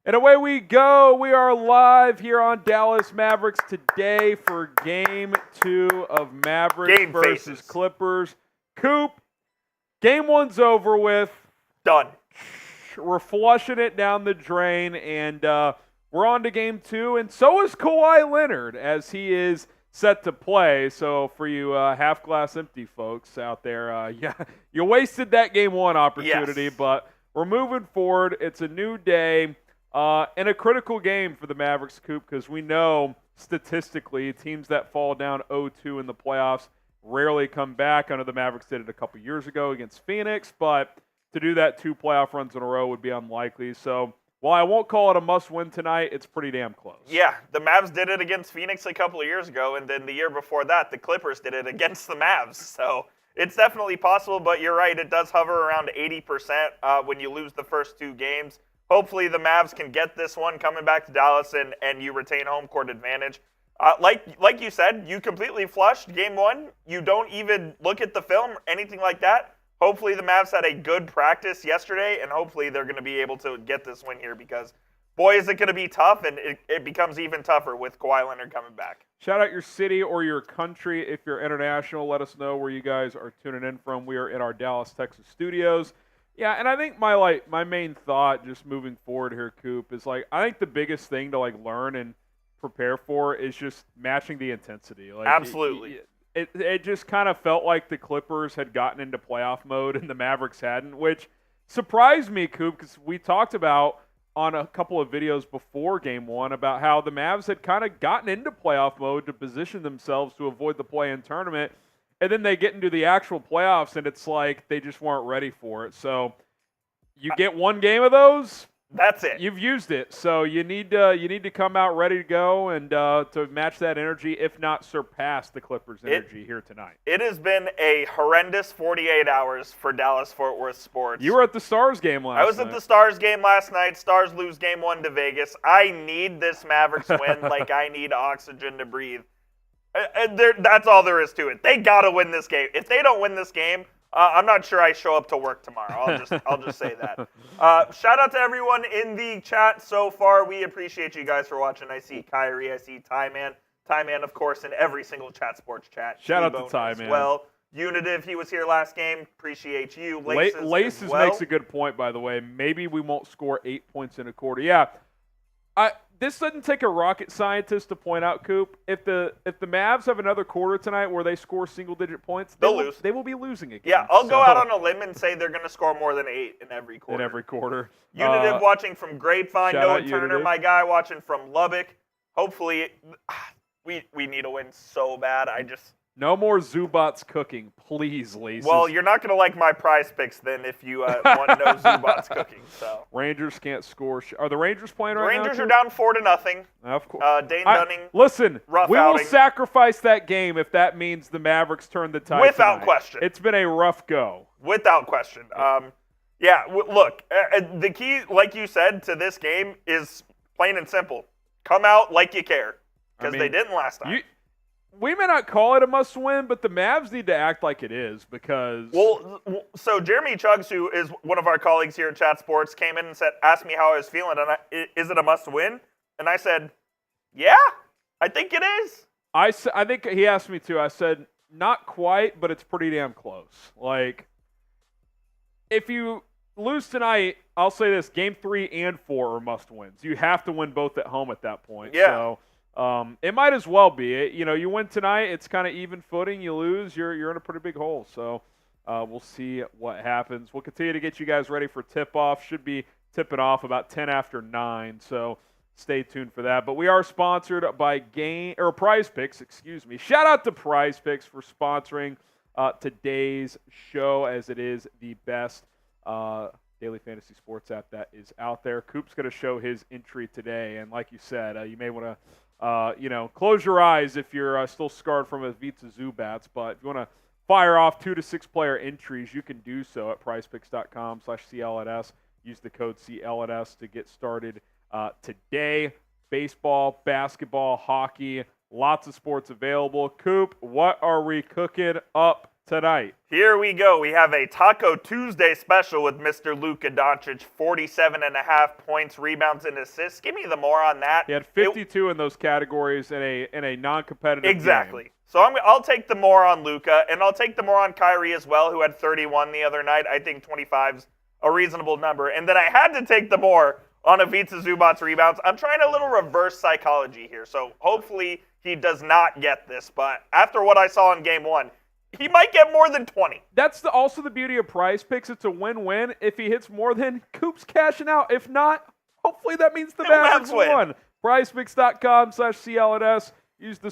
And away we go. We are live here on Dallas Mavericks today for Game 2 of Mavericks versus Clippers. Coop, Game 1's over with. Done. We're flushing it down the drain, and we're on to Game 2. And so is Kawhi Leonard, as he is set to play. So for you half-glass empty folks out there, you wasted that Game 1 opportunity, yes. But we're moving forward. It's a new day. And a critical game for the Mavericks, Coop, because we know statistically teams that fall down 0-2 in the playoffs rarely come back. I know the Mavericks did it a couple years ago against Phoenix, but to do that 2 playoff runs in a row would be unlikely. So while I won't call it a must-win tonight, it's pretty damn close. Yeah, the Mavs did it against Phoenix a couple of years ago, and then the year before that, the Clippers did it against the Mavs. So it's definitely possible, but you're right, it does hover around 80% when you lose the first 2 games. Hopefully the Mavs can get this one coming back to Dallas and you retain home court advantage. Like you said, you completely flushed Game 1. You don't even look at the film, anything like that. Hopefully the Mavs had a good practice yesterday, and hopefully they're going to be able to get this win here because, boy, is it going to be tough, and it becomes even tougher with Kawhi Leonard coming back. Shout out your city or your country. If you're international, let us know where you guys are tuning in from. We are in our Dallas, Texas studios. Yeah, and I think my main thought just moving forward here, Coop, is I think the biggest thing to learn and prepare for is just matching the intensity. Absolutely. It just kind of felt like the Clippers had gotten into playoff mode and the Mavericks hadn't, which surprised me, Coop, because we talked about on a couple of videos before Game 1 about how the Mavs had kind of gotten into playoff mode to position themselves to avoid the play-in tournament. And then they get into the actual playoffs, and it's like they just weren't ready for it. So you get 1 game of those. That's it. You've used it. So you need to come out ready to go and to match that energy, if not surpass the Clippers' energy here tonight. It has been a horrendous 48 hours for Dallas-Fort Worth sports. You were at the Stars game last night. I was at the Stars game last night. Stars lose Game 1 to Vegas. I need this Mavericks win like I need oxygen to breathe. And that's all there is to it. They got to win this game. If they don't win this game, I'm not sure I show up to work tomorrow. I'll just say that. Shout out to everyone in the chat so far. We appreciate you guys for watching. I see Kyrie. I see Ty Mann. Ty Mann, of course, in every single Chat Sports chat. Shout out to Ty Mann. Well, Unitive, he was here last game. Appreciate you. Laces makes a good point, by the way. Maybe we won't score 8 points in a quarter. Yeah. This doesn't take a rocket scientist to point out, Coop. If the Mavs have another quarter tonight where they score single-digit points, they'll lose. They will be losing again. Yeah, I'll go out on a limb and say they're going to score more than 8 in every quarter. Unitive watching from Grapevine. Noah Turner, Unitive. My guy, watching from Lubbock. Hopefully, we need a win so bad. No more Zubac's cooking, please, Laces. Well, you're not going to like my prize picks then if you want no Zubac's cooking. So Rangers can't score. Are the Rangers playing right now? Rangers are down 4-0. Of course. Dane Dunning. Listen, rough we outing. will sacrifice that game if that means the Mavericks turn the tide Without tonight. question. It's been a rough go. Without question. Look, the key, like you said, to this game is plain and simple. Come out like you care, because they didn't last time. We may not call it a must-win, but the Mavs need to act like it is because... Well, so Jeremy Chuggs, who is one of our colleagues here at Chat Sports, came in and asked me how I was feeling, and is it a must-win? And I said, yeah, I think it is. I think he asked me too. I said, not quite, but it's pretty damn close. If you lose tonight, I'll say this, Game 3 and 4 are must-wins. You have to win both at home at that point. Yeah. So, it might as well be. You win tonight, it's kind of even footing. You lose, you're in a pretty big hole. So we'll see what happens. We'll continue to get you guys ready for tip-off. Should be tipping off about 10 after 9. So stay tuned for that. But we are sponsored by Prize Picks. Shout out to Prize Picks for sponsoring today's show, as it is the best daily fantasy sports app that is out there. Coop's going to show his entry today, and like you said, you may want to close your eyes if you're still scarred from Ivica Zubac, but if you want to fire off 2 to 6 player entries, you can do so at prizepicks.com/CLNS. Use the code CLNS to get started today. Baseball, basketball, hockey, lots of sports available. Coop, what are we cooking up tonight? Here we go. We have a Taco Tuesday special with Mr. Luka Doncic, 47.5 points, rebounds, and assists. Give me the more on that. He had 52 in those categories in a non-competitive Exactly. game. So I'll take the more on Luka, and I'll take the more on Kyrie as well, who had 31 the other night. I think 25's a reasonable number. And then I had to take the more on Ivica Zubac's rebounds. I'm trying a little reverse psychology here, so hopefully he does not get this. But after what I saw in Game 1, he might get more than 20. That's also the beauty of Prize Picks. It's a win-win. If he hits more than, Coop's cashing out. If not, hopefully that means the Mavericks won. PrizePicks.com/CLNS. Use the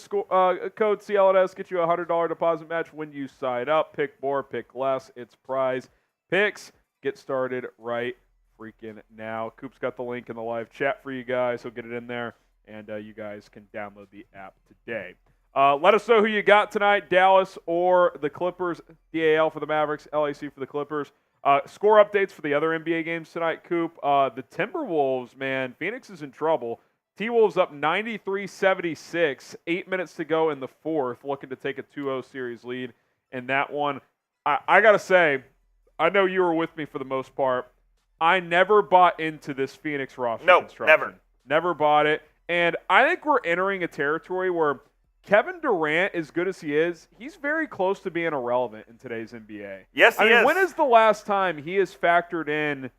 code CLNS. Get you a $100 deposit match when you sign up. Pick more, pick less. It's Prize Picks. Get started right freaking now. Coop's got the link in the live chat for you guys. He'll get it in there, and you guys can download the app today. Let us know who you got tonight, Dallas or the Clippers. DAL for the Mavericks, LAC for the Clippers. Score updates for the other NBA games tonight, Coop. The Timberwolves, man, Phoenix is in trouble. T-Wolves up 93-76, 8 minutes to go in the fourth, looking to take a 2-0 series lead in that one. I got to say, I know you were with me for the most part. I never bought into this Phoenix roster construction. Never. Never bought it. And I think we're entering a territory where Kevin Durant, as good as he is, he's very close to being irrelevant in today's NBA. Yes, he is. When is the last time he has factored in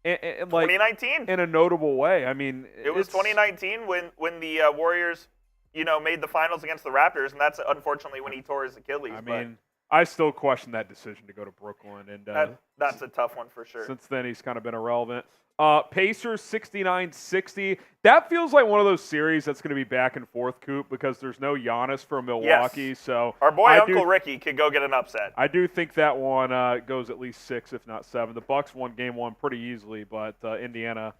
like 2019 in a notable way? I mean, it was 2019 when the Warriors, made the finals against the Raptors, and that's unfortunately when he tore his Achilles. I mean, I still question that decision to go to Brooklyn, and that's a tough one for sure. Since then, he's kind of been irrelevant. Pacers 69-60. That feels like one of those series that's going to be back and forth, Coop, because there's no Giannis from Milwaukee. Yes. So our boy Uncle Ricky could go get an upset. I do think that one goes at least 6, if not 7. The Bucks won Game 1 pretty easily, but Indiana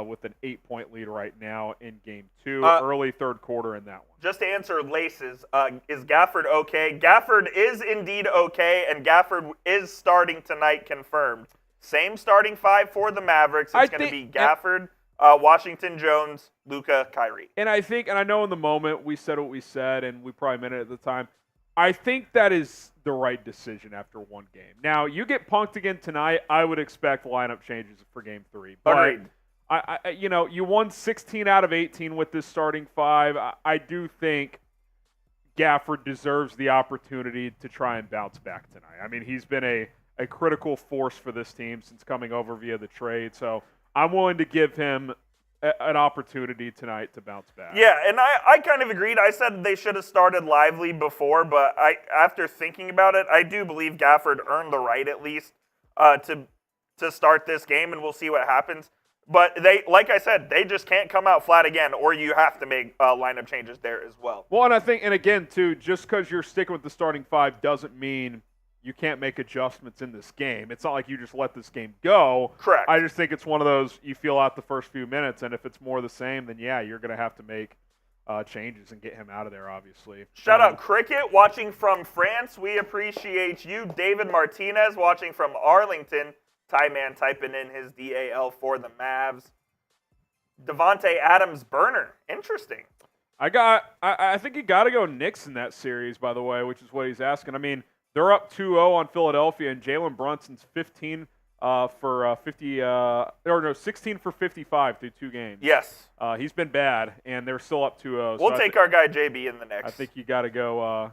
with an 8-point lead right now in Game 2, early third quarter in that one. Just to answer Laces, is Gafford okay? Gafford is indeed okay, and Gafford is starting tonight, confirmed. Same starting 5 for the Mavericks. It's going to be Gafford, Washington, Jones, Luka, Kyrie. And I know in the moment we said what we said, and we probably meant it at the time. I think that is the right decision after one game. Now, you get punked again tonight, I would expect lineup changes for Game 3. But Agreed. You won 16 out of 18 with this starting 5. I do think Gafford deserves the opportunity to try and bounce back tonight. I mean, he's been a critical force for this team since coming over via the trade. So I'm willing to give him an opportunity tonight to bounce back. Yeah, and I kind of agreed. I said they should have started Lively before, but after thinking about it, I do believe Gafford earned the right at least to start this game, and we'll see what happens. But like I said, they just can't come out flat again, or you have to make lineup changes there as well. Well, and I think, and again, too, just because you're sticking with the starting 5 doesn't mean you can't make adjustments in this game. It's not like you just let this game go. Correct. I just think it's one of those, you feel out the first few minutes, and if it's more the same, then yeah, you're going to have to make changes and get him out of there, obviously. Shout out Cricket, watching from France. We appreciate you. David Martinez, watching from Arlington. Ty Man typing in his DAL for the Mavs. Devontae Adams burner. Interesting. I think you got to go Knicks in that series, by the way, which is what he's asking. I mean, they're up 2-0 on Philadelphia, and Jalen Brunson's 16 for 16 for 55 through 2 games. Yes. He's been bad, and they're still up 2-0. We'll take our guy JB in the Knicks. I think you got to go.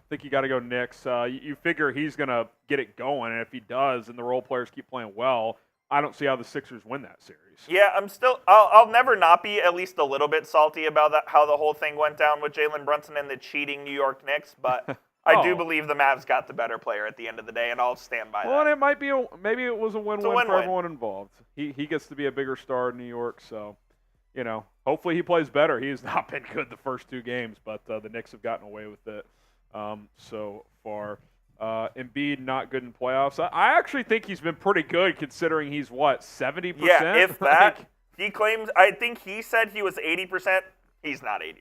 Knicks. You figure he's gonna get it going, and if he does, and the role players keep playing well, I don't see how the Sixers win that series. Yeah, I'll never not be at least a little bit salty about that, how the whole thing went down with Jalen Brunson and the cheating New York Knicks, but I do believe the Mavs got the better player at the end of the day, and I'll stand by that. Well, and it might be maybe it was a win-win for everyone involved. He gets to be a bigger star in New York, so hopefully he plays better. He has not been good the first 2 games, but the Knicks have gotten away with it so far. Embiid not good in playoffs. I actually think he's been pretty good considering he's 70%. Yeah, if that. He claims. I think he said he was 80%. He's not 80%.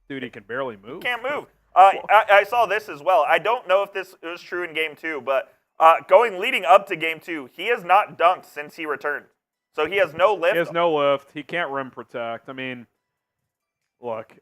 Dude, he can barely move. He can't move. I saw this as well. I don't know if this was true in Game 2, but leading up to Game 2, he has not dunked since he returned. So he has no lift. He has no lift. He can't rim protect. I mean, look,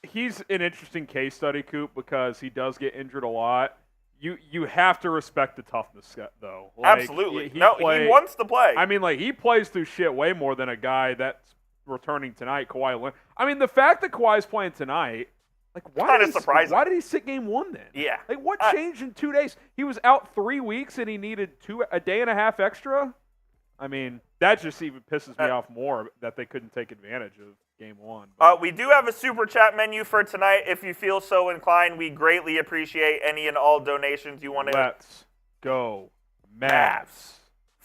he's an interesting case study, Coop, because he does get injured a lot. you have to respect the toughness, though. Like, Absolutely. He wants to play. I mean, like, he plays through shit way more than a guy that's returning tonight, Kawhi Leonard. I mean, the fact that Kawhi's playing tonight, like, why did he sit game one then? Yeah. Like, what changed in 2 days? He was out 3 weeks and he needed a day and a half extra? I mean, that just even pisses me off more that they couldn't take advantage of game one. We do have a super chat menu for tonight. If you feel so inclined, we greatly appreciate any and all donations you want to. Let's go Mavs.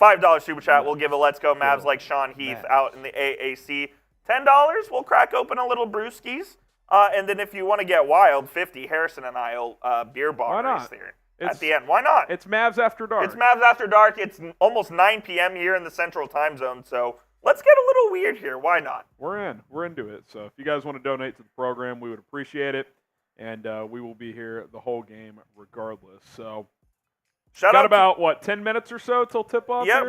$5 super chat. We'll give a Let's Go Mavs like Sean Heath out in the AAC. $10, we'll crack open a little brewskis. And then if you want to get wild, $50, Harrison and I'll beer bong race there at the end. Why not? It's Mavs After Dark. It's Mavs After Dark. It's almost 9 p.m. here in the Central Time Zone, so let's get a little weird here. Why not? We're into it. So if you guys want to donate to the program, we would appreciate it. And we will be here the whole game regardless. So got about, 10 minutes or so till tip-off? Yeah,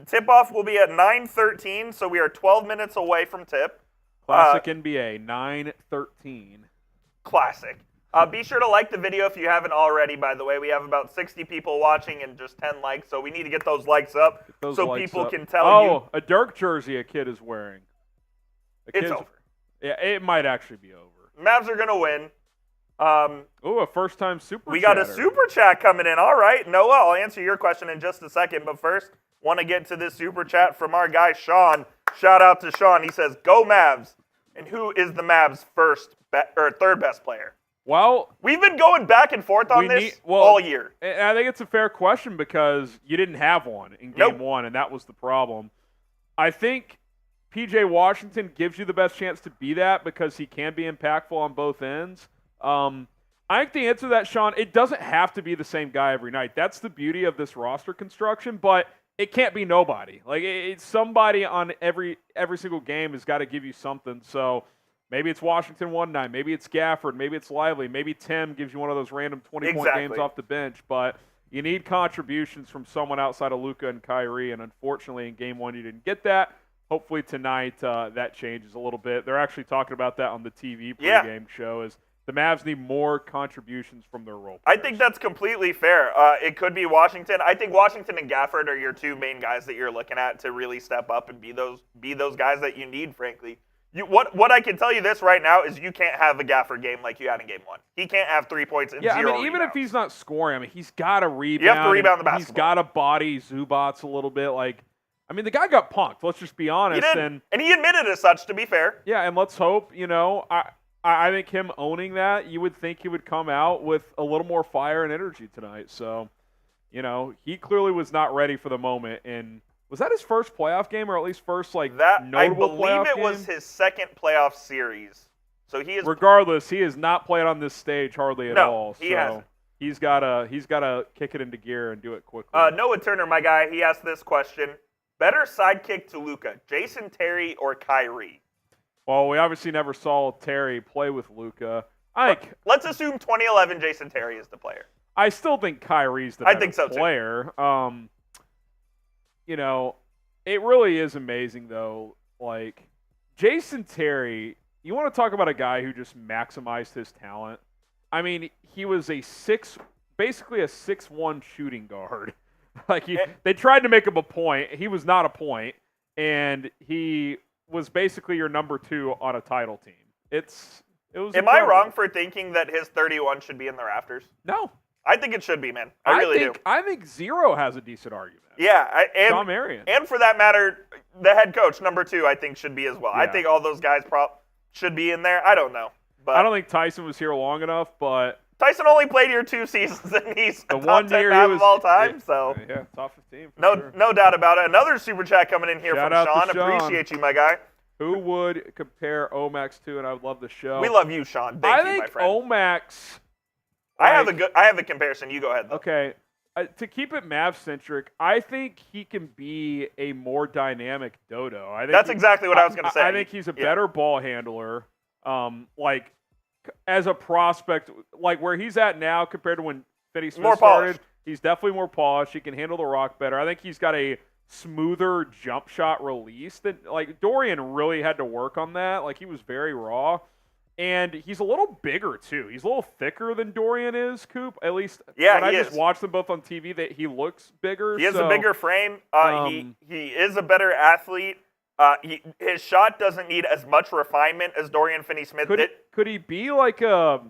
tip-off will be at 9:13, so we are 12 minutes away from tip. Classic NBA, 9:13. Classic. Be sure to like the video if you haven't already, by the way. We have about 60 people watching and just 10 likes, so we need to get those likes up so people can tell you. Oh, a Dirk jersey a kid is wearing. It's over. Yeah, it might actually be over. Mavs are going to win. A first-time super We got a super chat coming in. All right, Noah, I'll answer your question in just a second, but first, want to get to this super chat from our guy, Sean. Shout out to Sean. He says, "Go Mavs." And who is the Mavs' third best player? Well, we've been going back and forth on this all year. And I think it's a fair question because you didn't have one in game one, and that was the problem. I think P.J. Washington gives you the best chance to be that because he can be impactful on both ends. I think the answer to that, Sean, it doesn't have to be the same guy every night. That's the beauty of this roster construction, but it can't be nobody. Like, it's somebody on every single game has got to give you something. So maybe it's Washington one night. Maybe it's Gafford. Maybe it's Lively. Maybe Tim gives you one of those random 20-point games off the bench. But you need contributions from someone outside of Luka and Kyrie, and unfortunately in game one you didn't get that. Hopefully tonight that changes a little bit. They're actually talking about that on the TV pregame show is the Mavs need more contributions from their role players. I think that's completely fair. It could be Washington. I think Washington and Gafford are your two main guys that you're looking at to really step up and be those guys that you need, frankly. What I can tell you this right now is you can't have a Gafford game like you had in game one. He can't have 3 points and 0 rebounds. Even if he's not scoring, I mean, he's got to rebound. You have to rebound the basketball. He's got to body Zubac a little bit. The guy got punked. Let's just be honest. He did. And he admitted as such, to be fair. Yeah, and let's hope, I think him owning that, you would think he would come out with a little more fire and energy tonight. So, he clearly was not ready for the moment. And was that his first playoff game, or at least first notable playoff game? I believe it was his second playoff series. So he is. Regardless, he has not played on this stage hardly at all. He hasn't. He's gotta kick it into gear and do it quickly. Noah Turner, my guy, he asked this question: better sidekick to Luka, Jason Terry or Kyrie? Well, we obviously never saw Terry play with Luka. Let's assume 2011 Jason Terry is the player. I still think Kyrie's the better player. It really is amazing, though. Like, Jason Terry, you want to talk about a guy who just maximized his talent. I mean, he was basically a 6'1" shooting guard. They tried to make him a point. He was not a point, and he was basically your number 2 on a title team. It was. Am I wrong for thinking that his 31 should be in the rafters? No. I think it should be, man. I really do. I think Zero has a decent argument. Yeah. Shawn Marion. And for that matter, the head coach, number 2, I think should be as well. Yeah. I think all those guys should be in there. I don't know. But I don't think Tyson was here long enough, but Tyson only played here 2 seasons, and he's the a top 10 Mav of all time. Yeah, top 15. No doubt about it. Another super chat coming in here Shout from out Sean. to Sean. Appreciate you, my guy. Who would compare Omax to? And I would love the show. We love you, Sean. Thank you, my friend. Omax. I have a comparison. You go ahead, though. Okay. To keep it Mav-centric, I think he can be a more dynamic Dodo. That's exactly what I was going to say. I think he's a better ball handler. As a prospect, where he's at now compared to when Finney Smith started, he's definitely more polished. He can handle the rock better. I think he's got a smoother jump shot release than Dorian really had to work on that. He was very raw. And he's a little bigger, too. He's a little thicker than Dorian is, Coop. At least when I just watched them both on TV, that he looks bigger. He has a bigger frame. He is a better athlete. His shot doesn't need as much refinement as Dorian Finney-Smith did. Could he be like a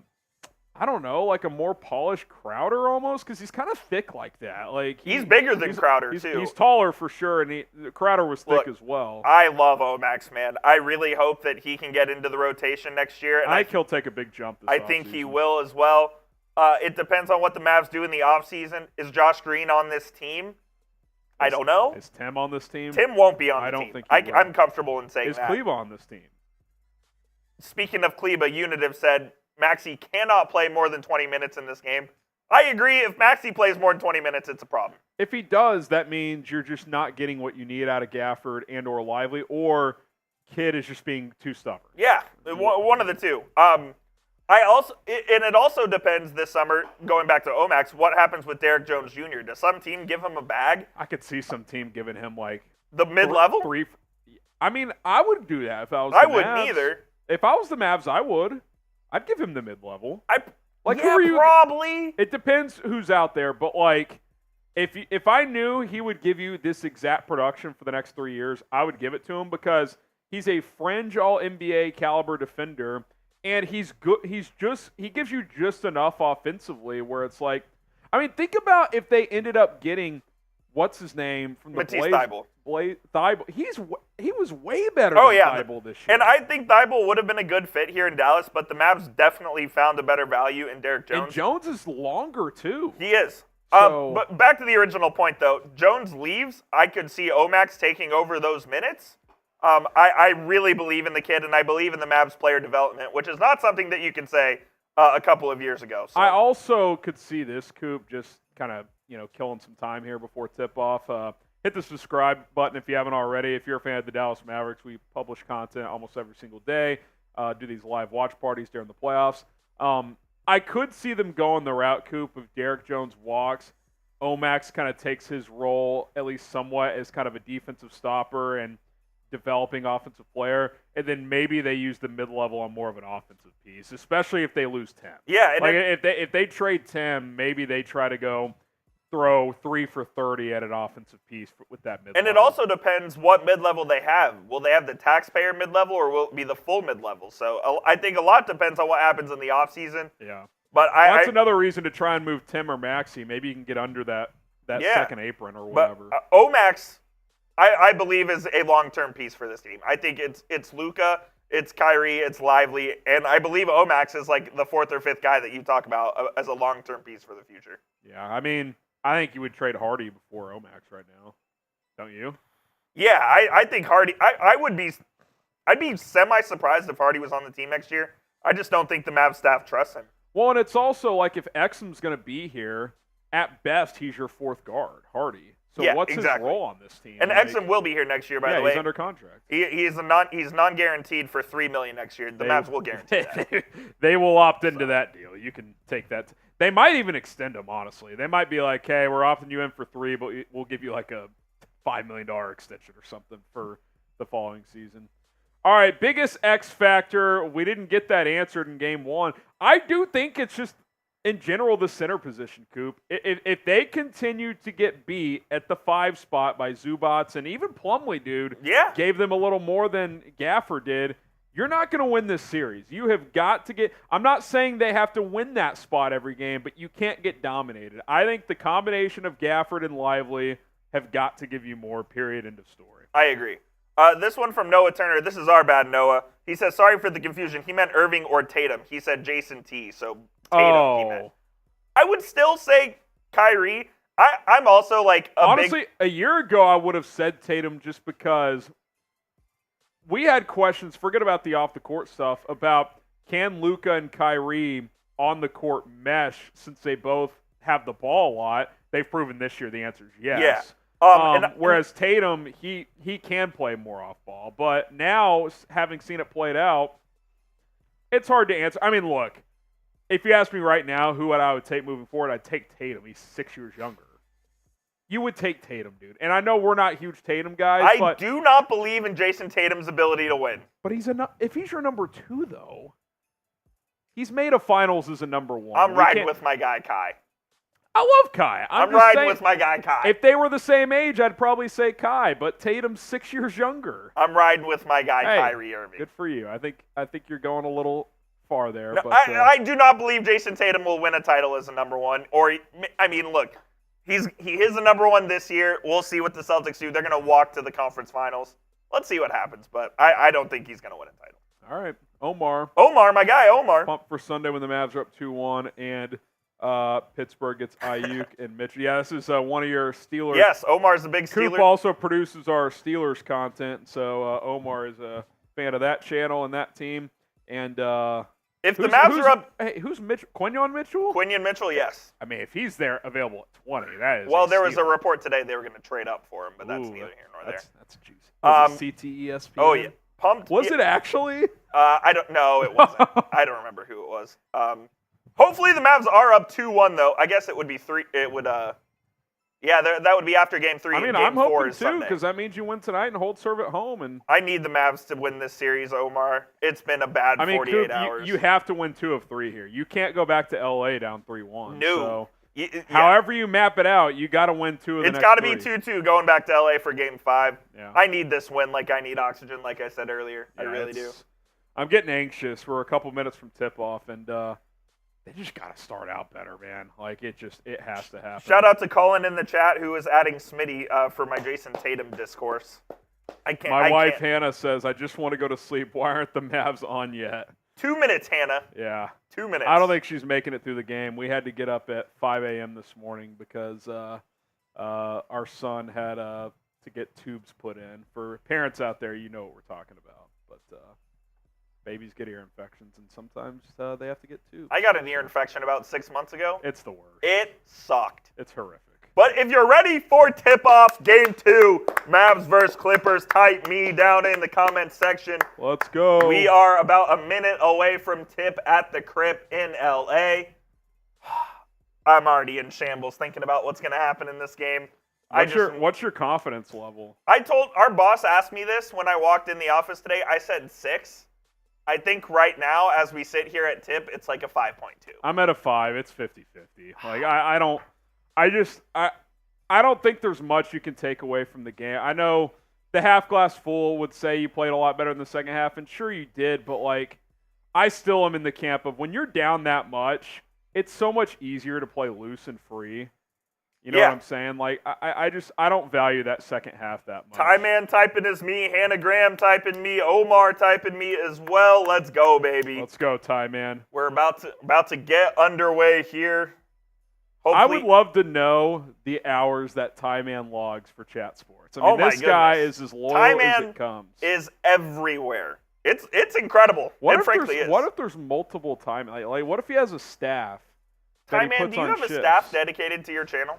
more polished Crowder almost? Because he's kind of thick like that. Like he's bigger than Crowder, too. He's taller for sure, and Crowder was thick as well. I love Omax, man. I really hope that he can get into the rotation next year. And I think he'll take a big jump this I think he will as well. It depends on what the Mavs do in the offseason. Is Josh Green on this team? I don't know. Is Tim on this team? Tim won't be on the team. I don't think he will. I'm comfortable in saying that. Is Kleba on this team? Speaking of Kleba, Unitive said Maxey cannot play more than 20 minutes in this game. I agree. If Maxey plays more than 20 minutes, it's a problem. If he does, that means you're just not getting what you need out of Gafford and or Lively, or Kid is just being too stubborn. Yeah, one of the two. It also depends this summer, going back to Omax, what happens with Derrick Jones Jr. Does some team give him a bag? I could see some team giving him like the mid-level? I mean, I would do that if I was the Mavs. I wouldn't either. If I was the Mavs, I would. I'd give him the mid-level. Probably. It depends who's out there, but like if I knew he would give you this exact production for the next 3 years, I would give it to him because he's a fringe all-NBA caliber defender. And he's good. He gives you just enough offensively where it's like, I mean, think about if they ended up getting what's his name from the Matisse Thybulle. Thybulle. He was way better than Thybulle this year. And I think Thybulle would have been a good fit here in Dallas, but the Mavs definitely found a better value in Derrick Jones. And Jones is longer too. He is. But back to the original point though, Jones leaves. I could see Omax taking over those minutes. I really believe in the kid, and I believe in the Mavs player development, which is not something that you can say a couple of years ago. So. I also could see this, Coop, just kind of killing some time here before tip-off. Hit the subscribe button if you haven't already. If you're a fan of the Dallas Mavericks, we publish content almost every single day, do these live watch parties during the playoffs. I could see them going the route, Coop, of Derrick Jones walks. Omax kind of takes his role, at least somewhat, as kind of a defensive stopper and developing offensive player, and then maybe they use the mid-level on more of an offensive piece, especially if they lose Tim. Yeah, and if they trade Tim, maybe they try to go throw 3 for 30 at an offensive piece with that mid-level. And it also depends what mid-level they have. Will they have the taxpayer mid-level, or will it be the full mid-level? So I think a lot depends on what happens in the offseason. Yeah. But that's another reason to try and move Tim or Maxey. Maybe you can get under that second apron or whatever. But Omax, I believe, is a long-term piece for this team. I think it's Luka, it's Kyrie, it's Lively, and I believe Omax is like the 4th or 5th guy that you talk about as a long-term piece for the future. Yeah, I mean, I think you would trade Hardy before Omax right now, don't you? Yeah, I think Hardy. I'd be semi-surprised if Hardy was on the team next year. I just don't think the Mavs staff trusts him. Well, and it's also like if Exum's going to be here, at best he's your 4th guard, Hardy. So what's his role on this team? And Exum will be here next year, by the way. He's under contract. He's non-guaranteed for $3 million next year. The Mavs will guarantee that. They will opt into that deal. You can take that. They might even extend him, honestly. They might be like, hey, we're opting you in for 3, but we'll give you like a $5 million extension or something for the following season. All right, biggest X factor. We didn't get that answered in game 1. I do think it's just, in general, the center position, Coop. If they continue to get beat at the 5 spot by Zubac and even Plumlee, dude, gave them a little more than Gafford did, you're not going to win this series. You have got to get – I'm not saying they have to win that spot every game, but you can't get dominated. I think the combination of Gafford and Lively have got to give you more, period, end of story. I agree. This one from Noah Turner. This is our bad, Noah. He says, sorry for the confusion. He meant Irving or Tatum. He said Jason T. So Tatum he meant. I would still say Kyrie. I'm also like honestly, a year ago I would have said Tatum just because we had questions, forget about the off-the-court stuff, about can Luka and Kyrie on the court mesh since they both have the ball a lot. They've proven this year the answer is yes. Yeah. Whereas Tatum, he can play more off ball. But now, having seen it played out, it's hard to answer. I mean, look, if you ask me right now who I would take moving forward, I'd take Tatum. He's 6 years younger. You would take Tatum, dude. And I know we're not huge Tatum guys. I do not believe in Jason Tatum's ability to win. But if he's your number 2, though. He's made a finals as a number one. I'm riding with my guy, Kai. I love Kai. I'm riding with my guy, Kai. If they were the same age, I'd probably say Kai, but Tatum's 6 years younger. I'm riding with my guy, Kyrie Irving. Good for you. I think you're going a little far there. No, but I do not believe Jason Tatum will win a title as a number one. Look, he is the number one this year. We'll see what the Celtics do. They're going to walk to the conference finals. Let's see what happens, but I don't think he's going to win a title. All right, Omar, my guy, Omar. Pumped for Sunday when the Mavs are up 2-1 and Pittsburgh gets Ayuk and Mitchell. Yeah, this is one of your Steelers. Yes, Omar's a big Steeler. Coop also produces our Steelers content, so Omar is a fan of that channel and that team. And if the Mavs are up, hey, who's Mitchell? Quinyon Mitchell? Quinyon Mitchell, yes. I mean, if he's there available at 20, that is. Well, there was a report today they were going to trade up for him, but that's neither here nor there. That's juicy. CTESP. Oh yeah, pumped. Was it actually? I don't know. It wasn't. I don't remember who it was. Hopefully the Mavs are up 2-1 though. I guess it would be 3. It would. Yeah, that would be after Game 3. I mean, Game I'm 4 hoping is too, Sunday. because that means you win tonight and hold serve at home. And I need the Mavs to win this series, Omar. It's been a bad 48 Coop, hours. You have to win 2 of 3 here. You can't go back to LA down 3-1. No. So yeah. However you map it out, you got to win 2 of the next 3. It's got to be 2-2 going back to LA for Game 5. Yeah. I need this win like I need oxygen, like I said earlier. I really do. I'm getting anxious. We're a couple minutes from tip-off, and they just got to start out better, man. Like, it has to happen. Shout out to Colin in the chat who is adding Smitty for my Jason Tatum discourse. My wife, Hannah, says, I just want to go to sleep. Why aren't the Mavs on yet? 2 minutes, Hannah. Yeah. 2 minutes. I don't think she's making it through the game. We had to get up at 5 a.m. this morning because our son had to get tubes put in. For parents out there, you know what we're talking about. But babies get ear infections, and sometimes they have to get tubes. I got an ear infection about 6 months ago. It's the worst. It sucked. It's horrific. But if you're ready for tip-off, Game 2, Mavs versus Clippers, type me down in the comments section. Let's go. We are about a minute away from tip at the Crib in L.A. I'm already in shambles thinking about what's going to happen in this game. What's your confidence level? Our boss asked me this when I walked in the office today. I said 6. I think right now, as we sit here at tip, it's like a 5.2. I'm at a 5. It's 50-50. Like, I don't think there's much you can take away from the game. I know the half glass full would say you played a lot better in the second half, and sure you did, but like, I still am in the camp of when you're down that much, it's so much easier to play loose and free. You know what I'm saying? Like, I don't value that second half that much. Ty Man typing is me, Hannah Graham typing me, Omar typing me as well. Let's go, baby. Let's go, Ty Man. We're about to get underway here. Hopefully. I would love to know the hours that Ty Man logs for Chat Sports. I mean, this guy is as loyal as it comes. Is everywhere. It's incredible. What if there's multiple Ty Man? Like, what if he has a staff? Ty Man, do you have a staff dedicated to your channel?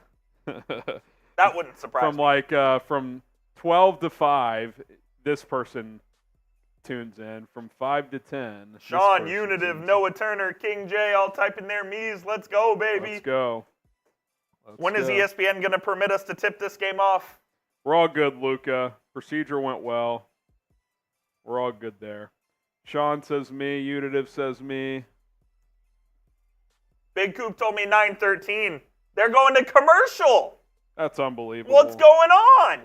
That wouldn't surprise me. From 12 to 5, this person tunes in. From 5 to 10, Sean, Unitive, Noah Turner, King J, all typing their me's. Let's go, baby. Let's go. When is ESPN going to permit us to tip this game off? We're all good, Luka. Procedure went well. We're all good there. Sean says me. Unitive says me. Big Coop told me 9:13. They're going to commercial. That's unbelievable. What's going on?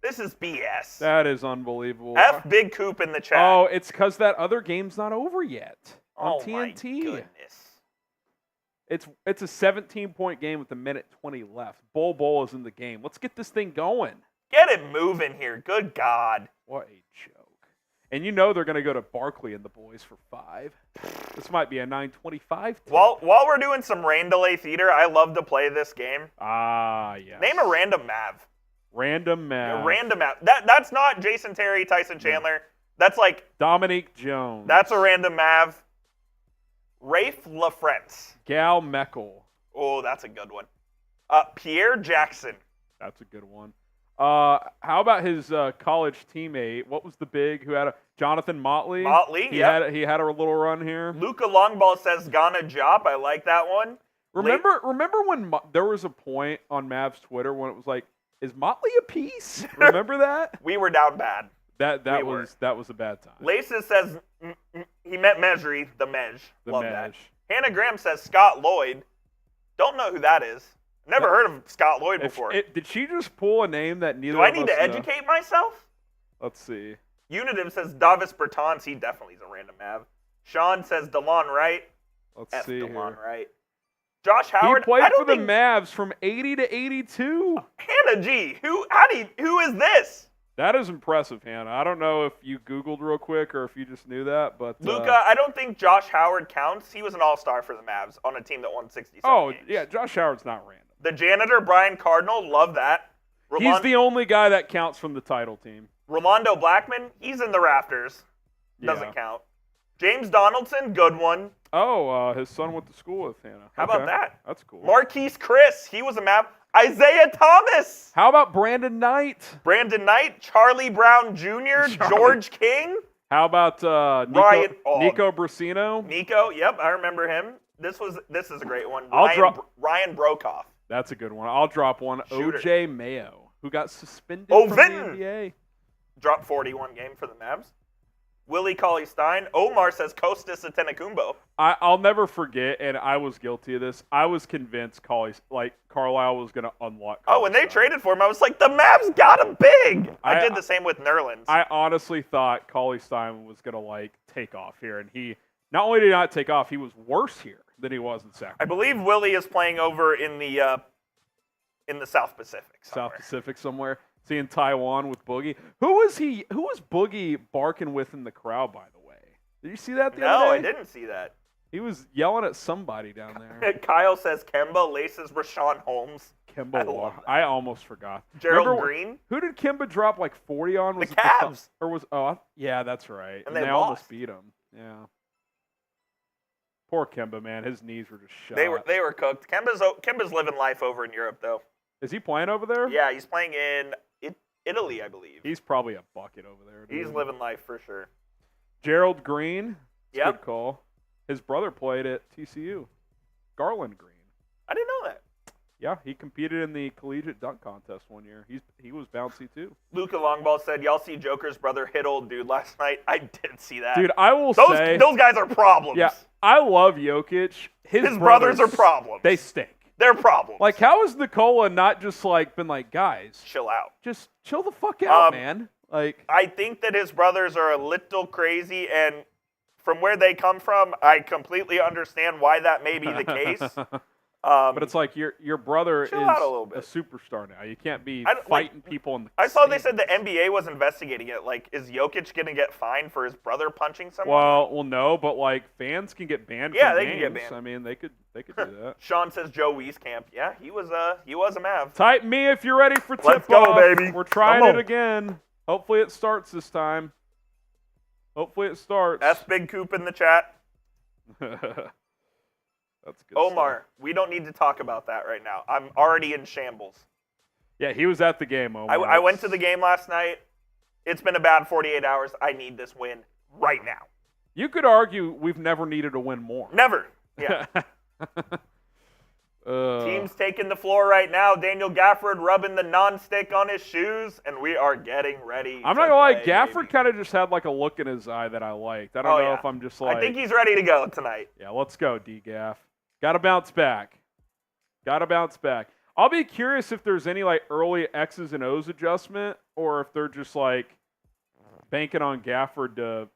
This is BS. That is unbelievable. F Big Coop in the chat. Oh, it's because that other game's not over yet on TNT. My goodness. It's a 17-point game with a minute 20 left. Bol is in the game. Let's get this thing going. Get it moving here. Good God. What a joke. And you know they're going to go to Barkley and the boys for 5. This might be a 9:25. While we're doing some rain delay theater, I love to play this game. Ah, yes. Name a random Mav. Random Mav. Random Mav. That's not Jason Terry, Tyson Chandler. That's like Dominique Jones. That's a random Mav. Rafe LaFrance. Gal Meckel. Oh, that's a good one. Pierre Jackson. That's a good one. How about his college teammate? What was the big who had Jonathan Motley? Motley, he had a little run here. Luka Longball says Ghana Jop. I like that one. Remember when there was a point on Mavs Twitter when it was like, is Motley a piece? Remember that? We were down bad. That was a bad time. Laces says he meant Mejri, the Mej. Love Mej. that. Hannah Graham says Scott Lloyd. Don't know who that is. Never heard of Scott Lloyd before. Did she just pull a name that neither Do I of need us to know? educate myself? Let's see. Unitive says Davis Bertans. He definitely is a random Mav. Sean says DeLon Wright. Let's see DeLon here. Wright. Josh Howard. He played for the Mavs from 80 to 82. Hannah G. Who is this? That is impressive, Hannah. I don't know if you Googled real quick or if you just knew that, but Luka, I don't think Josh Howard counts. He was an all-star for the Mavs on a team that won 67 games. Yeah, Josh Howard's not random. The janitor, Brian Cardinal, love that. He's the only guy that counts from the title team. Rolando Blackman, he's in the rafters. Doesn't count. James Donaldson, good one. Oh, his son went to school with Hannah. How about that? That's cool. Marquise Chris, he was a Mav. Isaiah Thomas. How about Brandon Knight? Brandon Knight, Charlie Brown Jr., George King. How about Nico Brasino? Nico, yep, I remember him. This is a great one. Ryan Brokoff. That's a good one. I'll drop one. Shooter. OJ Mayo, who got suspended from the NBA. Dropped 41 game for the Mavs. Willie Cauley-Stein. Omar says Kostas Atenakumbo. I'll never forget, and I was guilty of this. I was convinced Carlisle was going to unlock. When they traded for him, I was like, the Mavs got him big. I did the same with Nerlens. I honestly thought Cauley-Stein was going to take off here, and he not only did not take off, he was worse here than he was in Sacramento. I believe Willie is playing over in the South Pacific. South Pacific somewhere. See in Taiwan with Boogie. Who was Boogie barking with in the crowd, by the way? Did you see that the other day? No, I didn't see that. He was yelling at somebody down there. Kyle says Kemba laces Rashawn Holmes. Kemba, I almost forgot. Gerald Green. Who did Kemba drop 40 on? Was the Cavs. Yeah, that's right. And they almost beat him. Yeah. Poor Kemba, man. His knees were just shot. They were cooked. Kemba's living life over in Europe, though. Is he playing over there? Yeah, he's playing in Italy, I believe. He's probably a bucket over there. He's living life for sure. Gerald Green. Yep. Good call. His brother played at TCU. Garland Green. I didn't know that. Yeah, he competed in the collegiate dunk contest one year. He was bouncy too. Luka Longball said, "Y'all see Joker's brother hit old dude last night?" I did see that. Dude, I will say those guys are problems. Yeah, I love Jokic. His brothers are problems. They stink. They're problems. How has Nikola not just been guys, chill out. Just chill the fuck out, man. I think that his brothers are a little crazy, and from where they come from, I completely understand why that may be the case. But it's your brother is out a little bit. A superstar now. You can't be fighting people in the I saw they said the NBA was investigating it. Is Jokic going to get fined for his brother punching someone? Well, no, but fans can get banned. Yeah, from they games. can get banned. I mean, they could do that. Sean says Joe Wieskamp. Yeah, he was a Mav. Type me if you're ready for tip-off. Let's go, baby. We're trying it again. Hopefully it starts this time. Hopefully it starts. That's Big Coop in the chat. That's good. Omar, stuff. we don't need to talk about that right now. I'm already in shambles. Yeah, he was at the game, Omar. I went to the game last night. It's been a bad 48 hours. I need this win right now. You could argue we've never needed a win more. Never. Yeah. Team's taking the floor right now. Daniel Gafford rubbing the non-stick on his shoes, and we are getting ready. I'm not going to lie. Gafford kind of just had a look in his eye that I liked. I don't know if I'm just I think he's ready to go tonight. Yeah, let's go, D-Gaff. Got to bounce back. I'll be curious if there's any early X's and O's adjustment, or if they're just banking on Gafford to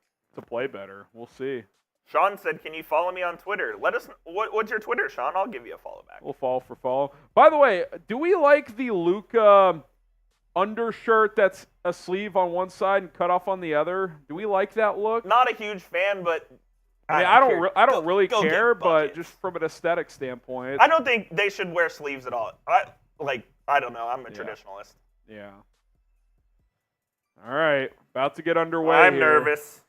play better. We'll see. Sean said, "Can you follow me on Twitter? Let us. What's your Twitter, Sean? I'll give you a follow back." We'll follow. By the way, do we like the Luka undershirt that's a sleeve on one side and cut off on the other? Do we like that look? Not a huge fan, but I don't really care, but just from an aesthetic standpoint, I don't think they should wear sleeves at all. I don't know. I'm a traditionalist. Yeah. All right, about to get underway. I'm here. nervous.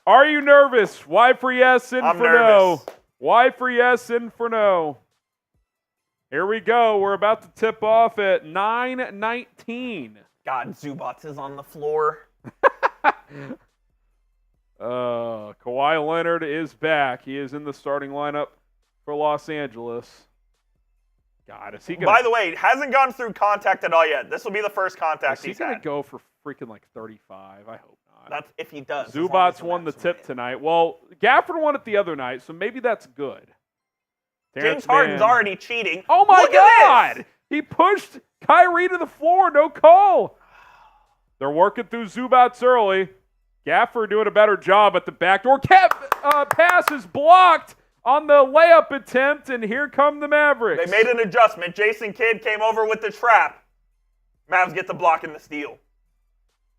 Are you nervous? Y for yes, in I'm for nervous. no. Y for yes, in for no. Here we go. We're about to tip off at 9:19. God, Zubac is on the floor. Kawhi Leonard is back. He is in the starting lineup for Los Angeles. God, is he going By the way, hasn't gone through contact at all yet. This will be the first contact he's going to go for freaking like 35? I hope not. That's if he does. Zubac won the tip tonight. Well, Gafford won it the other night, so maybe that's good. James Harden's already cheating. Oh, my God. He pushed Kyrie to the floor. No call. They're working through Zubac early. Gafford doing a better job at the backdoor. Pass is blocked on the layup attempt, and here come the Mavericks. They made an adjustment. Jason Kidd came over with the trap. Mavs get the block and the steal.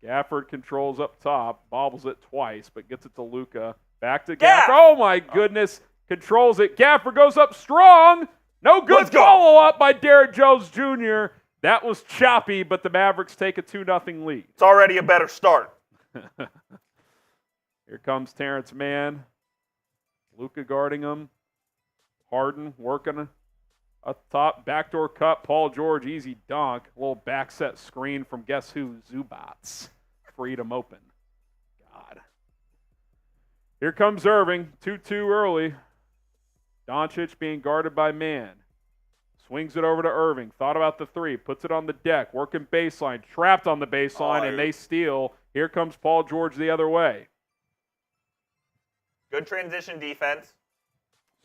Gafford controls up top, bobbles it twice, but gets it to Luka. Back to Gafford. Oh, my goodness. Controls it. Gafford goes up strong. No good follow-up by Derrick Jones Jr. That was choppy, but the Mavericks take a 2-0 lead. It's already a better start. Here comes Terance Mann. Luka guarding him. Harden working up top. Backdoor cut. Paul George, easy dunk. A little back set screen from guess who? Zubac. Freed him open. God. Here comes Irving. 2-2 early. Doncic being guarded by Mann. Swings it over to Irving. Thought about the three. Puts it on the deck. Working baseline. Trapped on the baseline, and they steal. Here comes Paul George the other way. Good transition defense.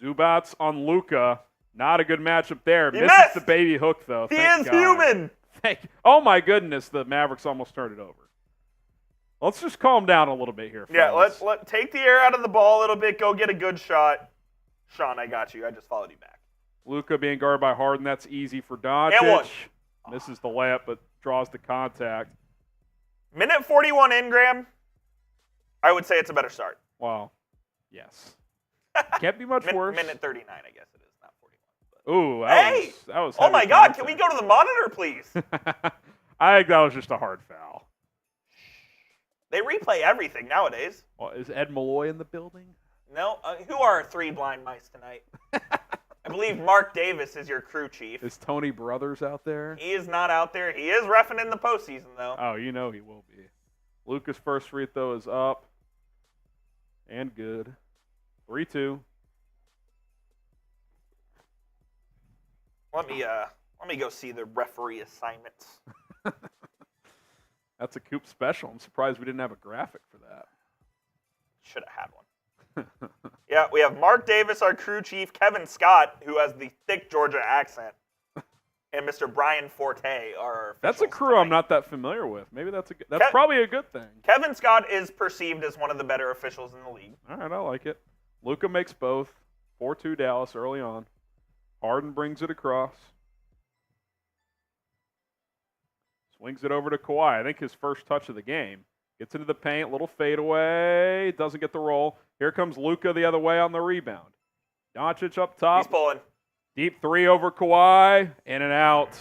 Zubac on Luka. Not a good matchup there. He Misses missed. the baby hook, though. He Thank is God. human. Oh, my goodness. The Mavericks almost turned it over. Let's just calm down a little bit here, fellas. Yeah, let's take the air out of the ball a little bit. Go get a good shot. Sean, I got you. I just followed you back. Luka being guarded by Harden. That's easy for Doncic. And one. Misses the layup, but draws the contact. Minute 41 in, Graham. I would say it's a better start. Wow. Yes. Can't be much worse. Minute 39, I guess it is, not 41. But. Ooh, that was oh my God, can we go to the monitor, please? I think that was just a hard foul. They replay everything nowadays. Well, is Ed Malloy in the building? No. Who are our three blind mice tonight? I believe Mark Davis is your crew chief. Is Tony Brothers out there? He is not out there. He is reffing in the postseason, though. Oh, you know he will be. Luka's first free throw is up. And good. 3-2. Let me go see the referee assignments. That's a Coop special. I'm surprised we didn't have a graphic for that. Should have had one. Yeah, we have Mark Davis, our crew chief, Kevin Scott, who has the thick Georgia accent, and Mr. Brian Forte, our That's a crew I'm not that familiar with. Maybe that's probably a good thing. Kevin Scott is perceived as one of the better officials in the league. All right, I like it. Luka makes both. 4-2 Dallas early on. Harden brings it across. Swings it over to Kawhi. I think his first touch of the game. Gets into the paint, little fadeaway. Doesn't get the roll. Here comes Luka the other way on the rebound. Doncic up top. He's pulling. Deep three over Kawhi. In and out.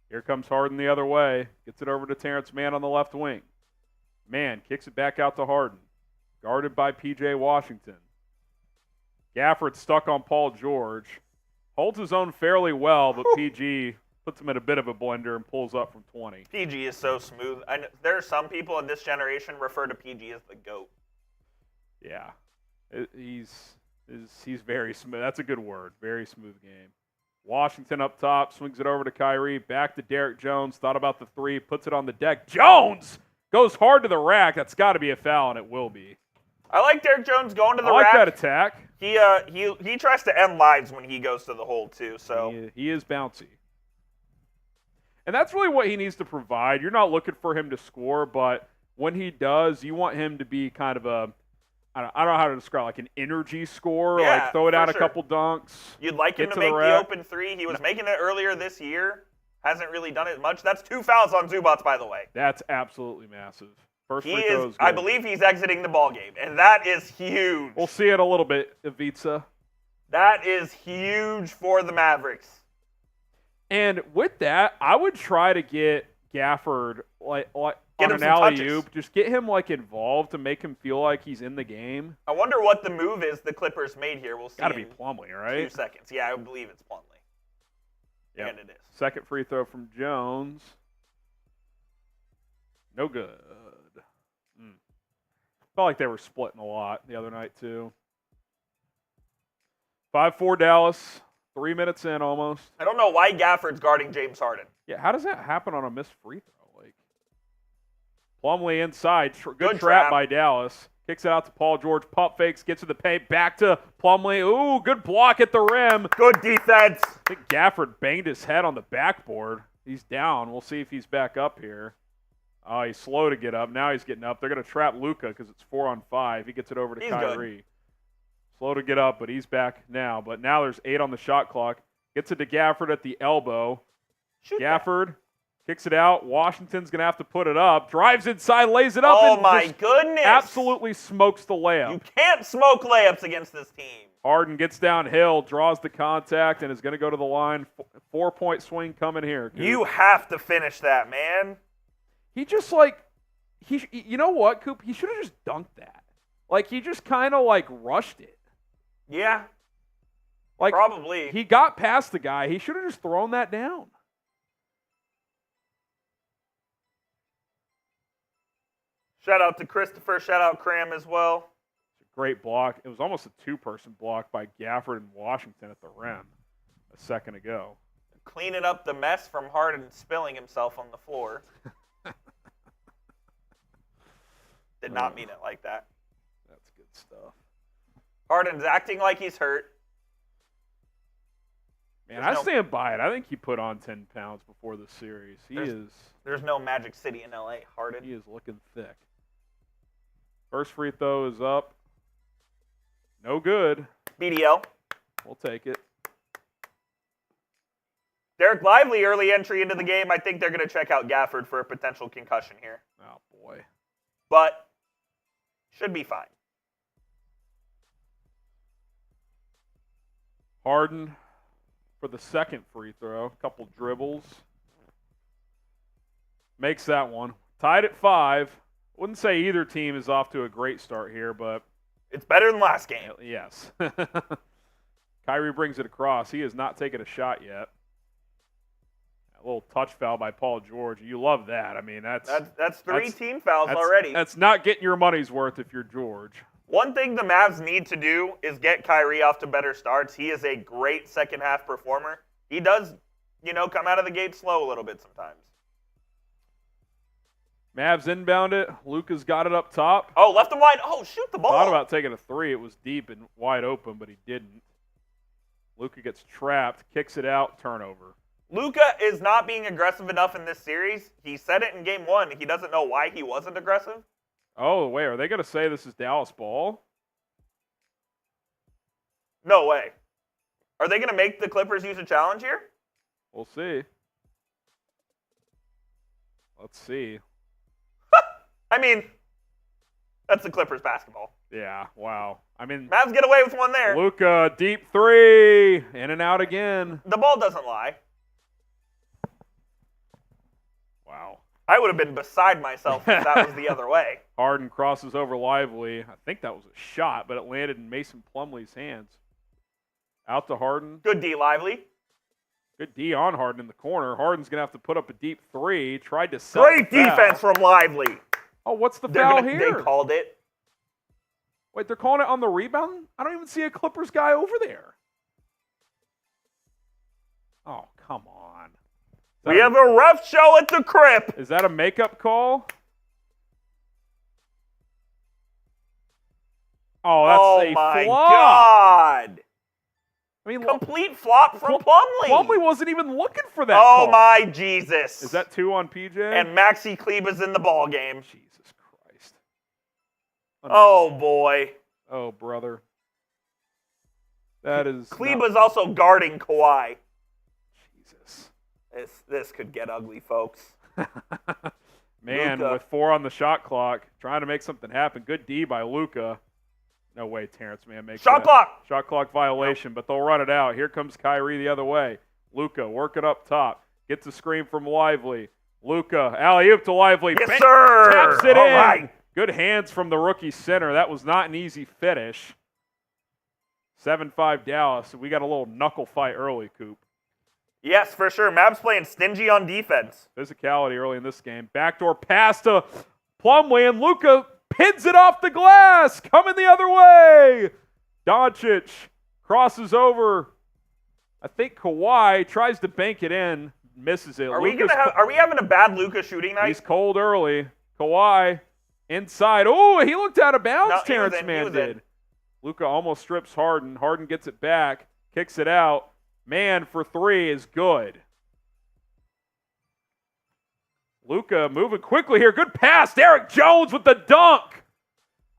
Here comes Harden the other way. Gets it over to Terance Mann on the left wing. Mann kicks it back out to Harden. Guarded by P.J. Washington. Gafford stuck on Paul George. Holds his own fairly well, but PG puts him in a bit of a blender and pulls up from 20. PG is so smooth. There are some people in this generation refer to PG as the GOAT. Yeah. He's very smooth. That's a good word. Very smooth game. Washington up top, swings it over to Kyrie. Back to Derrick Jones. Thought about the three, puts it on the deck. Jones goes hard to the rack. That's got to be a foul, and it will be. I like Derrick Jones going to the rack. I like rack. that attack. He tries to end lives when he goes to the hole, too. So he is bouncy. And that's really what he needs to provide. You're not looking for him to score, but when he does, you want him to be kind of a, I don't know how to describe, like an energy scorer, like throw down a couple dunks. You'd like him to make the open three. He was making it earlier this year. Hasn't really done it much. That's 2 fouls on Zubac, by the way. That's absolutely massive. First free throw is good. I believe he's exiting the ball game, and that is huge. We'll see it a little bit, Ivica. That is huge for the Mavericks. And with that, I would try to get Gafford on an alley-oop. Just get him involved to make him feel like he's in the game. I wonder what the move is the Clippers made here. We'll see. Got to be Plumlee, right? 2 seconds. Yeah, I believe it's Plumlee. Yeah, and it is. Second free throw from Jones. No good. Felt like they were splitting a lot the other night, too. 5-4 Dallas. 3 minutes in almost. I don't know why Gafford's guarding James Harden. Yeah, how does that happen on a missed free throw? Like, Plumlee inside. Good trap trap by Dallas. Kicks it out to Paul George. Pump fakes. Gets to the paint. Back to Plumlee. Ooh, good block at the rim. Good defense. I think Gafford banged his head on the backboard. He's down. We'll see if he's back up here. Oh, he's slow to get up. Now he's getting up. They're going to trap Luka because it's 4-on-5. He gets it over to Kyrie. Good. Slow to get up, but he's back now. But now there's 8 on the shot clock. Gets it to Gafford at the elbow. Gafford kicks it out. Washington's going to have to put it up. Drives inside, lays it up. Oh, my goodness. Absolutely smokes the layup. You can't smoke layups against this team. Harden gets downhill, draws the contact, and is going to go to the line. 4-point swing coming here. Coop. You have to finish that, man. He just, you know what, Coop? He should have just dunked that. He just kind of, rushed it. Yeah. Probably. He got past the guy. He should have just thrown that down. Shout out to Christopher. Shout out Cram as well. Great block. It was almost a 2-person block by Gafford and Washington at the rim a second ago. Cleaning up the mess from Harden spilling himself on the floor. Did not mean it like that. That's good stuff. Harden's acting like he's hurt. Man, I stand by it. I think he put on 10 pounds before the series. There's no Magic City in LA, Harden. He is looking thick. First free throw is up. No good. BDL. We'll take it. Derek Lively, early entry into the game. I think they're going to check out Gafford for a potential concussion here. Oh, boy. But should be fine. Harden for the second free throw. A couple dribbles. Makes that one. Tied at 5. Wouldn't say either team is off to a great start here, but it's better than last game. Yes. Kyrie brings it across. He has not taken a shot yet. A little touch foul by Paul George. You love that. I mean, that's 3 team fouls already. That's not getting your money's worth if you're George. One thing the Mavs need to do is get Kyrie off to better starts. He is a great second-half performer. He does, come out of the gate slow a little bit sometimes. Mavs inbound it. Luka's got it up top. Oh, left him wide. Oh, shoot the ball. Thought about taking a 3. It was deep and wide open, but he didn't. Luka gets trapped, kicks it out, turnover. Luka is not being aggressive enough in this series. He said it in game 1. He doesn't know why he wasn't aggressive. Oh, wait. Are they going to say this is Dallas ball? No way. Are they going to make the Clippers use a challenge here? We'll see. Let's see. I mean, that's the Clippers basketball. Yeah, wow. I mean, Mavs get away with one there. Luka, deep 3. In and out again. The ball doesn't lie. Wow. I would have been beside myself if that was the other way. Harden crosses over Lively. I think that was a shot, but it landed in Mason Plumlee's hands. Out to Harden. Good D, Lively. Good D on Harden in the corner. Harden's going to have to put up a deep 3. Tried to set Great defense from Lively. Oh, what's the foul here? They called it. Wait, they're calling it on the rebound? I don't even see a Clippers guy over there. Oh, come on. We have a ref show at the crib. Is that a makeup call? Oh, that's a flop. Oh, my God. I mean, complete flop from Plumlee. Plumlee wasn't even looking for that call. call. My Jesus. Is that 2 on PJ? And Maxi Kleber's in the ball game. Jesus Christ. Oh, boy. Oh, brother. That is... Kleber's also guarding Kawhi. Jesus. This could get ugly, folks. Man, Luka. with 4 on the shot clock, trying to make something happen. Good D by Luka. No way Terance Mann makes shot clock. Shot clock violation, but they'll run it out. Here comes Kyrie the other way. Luka working up top. Gets a screen from Lively. Luka, alley-oop to Lively. Yes, sir. Taps it in. Right. Good hands from the rookie center. That was not an easy finish. 7-5 Dallas. We got a little knuckle fight early, Coop. Yes, for sure. Mavs playing stingy on defense. Physicality early in this game. Backdoor pass to Plumlee, and Luka pins it off the glass. Coming the other way. Doncic crosses over. I think Kawhi tries to bank it in, misses it. Are we having a bad Luka shooting night? He's cold early. Kawhi inside. Oh, he looked out of bounds. No, Terance Mann did. Luka almost strips Harden. Harden gets it back, kicks it out. Mann for three is good. Luka moving quickly here. Good pass. Derrick Jones with the dunk.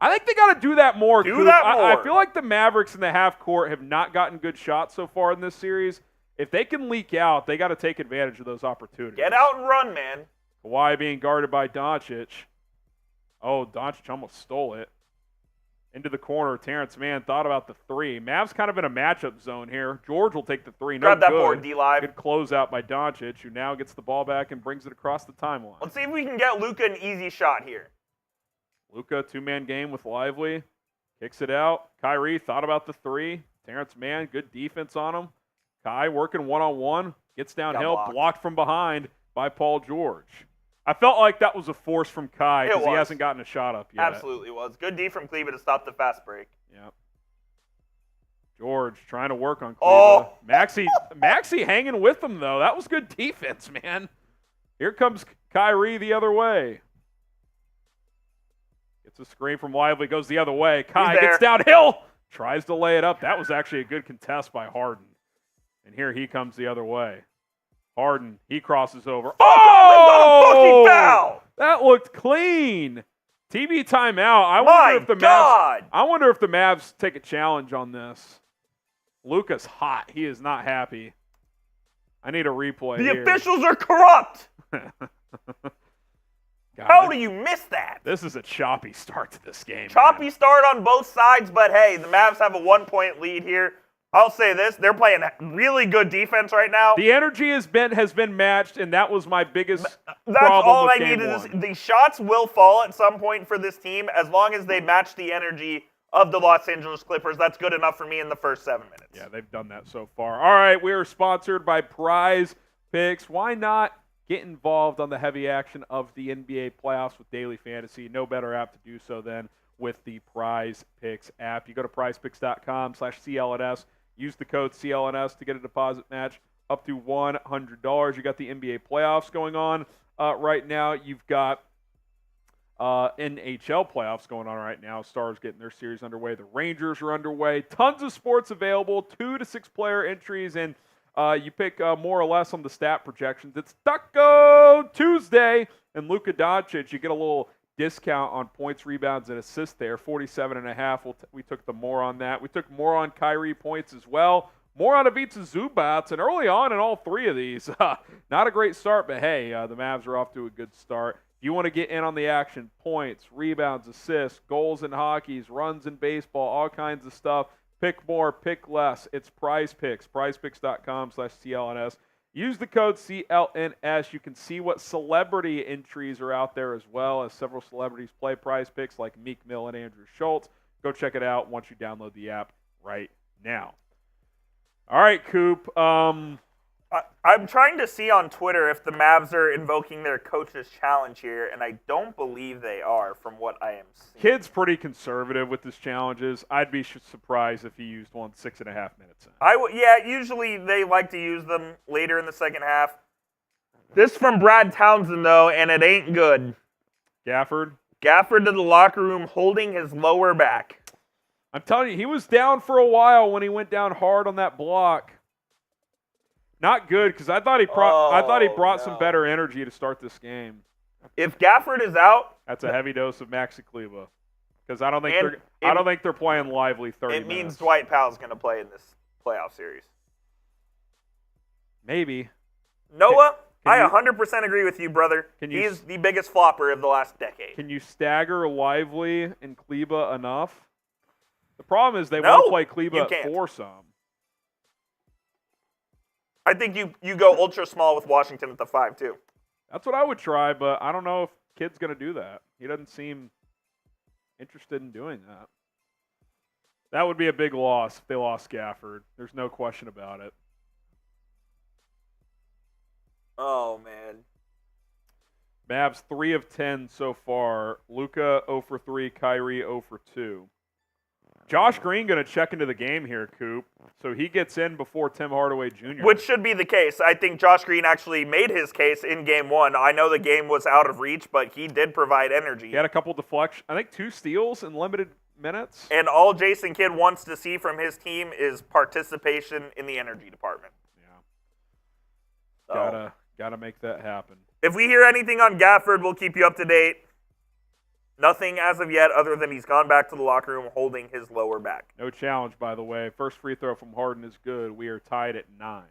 I think they got to do that more. I feel like the Mavericks in the half court have not gotten good shots so far in this series. If they can leak out, they got to take advantage of those opportunities. Get out and run, man. Kawhi being guarded by Doncic. Oh, Doncic almost stole it. Into the corner, Terance Mann thought about the three. Mavs kind of in a matchup zone here. George will take the three. Grab that board, D-Live. Good closeout by Doncic, who now gets the ball back and brings it across the timeline. Let's see if we can get Luka an easy shot here. Luka, two-man game with Lively. Kicks it out. Kyrie thought about the three. Terance Mann, good defense on him. Kai working one-on-one. Gets downhill, blocked from behind by Paul George. I felt like that was a force from Kai because he hasn't gotten a shot up yet. Absolutely was. Good D from Kleba to stop the fast break. Yep. George trying to work on Kleba. Oh. Maxey hanging with him, though. That was good defense, man. Here comes Kyrie the other way. Gets a screen from Lively, goes the other way. Kai gets downhill, tries to lay it up. That was actually a good contest by Harden. And here he comes the other way. Harden, he crosses over. Oh! Fucking foul! That looked clean. TV timeout. I wonder if the Mavs take a challenge on this. Luka's hot. He is not happy. I need a replay The officials are corrupt. How do you miss that? This is a choppy start to this game. Choppy start on both sides, but hey, the Mavs have a 1-point lead here. I'll say this, they're playing really good defense right now. The energy has been matched, and that was my biggest That's problem all with I game needed. one. The shots will fall at some point for this team as long as they match the energy of the Los Angeles Clippers. That's good enough for me in the first 7 minutes. Yeah, they've done that so far. All right, we are sponsored by Prize Picks. Why not get involved on the heavy action of the NBA playoffs with daily fantasy? No better app to do so than with the Prize Picks app. You go to prizepicks.com/CLNS. Use the code CLNS to get a deposit match up to $100. You got the NBA playoffs going on right now. You've got NHL playoffs going on right now. Stars getting their series underway. The Rangers are underway. Tons of sports available. 2 to 6 player entries, and you pick more or less on the stat projections. It's Taco Tuesday, and Luka Doncic. You get a little discount on points, rebounds, and assists there. 47.5. We took the more on that. We took more on Kyrie points as well. More on Ivica Zubac, and early on in all three of these. Not a great start, but hey, the Mavs are off to a good start. If you want to get in on the action, points, rebounds, assists, goals in hockeys, runs in baseball, all kinds of stuff. Pick more, pick less. It's Prize Picks. PrizePicks.com/CLNS. Use the code CLNS. You can see what celebrity entries are out there as well, as several celebrities play Prize Picks like Meek Mill and Andrew Schultz. Go check it out once you download the app right now. All right, Coop. I'm trying to see on Twitter if the Mavs are invoking their coach's challenge here, and I don't believe they are from what I am seeing. Kid's pretty conservative with his challenges. I'd be surprised if he used one 6.5 minutes in. Yeah, usually they like to use them later in the second half. This from Brad Townsend, though, and it ain't good. Gafford to the locker room holding his lower back. I'm telling you, he was down for a while when he went down hard on that block. Not good, because I thought he brought some better energy to start this game. If Gafford is out, that's a heavy dose of Maxi Kleba, because I don't think they're playing Lively 30 minutes. It means Dwight Powell's going to play in this playoff series. Maybe. Noah, I 100% agree with you, brother. He's the biggest flopper of the last decade. Can you stagger Lively and Kleba enough? The problem is they want to play Kleba at foursome. I think you go ultra small with Washington at the 5 too. That's what I would try, but I don't know if Kid's going to do that. He doesn't seem interested in doing that. That would be a big loss if they lost Gafford. There's no question about it. Oh, man. Mavs 3 of 10 so far. Luka 0 for 3, Kyrie 0 for 2. Josh Green going to check into the game here, Coop. So he gets in before Tim Hardaway Jr. Which should be the case. I think Josh Green actually made his case in Game 1. I know the game was out of reach, but he did provide energy. He had a couple deflections. I think 2 steals in limited minutes. And all Jason Kidd wants to see from his team is participation in the energy department. Yeah. So, gotta make that happen. If we hear anything on Gafford, we'll keep you up to date. Nothing as of yet other than he's gone back to the locker room holding his lower back. No challenge, by the way. First free throw from Harden is good. We are tied at 9.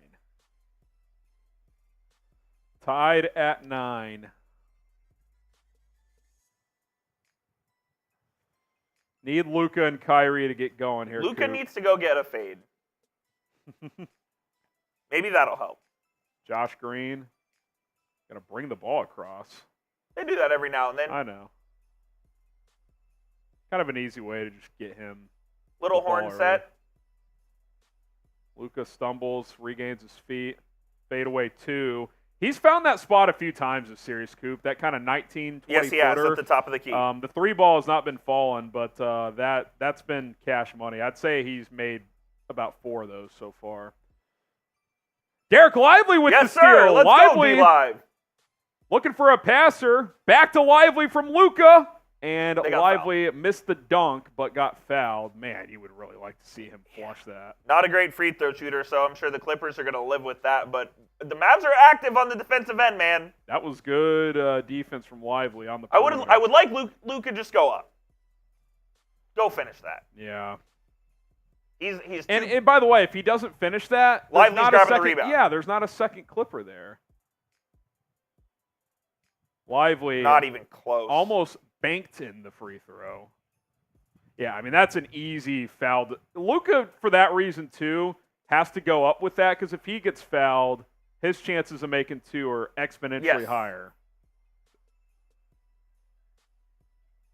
Tied at 9. Need Luka and Kyrie to get going here. Luka needs to go get a fade. Maybe that'll help. Josh Green going to bring the ball across. They do that every now and then. I know. Kind of an easy way to just get him. Little horn set. Luka stumbles, regains his feet. Fade away 2. He's found that spot a few times this series, Coop. That kind of 19, 20 Yes, he has, at the top of the key. The 3 ball has not been falling, but that's been cash money. I'd say he's made about 4 of those so far. Derek Lively with the steal. Sir. Let's Lively go, D-Live. looking for a passer. Back to Lively from Luka. And Lively fouled. missed the dunk, but got fouled. Man, you would really like to see him flush that. Not a great free throw shooter, so I'm sure the Clippers are going to live with that. But the Mavs are active on the defensive end, man. That was good defense from Lively on the perimeter. I would like Luka just go up. Go finish that. Yeah. He's and by the way, if he doesn't finish that, Lively's grabbing the rebound. Yeah, there's not a second Clipper there. Lively. Not even close. Almost banked in the free throw. Yeah, I mean, that's an easy foul. Luka, for that reason, too, has to go up with that because if he gets fouled, his chances of making 2 are exponentially higher.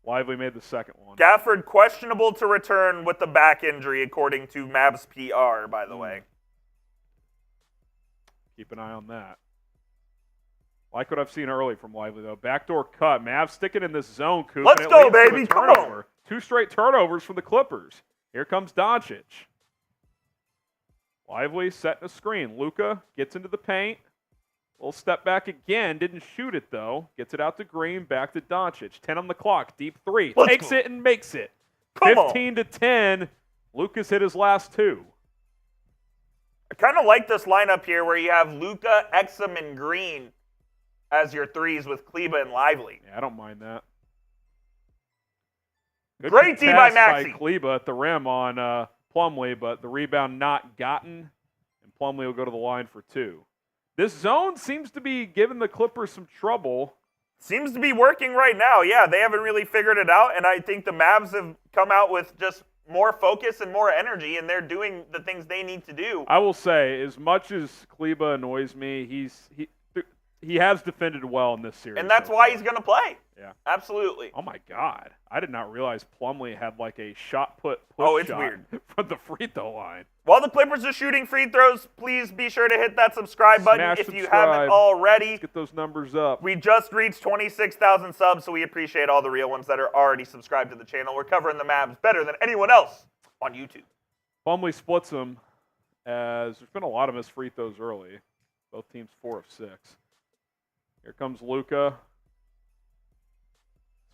Lively made the second one. Gafford questionable to return with the back injury, according to Mavs PR, by the way. Keep an eye on that. Like what I've seen early from Lively, though. Backdoor cut. Mavs sticking in this zone, Coop. Let's go, baby. Come on. 2 straight turnovers for the Clippers. Here comes Doncic. Lively setting a screen. Luka gets into the paint. Little step back again. Didn't shoot it, though. Gets it out to Green. Back to Doncic. 10 on the clock. Deep 3. Takes it and makes it. 15-10. Luka's hit his last 2. I kind of like this lineup here where you have Luka, Exum, and Green as your 3s with Kleba and Lively. Yeah, I don't mind that. Good Great D by Maxey. By Kleba at the rim on Plumlee, but the rebound not gotten, and Plumlee will go to the line for 2. This zone seems to be giving the Clippers some trouble. Seems to be working right now. Yeah, they haven't really figured it out, and I think the Mavs have come out with just more focus and more energy, and they're doing the things they need to do. I will say, as much as Kleba annoys me, he has defended well in this series. And that's why he's going to play. Yeah. Absolutely. Oh, my God. I did not realize Plumlee had like a shot put push shot weird. From the free throw line. While the Clippers are shooting free throws, please be sure to hit that subscribe button if you haven't already. Let's get those numbers up. We just reached 26,000 subs, so we appreciate all the real ones that are already subscribed to the channel. We're covering the Mavs better than anyone else on YouTube. Plumlee splits them as there's been a lot of missed free throws early. Both teams 4 of 6. Here comes Luka.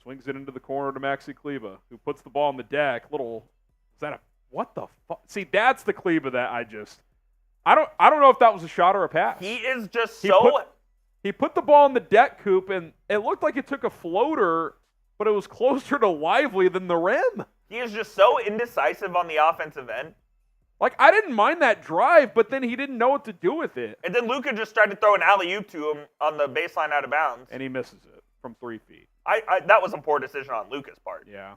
Swings it into the corner to Maxi Kleba, who puts the ball on the deck. What the fuck? See, that's the Kleba that I don't know if that was a shot or a pass. He is just He put the ball on the deck, Coop, and it looked like it took a floater, but it was closer to Lively than the rim. He is just so indecisive on the offensive end. Like, I didn't mind that drive, but then he didn't know what to do with it. And then Luka just tried to throw an alley-oop to him on the baseline out of bounds. And he misses it from 3 feet. That was a poor decision on Luka's part. Yeah.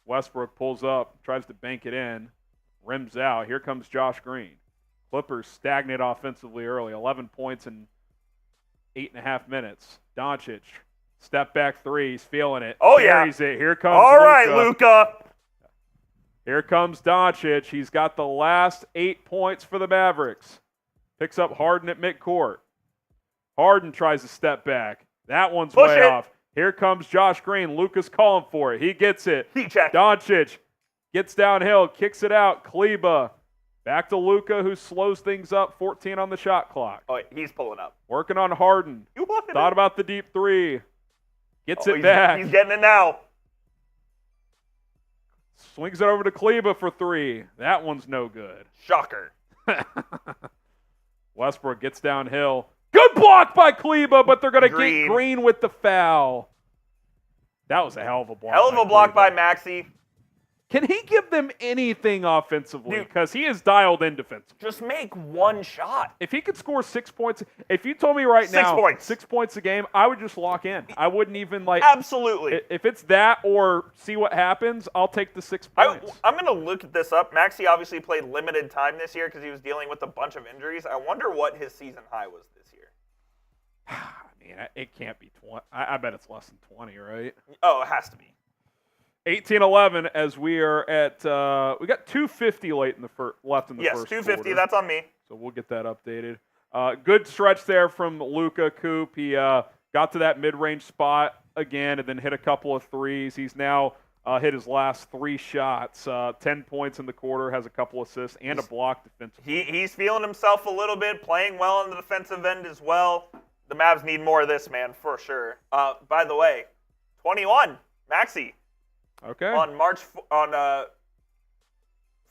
Westbrook pulls up, tries to bank it in, rims out. Here comes Josh Green. Clippers stagnate offensively early, 11 points in 8.5 minutes. Doncic, step back 3, he's feeling it. Oh, Carries it. Here comes All Luka. right, Luka. Here comes Doncic. He's got the last 8 points for the Mavericks. Picks up Harden at midcourt. Harden tries to step back. That one's way off. Here comes Josh Green. Luka's calling for it. He gets it. Heat check. Doncic Gets downhill, kicks it out. Kleba. Back to Luka, who slows things up. 14 on the shot clock. Oh, he's pulling up. Working on Harden. Thought about the deep three. Gets it back. He's getting it now. Swings it over to Kleba for three. That one's no good. Shocker. Westbrook gets downhill. Good block by Kleba, but they're going to get Green with the foul. That was a hell of a block. Hell of a block by Maxey. Can he give them anything offensively? Because he is dialed in defensively. Just make one shot. If he could score 6 points, if you told me now 6 points a game, I would just lock in. I wouldn't even Absolutely. If it's that or see what happens, I'll take the 6 points. I'm going to look this up. Maxey obviously played limited time this year because he was dealing with a bunch of injuries. I wonder what his season high was this year. I mean, it can't be 20. I bet it's less than 20, right? Oh, it has to be. 18-11 as we are at we got 2:50 left in the first quarter. Yes, 2:50. That's on me. So we'll get that updated. Good stretch there from Luka Coop. He got to that mid-range spot again and then hit a couple of threes. He's now hit his last 3 shots. 10 points in the quarter, has a couple assists and a block defensively. He's feeling himself a little bit, playing well on the defensive end as well. The Mavs need more of this, man, for sure. By the way, 21, Maxey. Okay. On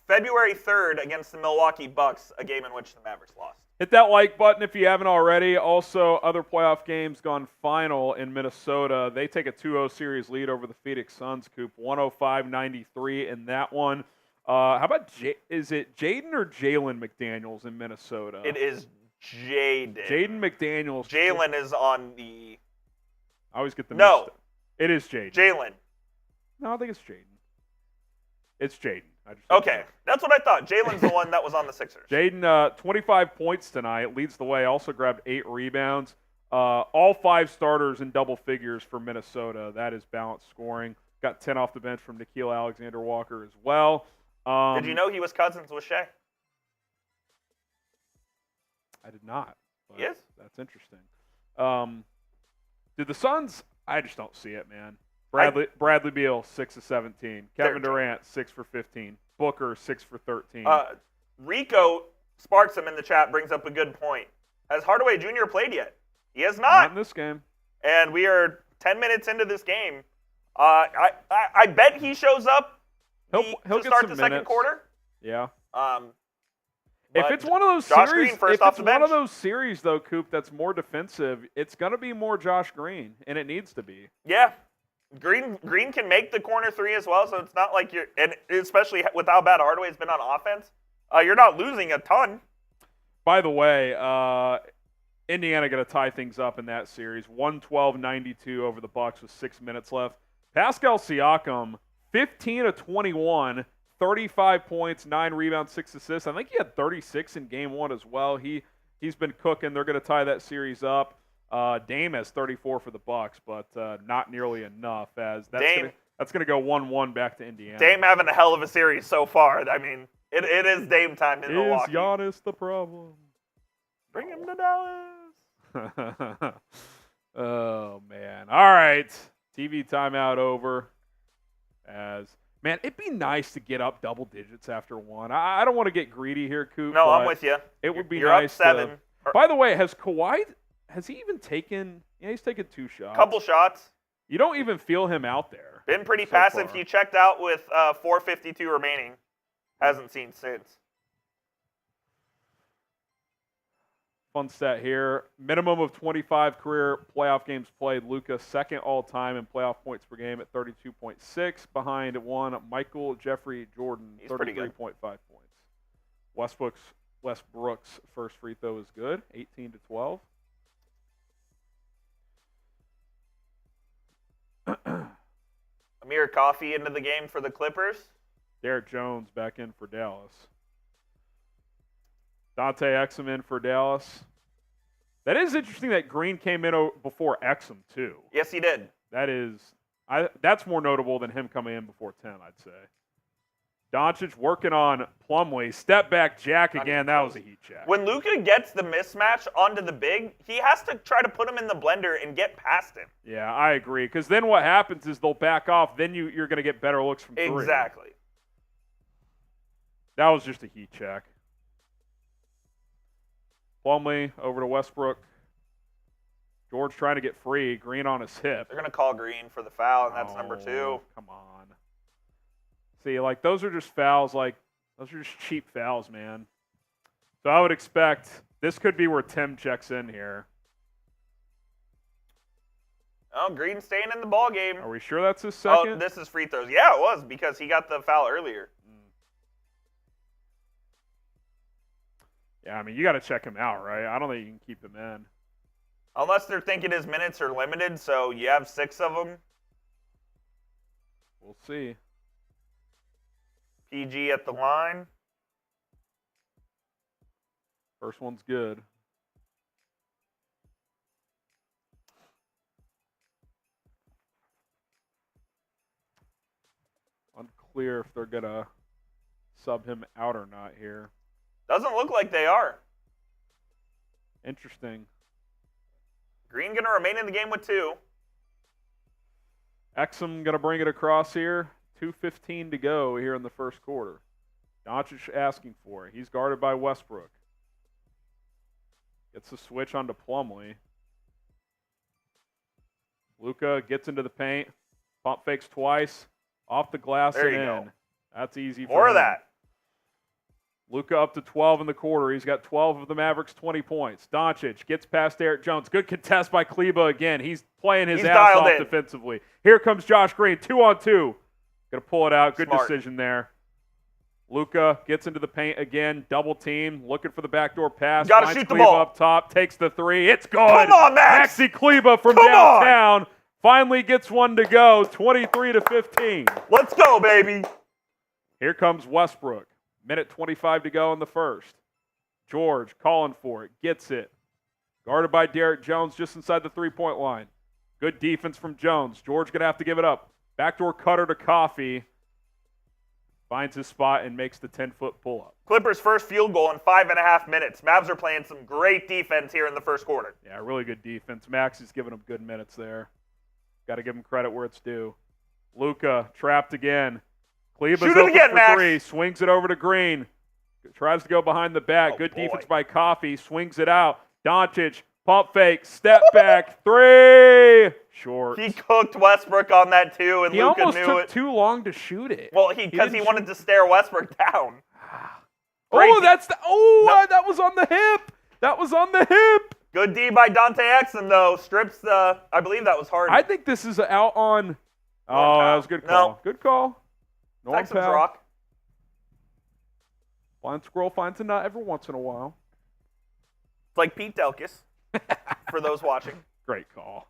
February 3rd against the Milwaukee Bucks, a game in which the Mavericks lost. Hit that like button if you haven't already. Also, other playoff games gone final in Minnesota. They take a 2-0 series lead over the Phoenix Suns, Coop. 105-93 in that one. How about, is it Jaden or Jalen McDaniels in Minnesota? It is Jaden. Jaden McDaniels. Jalen is on the... I always get the No. mixed up. It is Jaden. Jalen. No, I think it's Jaden. It's Jaden. Okay, that's what I thought. Jalen's the one that was on the Sixers. Jaden, 25 points tonight, leads the way. Also grabbed 8 rebounds. All 5 starters in double figures for Minnesota. That is balanced scoring. Got 10 off the bench from Nickeil Alexander-Walker as well. Did you know he was cousins with Shea? I did not. Yes. That's interesting. Did the Suns? I just don't see it, man. Bradley Beal, 6 of 17. Kevin Durant, 6 for 15. Booker, 6 for 13. Rico Sparksum in the chat brings up a good point. Has Hardaway Jr. played yet? He has not. Not in this game. And we are 10 minutes into this game. I bet he shows up He'll to get start some the minutes. second quarter. Yeah. If it's one of those series, though, Coop, that's more defensive, it's going to be more Josh Green, and it needs to be. Yeah. Green can make the corner 3 as well, so it's not like you're, and especially with how bad Hardaway's been on offense, you're not losing a ton. By the way, Indiana going to tie things up in that series, 112-92 over the Bucks with 6 minutes left. Pascal Siakam, 15 of 21, 35 points, 9 rebounds, 6 assists. I think he had 36 in Game 1 as well. He's been cooking. They're going to tie that series up. Dame has 34 for the Bucks, but not nearly enough. As that's going to go 1-1 back to Indiana. Dame having a hell of a series so far. I mean, it is Dame time in Milwaukee. Is Giannis the problem? Bring him to Dallas. Oh man! All right, TV timeout over. Man, it'd be nice to get up double digits after one. I don't want to get greedy here, Coop. No, I'm with you. It would be You're nice. Up 7. By the way, has Kawhi? Has he even taken? Yeah, he's taken 2 shots. Couple shots. You don't even feel him out there. Been pretty passive. He checked out with 4:52 remaining. Hasn't seen since. Fun stat here. Minimum of 25 career playoff games played. Luka second all-time in playoff points per game at 32.6. Behind one, Michael Jeffrey Jordan, 33.5 points. Westbrook's first free throw is good, 18-12. Amir Coffey into the game for the Clippers. Derrick Jones back in for Dallas. Dante Exum in for Dallas. That is interesting that Green came in before Exum, too. Yes, he did. That's more notable than him coming in before Tim, I'd say. Doncic working on Plumlee. Step back jack again. That was a heat check. When Luka gets the mismatch onto the big, he has to try to put him in the blender and get past him. Yeah, I agree. Because then what happens is they'll back off. Then you're going to get better looks from 3. Exactly. That was just a heat check. Plumlee over to Westbrook. George trying to get free. Green on his hip. They're going to call Green for the foul, and that's number 2. Come on. See, like, those are just fouls. Like, those are just cheap fouls, man. So I would expect this could be where Tim checks in here. Oh, Green staying in the ball game. Are we sure that's his second? Oh, this is free throws. Yeah, it was because he got the foul earlier. Yeah, I mean, you got to check him out, right? I don't think you can keep him in. Unless they're thinking his minutes are limited, so you have 6 of them. We'll see. PG at the line. First one's good. Unclear if they're going to sub him out or not here. Doesn't look like they are. Interesting. Green going to remain in the game with 2. Exum going to bring it across here. 2:15 to go here in the first quarter. Doncic asking for it. He's guarded by Westbrook. Gets the switch onto Plumlee. Luka gets into the paint. Pump fakes twice. Off the glass there and you in. Go. That's easy for More him. of that. Luka up to 12 in the quarter. He's got 12 of the Mavericks' 20 points. Doncic gets past Derrick Jones. Good contest by Kleber again. He's playing his ass off defensively. Here comes Josh Green, 2-on-2. Going to pull it out. Good decision there. Luka gets into the paint again. Double team. Looking for the backdoor pass. Got to shoot the ball. Up top. Takes the 3. It's good. Come on, Max. Maxi Kleber from downtown. Finally gets one to go. 23-15. Let's go, baby. Here comes Westbrook. Minute 25 to go in the first. George calling for it. Gets it. Guarded by Derrick Jones just inside the three-point line. Good defense from Jones. George going to have to give it up. Backdoor cutter to Coffee. Finds his spot and makes the 10-foot pull-up. Clippers' first field goal in 5.5 minutes. Mavs are playing some great defense here in the first quarter. Yeah, really good defense. Max is giving them good minutes there. Got to give him credit where it's due. Luka trapped again. Kleber's open again, for Max. 3. Swings it over to Green. Tries to go behind the back. Good defense by Coffee. Swings it out. Doncic. Pump fake. Step back. 3. Short. He cooked Westbrook on that too, and Luka knew it. He almost took too long to shoot it. Well, because he wanted to stare Westbrook down. That was on the hip. That was on the hip. Good D by Dante Exum, though. Strips the, I believe that was Harden. I think this is out on. Oh, that was a good call. No. Good call. Exum's rock. Blind squirrel finds a nut every once in a while. It's like Pete Delkus, for those watching. Great call.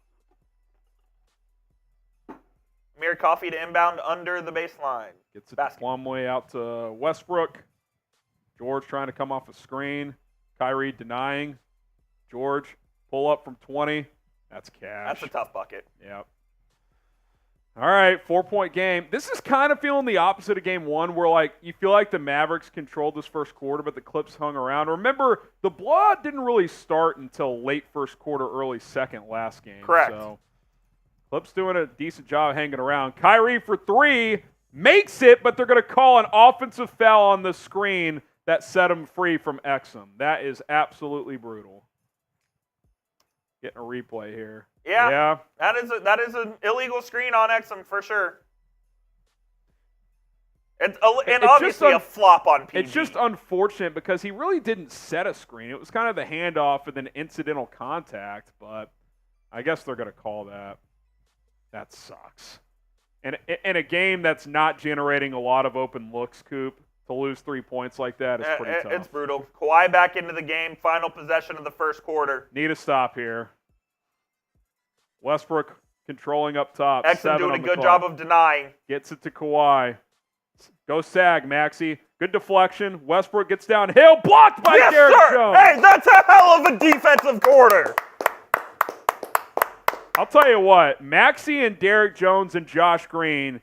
Mere Coffee to inbound under the baseline. Gets it to Plumlee out to Westbrook. George trying to come off a screen. Kyrie denying. George, pull up from 20. That's cash. That's a tough bucket. Yep. All right, 4-point game. This is kind of feeling the opposite of game 1, where like you feel like the Mavericks controlled this first quarter, but the Clips hung around. Remember, the blowout didn't really start until late first quarter, early second last game. Correct. So Clips doing a decent job hanging around. Kyrie for 3, makes it, but they're going to call an offensive foul on the screen that set him free from Exum. That is absolutely brutal. Getting a replay here. Yeah. That is an illegal screen on Exum for sure. It's obviously a flop on PG. It's just unfortunate because he really didn't set a screen. It was kind of the handoff and then incidental contact, but I guess they're going to call that. That sucks. And in a game that's not generating a lot of open looks, Coop, to lose 3 points like that is pretty tough. It's brutal. Kawhi back into the game. Final possession of the first quarter. Need a stop here. Westbrook controlling up top. Exum doing a good job of denying. Gets it to Kawhi. Go sag, Maxey. Good deflection. Westbrook gets downhill. Blocked by Derrick Jones. Hey, that's a hell of a defensive quarter. I'll tell you what. Maxey and Derrick Jones and Josh Green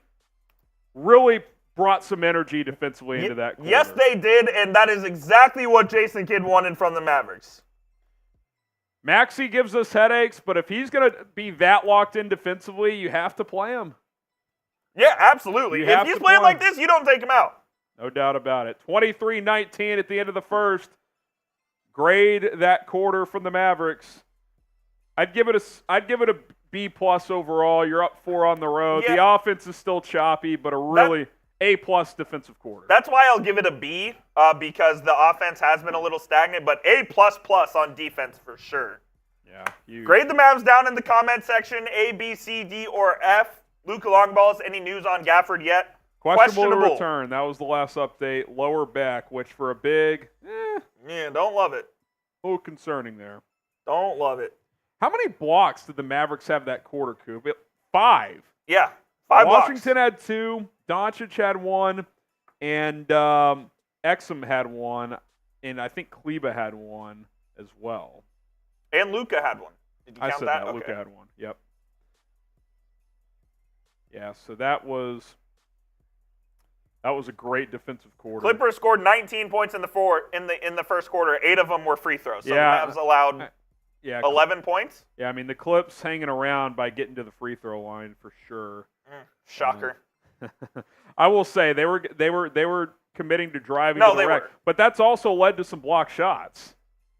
really brought some energy defensively into that quarter. Yes, they did, and that is exactly what Jason Kidd wanted from the Mavericks. Maxey gives us headaches, but if he's going to be that locked in defensively, you have to play him. Yeah, absolutely. If he's playing like this, you don't take him out. No doubt about it. 23-19 at the end of the first. Grade that quarter from the Mavericks. I'd give it a B+ overall. You're up 4 on the road. Yeah. The offense is still choppy, but a really A+ defensive quarter. That's why I'll give it a B, because the offense has been a little stagnant, but A++ on defense for sure. Yeah. Huge. Grade the Mavs down in the comment section, A, B, C, D, or F. Luka Longballs, any news on Gafford yet? Questionable to return. That was the last update. Lower back, which for a big, Yeah, don't love it. a little concerning there. Don't love it. How many blocks did the Mavericks have that quarter, Coop? 5. Yeah, 5 blocks. Washington had 2, Doncic had 1, and Exum had 1, and I think Kleba had 1 as well. And Luka had 1. Did you count said that? that. Okay. Luka had 1. Yep. Yeah, so that was a great defensive quarter. Clippers scored 19 points in the first quarter. 8 of them were free throws. So the Mavs allowed 11 points. Yeah, I mean the Clips hanging around by getting to the free throw line for sure. Shocker. I will say they were committing to driving No, to the they rack, were. but that's also led to some block shots,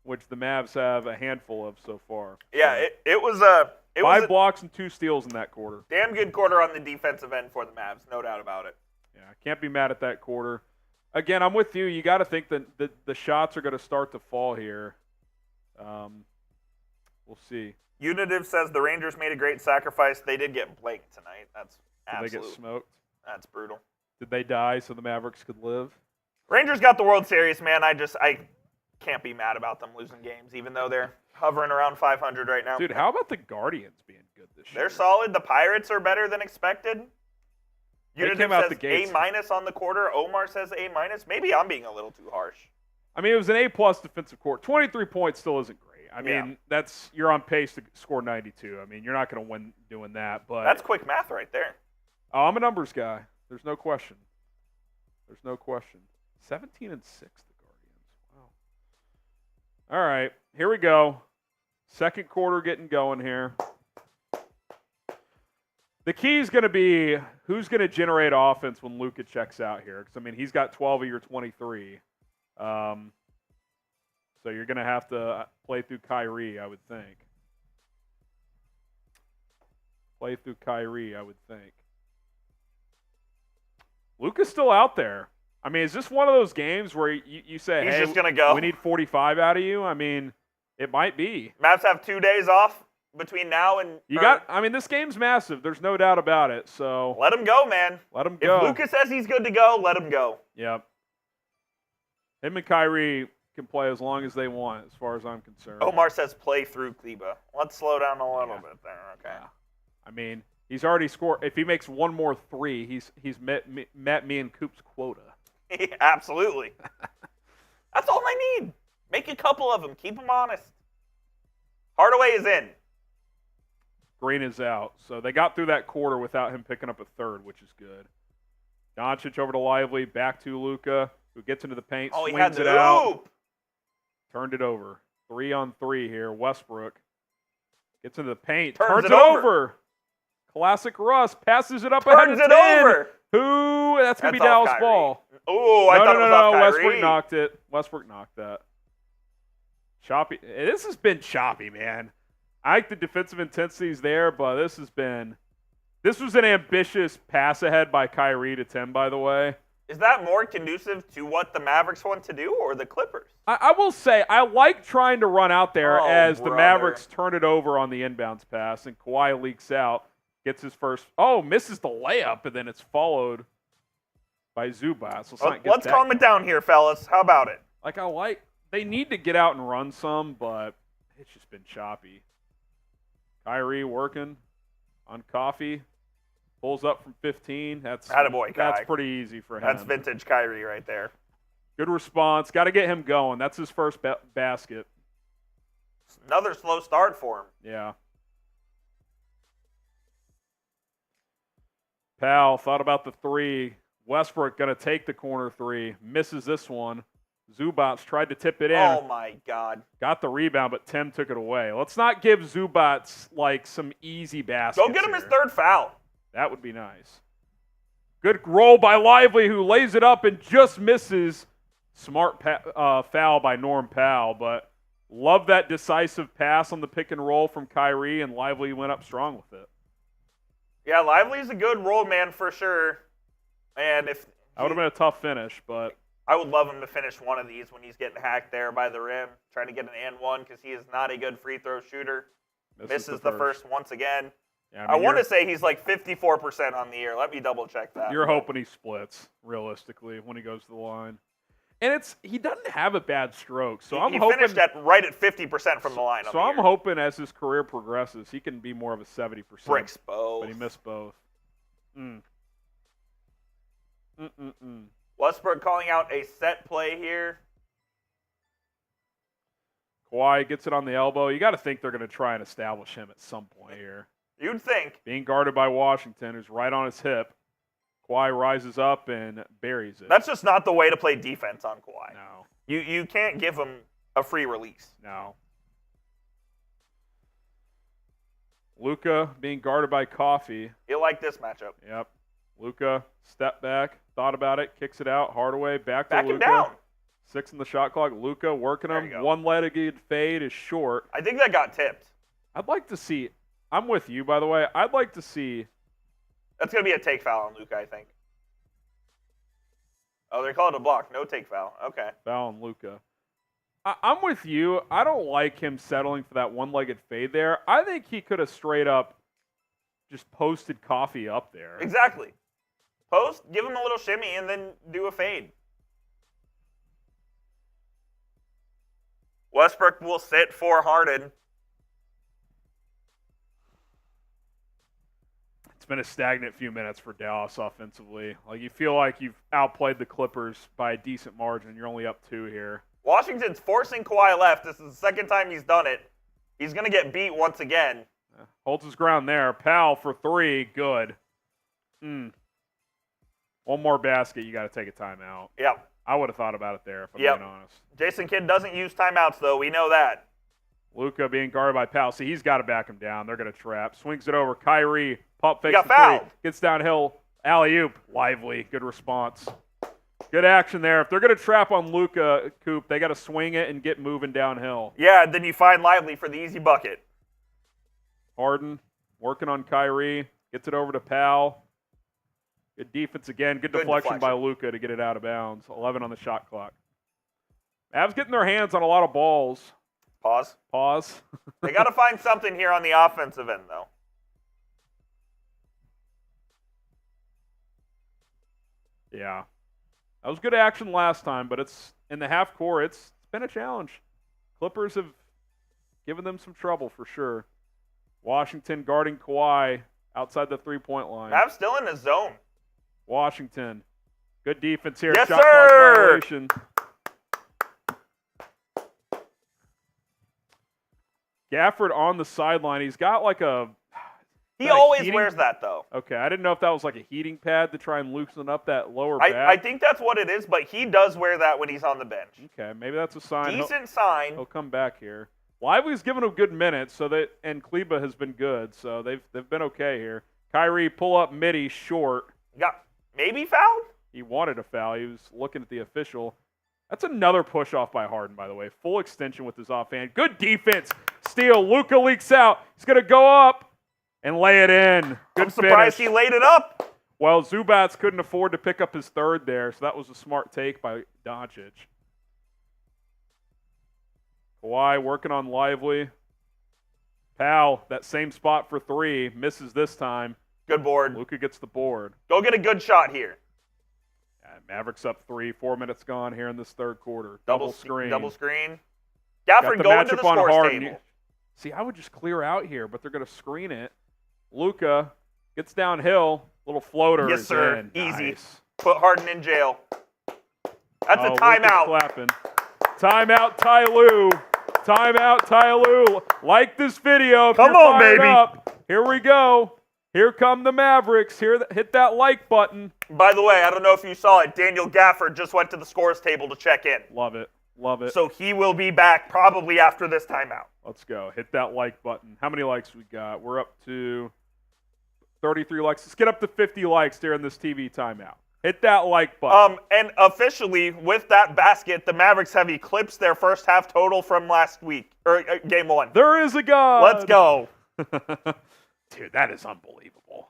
which the Mavs have a handful of so far. Yeah, So, it was a 5 blocks and 2 steals in that quarter. damn good quarter on the defensive end for the Mavs, no doubt about it. Yeah, can't be mad at that quarter. Again, I'm with you. You got to think that the shots are going to start to fall here. We'll see. Unitive says the Rangers made a great sacrifice. They did get blanked tonight. That's Did they get smoked? That's brutal. Did they die so the Mavericks could live? Rangers got the World Series, man. I can't be mad about them losing games, even though they're hovering around 500 right now. Dude, how about the Guardians being good this year? They're solid. The Pirates are better than expected. Unitive came out says the gates. A- on the quarter. Omar says A-. Maybe I'm being a little too harsh. I mean, it was an A+ defensive quarter. 23 points still isn't great. I mean, you're on pace to score 92. I mean, you're not going to win doing that. But That's quick math right there. Oh, I'm a numbers guy. There's no question. 17 and 6, the Guardians. Wow. All right, here we go. Second quarter getting going here. The key is going to be who's going to generate offense when Luka checks out here. Because, I mean, he's got 12 of your 23. So you're going to have to play through Kyrie, I would think. Luka's still out there. I mean, is this one of those games where you say, He's hey, just gonna go. We need 45 out of you? I mean, it might be. Mavs have 2 days off between now and this game's massive. There's no doubt about it. So let him go, man. let him go. If Luka says he's good to go, let him go. Yep. Him and Kyrie can play as long as they want, as far as I'm concerned. Omar says play through Kleba. Let's slow down a little bit there. Okay. Yeah. I mean, he's already scored. If he makes one more 3, he's met me and Coop's quota. Absolutely. That's all I need. Make a couple of them. Keep them honest. Hardaway is in. Green is out. So they got through that quarter without him picking up a third, which is good. Doncic over to Lively, back to Luka, who gets into the paint, Oh, he swings had the it out, hoop. turned it over. 3-on-3 here. Westbrook gets into the paint, Turns turns it it over. over. Classic Russ, passes it up ahead Turns of it 10. over. Who? That's going to be That's off Dallas Kyrie. ball. Oh, I thought it was off Kyrie. Westbrook knocked it. Westbrook knocked that. Choppy. This has been choppy, man. I like the defensive intensities there, but this was an ambitious pass ahead by Kyrie to Tim, by the way. Is that more conducive to what the Mavericks want to do or the Clippers? I will say, I like trying to run out there as the brother. Mavericks turn it over on the inbounds pass, and Kawhi leaks out, gets his first, misses the layup, and then it's followed by Zubac. So Let's calm it down here, fellas. How about it? They need to get out and run some, but it's just been choppy. Kyrie working on Coffee. Pulls up from 15. That's Attaboy, Kai. That's pretty easy for him. That's vintage Kyrie right there. Good response. Got to get him going. That's his first basket. Another slow start for him. Yeah. Powell thought about the 3. Westbrook going to take the corner 3. Misses this one. Zubac tried to tip it in. Oh, my God. Got the rebound, but Tim took it away. Let's not give Zubac some easy baskets. Go get him here. his 3rd foul. That would be nice. Good roll by Lively, who lays it up and just misses. Smart foul by Norm Powell, but love that decisive pass on the pick and roll from Kyrie, and Lively went up strong with it. Yeah, Lively's a good roll man for sure. And if that would have been a tough finish, but I would love him to finish one of these when he's getting hacked there by the rim, trying to get an and one because he is not a good free throw shooter. Misses the first once again. Yeah, I want to say he's like 54% on the year. Let me double check that. You're hoping he splits realistically when he goes to the line. And he doesn't have a bad stroke, so I'm hoping he finished right at 50% from the line. So I'm hoping as his career progresses, he can be more of a 70%. Bricks both, but he missed both. Westbrook calling out a set play here. Kawhi gets it on the elbow. You got to think they're going to try and establish him at some point here. You'd think. Being guarded by Washington, who's right on his hip. Kawhi rises up and buries it. That's just not the way to play defense on Kawhi. No. You can't give him a free release. No. Luka being guarded by Coffee. You like this matchup. Yep. Luka, step back, thought about it, kicks it out. Hardaway back to Luka. Him down. 6 in the shot clock. Luka working him. One-legged fade is short. I think that got tipped. I'd like to see. I'm with you, by the way. I'd like to see. That's going to be a take foul on Luka, I think. Oh, they call it a block. No take foul. Okay. Foul on Luka. I'm with you. I don't like him settling for that one-legged fade there. I think he could have straight up just posted Coffee up there. Exactly. Post, give him a little shimmy, and then do a fade. Westbrook will sit for Harden. It's been a stagnant few minutes for Dallas offensively. Like, you feel like you've outplayed the Clippers by a decent margin. You're only up 2 here. Washington's forcing Kawhi left. This is the second time he's done it. He's going to get beat once again. Holds his ground there. Powell for 3. Good. One more basket. You got to take a timeout. Yep. I would have thought about it there, if I'm being honest. Jason Kidd doesn't use timeouts, though. We know that. Luka being guarded by Powell. See, he's got to back him down. They're going to trap. Swings it over. Kyrie. Pump fakes the foul. Gets downhill. Alley-oop. Lively. Good response. Good action there. If they're going to trap on Luka, Coop, they got to swing it and get moving downhill. Yeah, and then you find Lively for the easy bucket. Harden working on Kyrie. Gets it over to Powell. Good defense again. Good deflection by Luka to get it out of bounds. 11 on the shot clock. Mavs getting their hands on a lot of balls. Pause. They got to find something here on the offensive end, though. Yeah. That was good action last time, but it's in the half court. It's been a challenge. Clippers have given them some trouble for sure. Washington guarding Kawhi outside the three-point line. Mavs still in the zone. Washington. Good defense here. Yes, shot sir. clock violation. Gafford on the sideline. He's got like a... He always wears that, though. Okay, I didn't know if that was like a heating pad to try and loosen up that lower back. I think that's what it is, but he does wear that when he's on the bench. Okay, maybe that's a sign. Decent sign. He'll come back here. Lively's given him good minutes, and Kleba has been good, so they've been okay here. Kyrie pull up midi short. Got maybe fouled? He wanted a foul. He was looking at the official. That's another push off by Harden, by the way. Full extension with his offhand. Good defense. Steal. Luka leaks out. He's going to go up and lay it in. Good I'm surprised finish. He laid it up. Well, Zubac couldn't afford to pick up his third there, so that was a smart take by Doncic. Kawhi working on Lively. Powell, that same spot for 3, misses this time. Good board. Luka gets the board. Go get a good shot here. Mavericks up 3, 4 minutes gone here in this third quarter. Double screen. Gafford going to the scores table. See, I would just clear out here, but they're going to screen it. Luka gets downhill. Little floater. Yes, sir. In. Easy. Nice. Put Harden in jail. That's a timeout. Clapping. Timeout, Ty Lue. Timeout, Ty Lue. Like this video. If Come you're on, fired baby. Up. Here we go. Here come the Mavericks. Hit that like button. By the way, I don't know if you saw it. Daniel Gafford just went to the scores table to check in. Love it. Love it. So he will be back probably after this timeout. Let's go. Hit that like button. How many likes we got? We're up to 33 likes. Let's get up to 50 likes during this TV timeout. Hit that like button. And officially, with that basket, the Mavericks have eclipsed their first half total from last week, or game 1. There is a God. Let's go. Dude, that is unbelievable.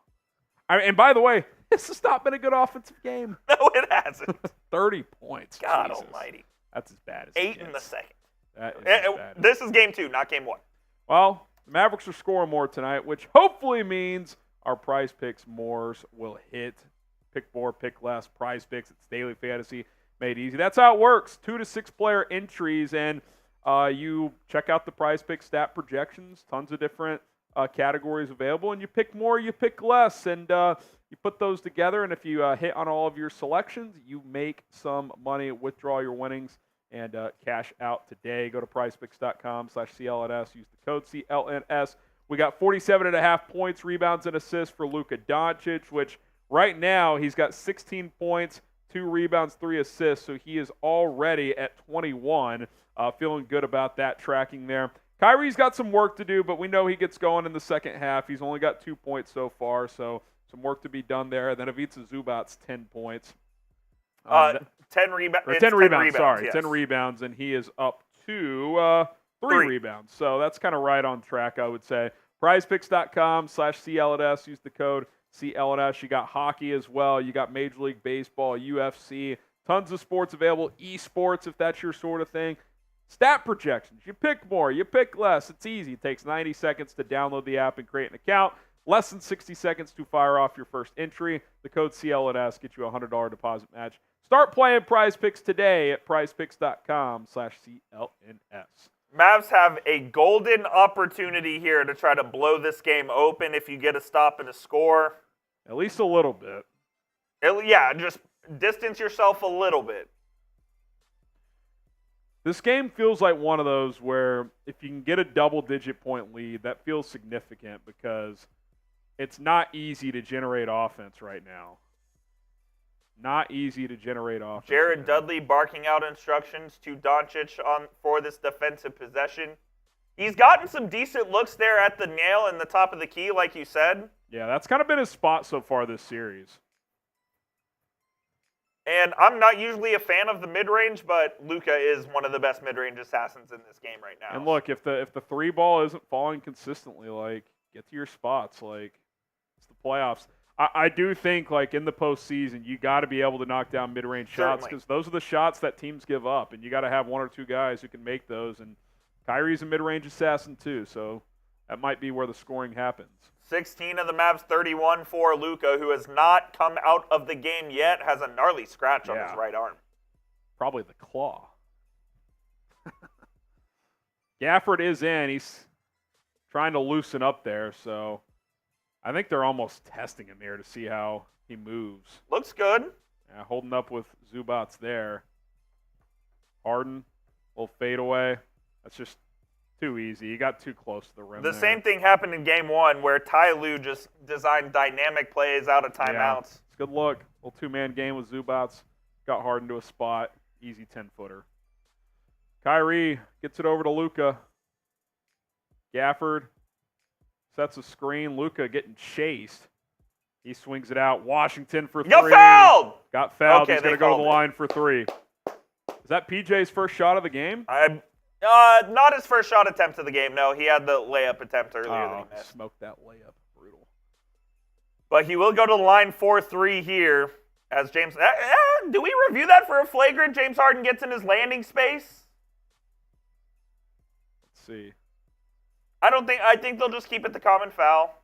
And by the way, this has not been a good offensive game. No, it hasn't. 30 points. God Jesus. almighty. That's as bad as 8 in the second. That is as bad This is game 2, not game 1. Well, the Mavericks are scoring more tonight, which hopefully means our Prize Picks mores will hit. Pick more, pick less. Prize Picks, it's daily fantasy made easy. That's how it works. 2 to 6 player entries, and you check out the Prize Picks stat projections. Tons of different categories available, and you pick more, you pick less, and you put those together, and if you hit on all of your selections, you make some money, withdraw your winnings, and cash out today. Go to prizepicks.com/CLNS. Use the code CLNS. We got 47.5 points, rebounds, and assists for Luka Doncic, which right now he's got 16 points, 2 rebounds, 3 assists, so he is already at 21. Feeling good about that tracking there. Kyrie's got some work to do, but we know he gets going in the second half. He's only got 2 points so far, so some work to be done there. Then Ivica Zubac, 10 points. 10 rebounds. 10 rebounds, sorry. Yes. 10 rebounds, and he is up to 3 rebounds. So that's kind of right on track, I would say. PrizePicks.com/CLNS. Use the code CLNS. You got hockey as well. You got Major League Baseball, UFC. Tons of sports available. Esports, if that's your sort of thing. Stat projections. You pick more. You pick less. It's easy. It takes 90 seconds to download the app and create an account. Less than 60 seconds to fire off your first entry. The code CLNS gets you a $100 deposit match. Start playing Prize Picks today at prizepicks.com/CLNS. Mavs have a golden opportunity here to try to blow this game open if you get a stop and a score. At least a little bit. Yeah, just distance yourself a little bit. This game feels like one of those where if you can get a double-digit point lead, that feels significant because it's not easy to generate offense right now. Not easy to generate offense. Jared right now. Dudley barking out instructions to Doncic for this defensive possession. He's gotten some decent looks there at the nail in the top of the key, like you said. Yeah, that's kind of been his spot so far this series. And I'm not usually a fan of the mid-range, but Luka is one of the best mid-range assassins in this game right now. And look, if the 3 ball isn't falling consistently, like, get to your spots. Like, it's the playoffs. I do think, like, in the postseason, you got to be able to knock down mid-range shots because those are the shots that teams give up, and you got to have 1 or 2 guys who can make those. And Kyrie's a mid-range assassin too, so that might be where the scoring happens. 16 of the Mavs, 31 for Luka, who has not come out of the game yet, has a gnarly scratch on his right arm. Probably the claw. Gafford is in. He's trying to loosen up there, so I think they're almost testing him here to see how he moves. Looks good. Yeah, holding up with Zubac there. Harden, little fadeaway. That's just too easy. He got too close to the rim. The same thing happened in game 1 where Ty Lue just designed dynamic plays out of timeouts. Yeah, it's a good look. Little 2-man game with Zubac. Got Harden to a spot. Easy 10-footer. Kyrie gets it over to Luka. Gafford sets a screen. Luka getting chased. He swings it out. Washington for 3. Got fouled! Got fouled. Okay, he's going to go to the line for 3. Is that PJ's first shot of the game? Not his first shot attempt of the game, no. He had the layup attempt earlier that he missed. Smoked that layup. Brutal. But he will go to the line for 3 here as James... do we review that for a flagrant? James Harden gets in his landing space? Let's see. I think they'll just keep it the common foul.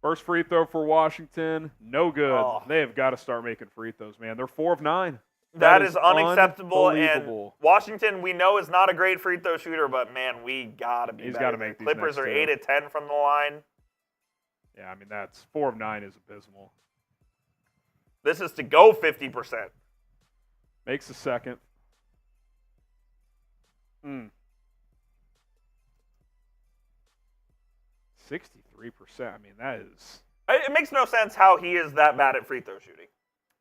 First free throw for Washington. No good. Oh. They have got to start making free throws, man. They're 4 of 9. That is unacceptable. Unbelievable. And Washington, we know, is not a great free throw shooter, but, man, we got to be He's better. got to make these Clippers next are 2. 8 of 10 from the line. Yeah, I mean, that's 4 of 9 is abysmal. This is to go 50%. Makes the second. 63%. I mean, that is... It makes no sense how he is that bad at free throw shooting.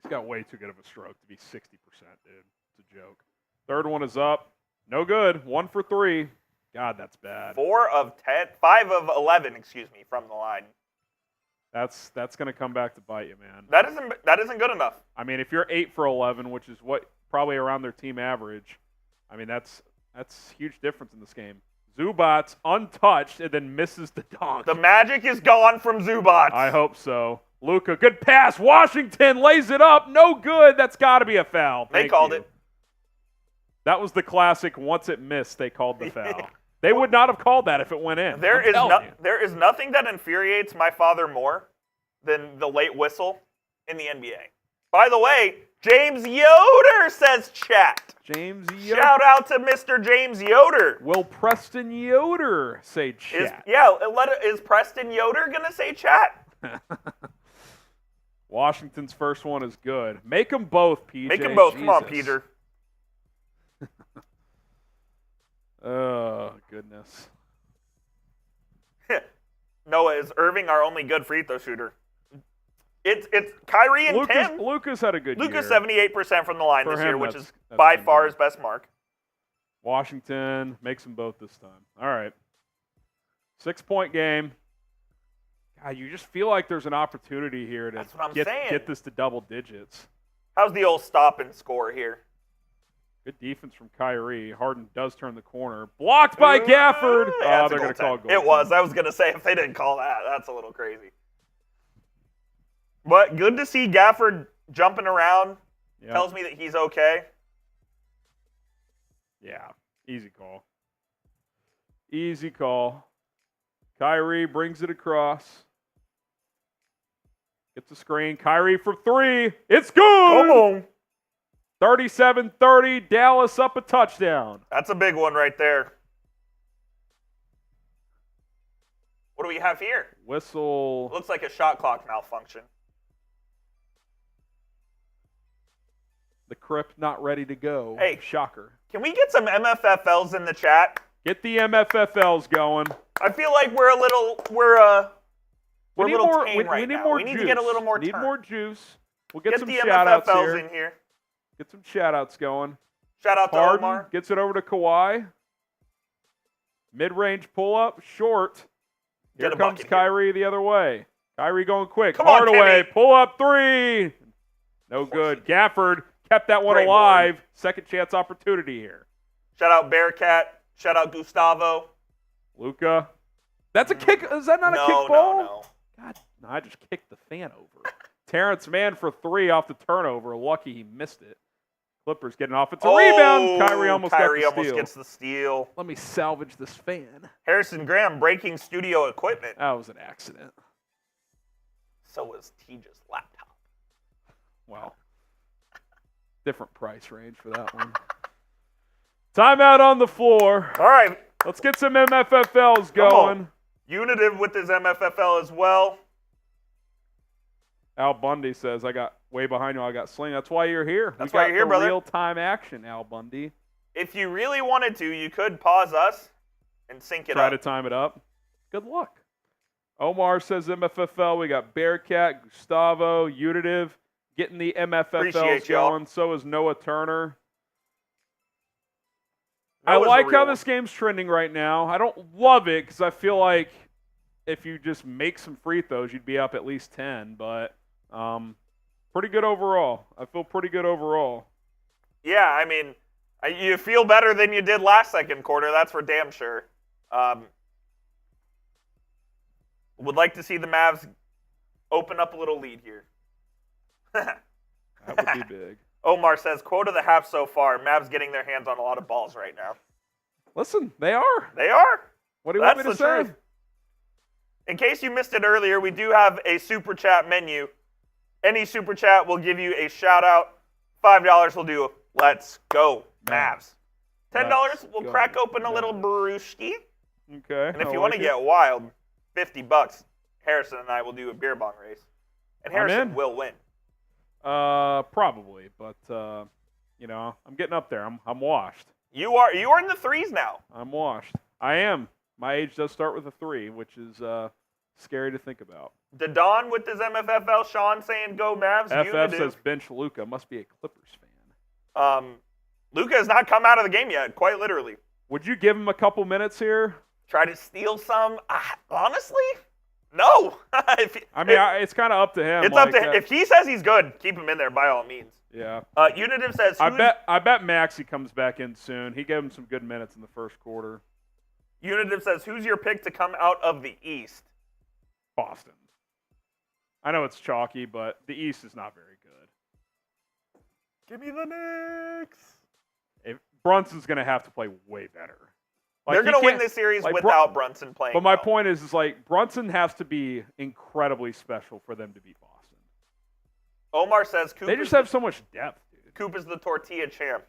He's got way too good of a stroke to be 60%, dude. It's a joke. Third one is up. No good. 1 for 3. God, that's bad. 5 of 11, from the line. That's going to come back to bite you, man. That isn't good enough. I mean, if you're 8 for 11, which is what probably around their team average, I mean that's huge difference in this game. Zubac untouched and then misses the dunk. The magic is gone from Zubac. I hope so. Luka, good pass. Washington lays it up. No good. That's got to be a foul. They called it. That was the classic. Once it missed, they called the foul. They would not have called that if it went in. There is nothing that infuriates my father more than the late whistle in the NBA. By the way, James Yoder says chat. James Yoder. Shout out to Mr. James Yoder. Will Preston Yoder say chat? Is Preston Yoder going to say chat? Washington's first one is good. Make them both, PJ. Make them both. Jesus. Come on, Peter. Oh, goodness. Noah, is Irving our only good free throw shooter? It's Kyrie and Tim. Luka's had a good year. Luka's 78% from the line this year, which is that's by far his best mark. Washington makes them both this time. All right. 6-point game. God, you just feel like there's an opportunity here to get this to double digits. How's the old stop and score here? Good defense from Kyrie. Harden does turn the corner. Blocked by Gafford. Yeah, they're going to call a goal. It was. I was going to say, if they didn't call that, that's a little crazy. But good to see Gafford jumping around. Yep. Tells me that he's okay. Yeah, easy call. Easy call. Kyrie brings it across. Gets a screen. Kyrie for 3. It's good. Come on. 37-30. Dallas up a touchdown. That's a big one right there. What do we have here? Whistle. Looks like a shot clock malfunction. The crypt not ready to go. Hey, shocker. Can we get some MFFLs in the chat? Get the MFFLs going. I feel like we're a little tame right now. We need to get a little more turn. Need more juice. We'll get some the shout-outs MFFLs in here. Get some shout-outs going. Shout out to Harden Omar. Gets it over to Kawhi. Mid-range pull-up, short. Here comes Kyrie the other way. Kyrie going quick. Hardaway, pull-up 3. No good. Gafford kept that one alive. Second chance opportunity here. Shout out Bearcat. Shout out Gustavo. Luka. That's a kick. Is that not a kick ball? No. God, no, I just kicked the fan over. Terance Mann for 3 off the turnover. Lucky he missed it. Clippers getting off. It's a rebound. Kyrie almost gets the steal. Let me salvage this fan. Harrison Graham breaking studio equipment. That was an accident. So was Teja's laptop. Wow. Different price range for that one. Timeout on the floor. All right. Let's get some MFFLs going. Unitive with his MFFL as well. Al Bundy says, I got way behind you. I got Sling. That's why you're here. That's why you're here, brother. Real-time action, Al Bundy. If you really wanted to, you could pause us and sync it up. Try to time it up. Good luck. Omar says MFFL. We got Bearcat, Gustavo, Unitive getting the MFFLs going. So is Noah Turner. I like how this game's trending right now. I don't love it because I feel like if you just make some free throws, you'd be up at least 10. But pretty good overall. I feel pretty good overall. Yeah, I mean, you feel better than you did last second quarter. That's for damn sure. Would like to see the Mavs open up a little lead here. That would be big. Omar says, quote of the half so far, Mavs getting their hands on a lot of balls right now. Listen, they are. They are. What do you want me to say? Truth. In case you missed it earlier, we do have a super chat menu. Any super chat will give you a shout out. $5 will do Let's Go Mavs. $10 we'll crack open a little brewski. Okay. And if you want to get wild, $50. Harrison and I will do a beer bong race. And Harrison will win. Probably, but I'm getting up there. I'm washed. You are in the threes now. I'm washed. I am. My age does start with a 3, which is scary to think about. Don with his MFFL. Sean saying go Mavs. FF says bench Luka. Must be a Clippers fan. Luka has not come out of the game yet, quite literally. Would you give him a couple minutes here? Try to steal some? Honestly, No. It's kind of up to him. It's up to him. If he says he's good, keep him in there by all means. Yeah. Unitive says, I bet Maxey comes back in soon. He gave him some good minutes in the first quarter. Unitive says, who's your pick to come out of the East? Boston. I know it's chalky, but the East is not very good. Give me the Knicks. Brunson's going to have to play way better. They're going to win this series without Brunson playing. But my point is Brunson has to be incredibly special for them to beat Boston. Omar says, they just have so much depth, dude. Coop is the tortilla champ.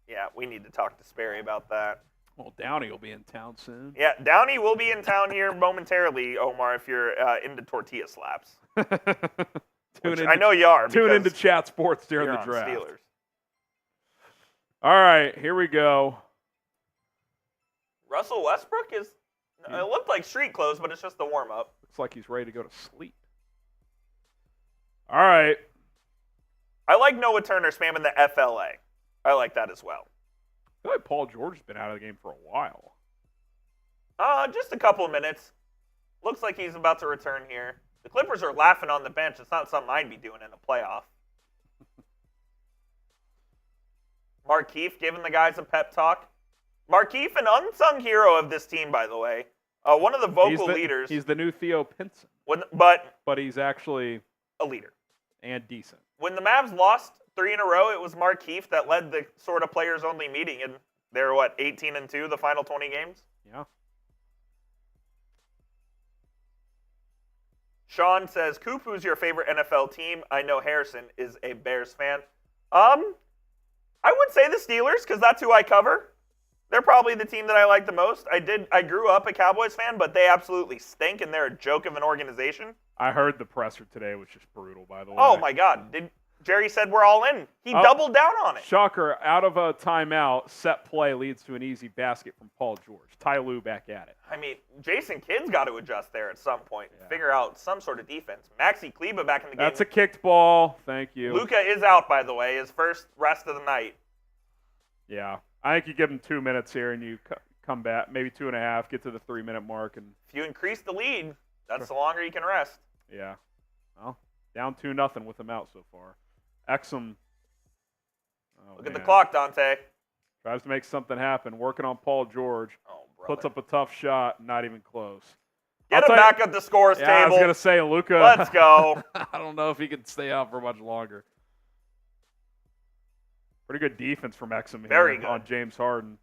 Yeah, we need to talk to Sperry about that. Well, Downey will be in town soon. Yeah, Downey will be in town here momentarily, Omar, if you're into tortilla slaps. I know you are. Tune into Chat Sports during the draft. Steelers. All right, here we go. Russell Westbrook it looked like street clothes, but it's just the warm-up. Looks like he's ready to go to sleep. All right. I like Noah Turner spamming the FLA. I like that as well. I feel like Paul George has been out of the game for a while. Just a couple of minutes. Looks like he's about to return here. The Clippers are laughing on the bench. It's not something I'd be doing in a playoff. Markieff giving the guys a pep talk. Markieff, an unsung hero of this team, by the way. One of the vocal leaders. He's the new Theo Pinson. But he's actually a leader. And decent. When the Mavs lost 3 in a row, it was Markieff that led the sort of players-only meeting, and they're, 18-2 the final 20 games? Yeah. Sean says, Coop, who's your favorite NFL team? I know Harrison is a Bears fan. I would say the Steelers, because that's who I cover. They're probably the team that I like the most. I grew up a Cowboys fan, but they absolutely stink, and they're a joke of an organization. I heard the presser today was just brutal, by the way. Oh, my God. Jerry said we're all in. He doubled down on it. Shocker. Out of a timeout, set play leads to an easy basket from Paul George. Ty Lue back at it. I mean, Jason Kidd's got to adjust there at some point and figure out some sort of defense. Maxi Kleba back in the game. That's a kicked ball. Thank you. Luka is out, by the way, his first rest of the night. Yeah. I think you give him 2 minutes here and you come back, maybe 2.5, get to the 3-minute mark. And if you increase the lead, that's the longer you can rest. Yeah. Well, down 2-0 with him out so far. Exum. Look at the clock, Dante. Tries to make something happen. Working on Paul George. Oh, brother. Puts up a tough shot. Not even close. Get him back at the scores table. I was going to say, Luka. Let's go. I don't know if he can stay out for much longer. Pretty good defense from Exum here on James Harden.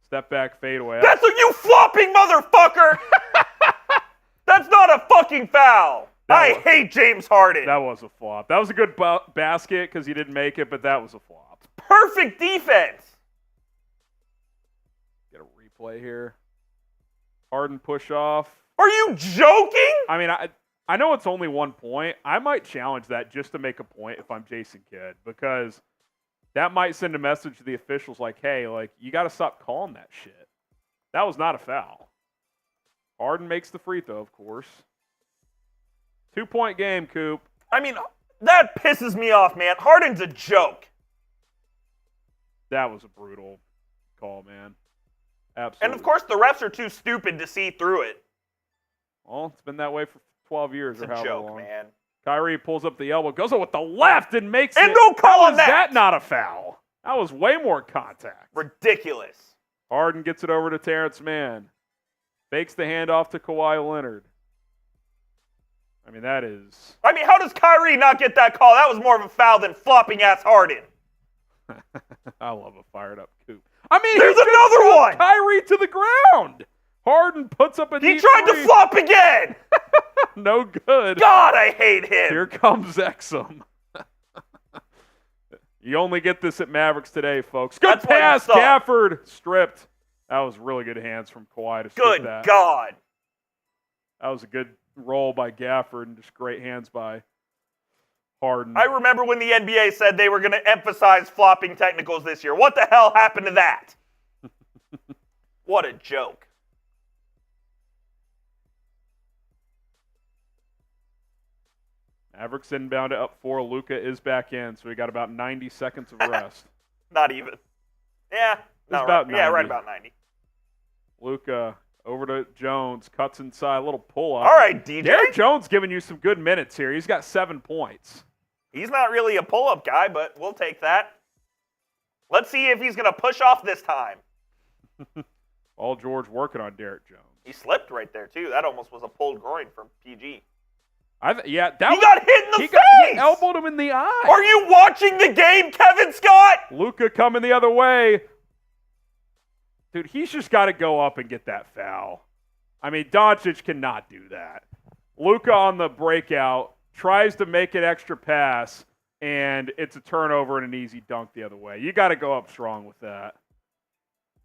Step back, fadeaway. That's you flopping motherfucker! That's not a fucking foul. I hate James Harden. That was a flop. That was a good basket because he didn't make it, but that was a flop. Perfect defense. Get a replay here. Harden push off. Are you joking? I mean, I know it's only 1 point. I might challenge that just to make a point if I'm Jason Kidd, because that might send a message to the officials like, hey, you got to stop calling that shit. That was not a foul. Harden makes the free throw, of course. 2-point game, Coop. I mean, that pisses me off, man. Harden's a joke. That was a brutal call, man. Absolutely. And, of course, the refs are too stupid to see through it. Well, it's been that way for 12 years or however long. It's a joke, man. Kyrie pulls up the elbow, goes up with the left and makes it. And don't call on that. Not a foul. That was way more contact. Ridiculous. Harden gets it over to Terance Mann. Fakes the handoff to Kawhi Leonard. I mean, that is... I mean, how does Kyrie not get that call? That was more of a foul than flopping-ass Harden. I love a fired-up Coop. I mean, there's another one! Kyrie to the ground! Harden puts up a He tried to flop again! No good. God, I hate him! Here comes Exum. You only get this at Mavericks today, folks. Good pass, Gafford. Stripped. That was really good hands from Kawhi to strip that. Good God. That was a good roll by Gafford and just great hands by Harden. I remember when the NBA said they were going to emphasize flopping technicals this year. What the hell happened to that? What a joke. Mavericks inbound it up 4. Luka is back in, so we got about 90 seconds of rest. Not even. Yeah. About 90. Yeah, right about 90. Luka Over to Jones. Cuts inside. A little pull-up. All right, DJ. Derrick Jones giving you some good minutes here. He's got 7 points. He's not really a pull-up guy, but we'll take that. Let's see if he's going to push off this time. All George working on Derrick Jones. He slipped right there, too. That almost was a pulled groin from PG. That he got hit in the face! He elbowed him in the eye. Are you watching the game, Kevin Scott? Luka coming the other way. Dude, he's just got to go up and get that foul. I mean, Doncic cannot do that. Luka on the breakout tries to make an extra pass, and it's a turnover and an easy dunk the other way. You got to go up strong with that.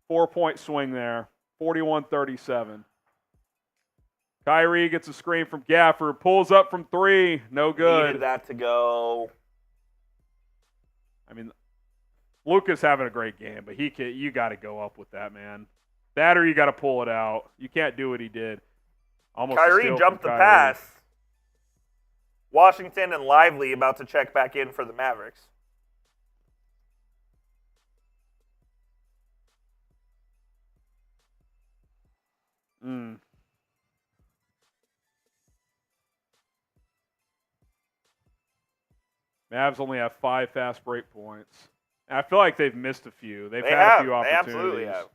4-point swing there, 41-37. Kyrie gets a screen from Gafford, pulls up from 3, no good. Needed that to go. I mean, Luka's having a great game, but you got to go up with that, man. That or you got to pull it out. You can't do what he did. Almost Kyrie jumped the pass. Washington and Lively about to check back in for the Mavericks. Mavs only have 5 fast break points. And I feel like they've missed a few. They've had a few opportunities. They absolutely have.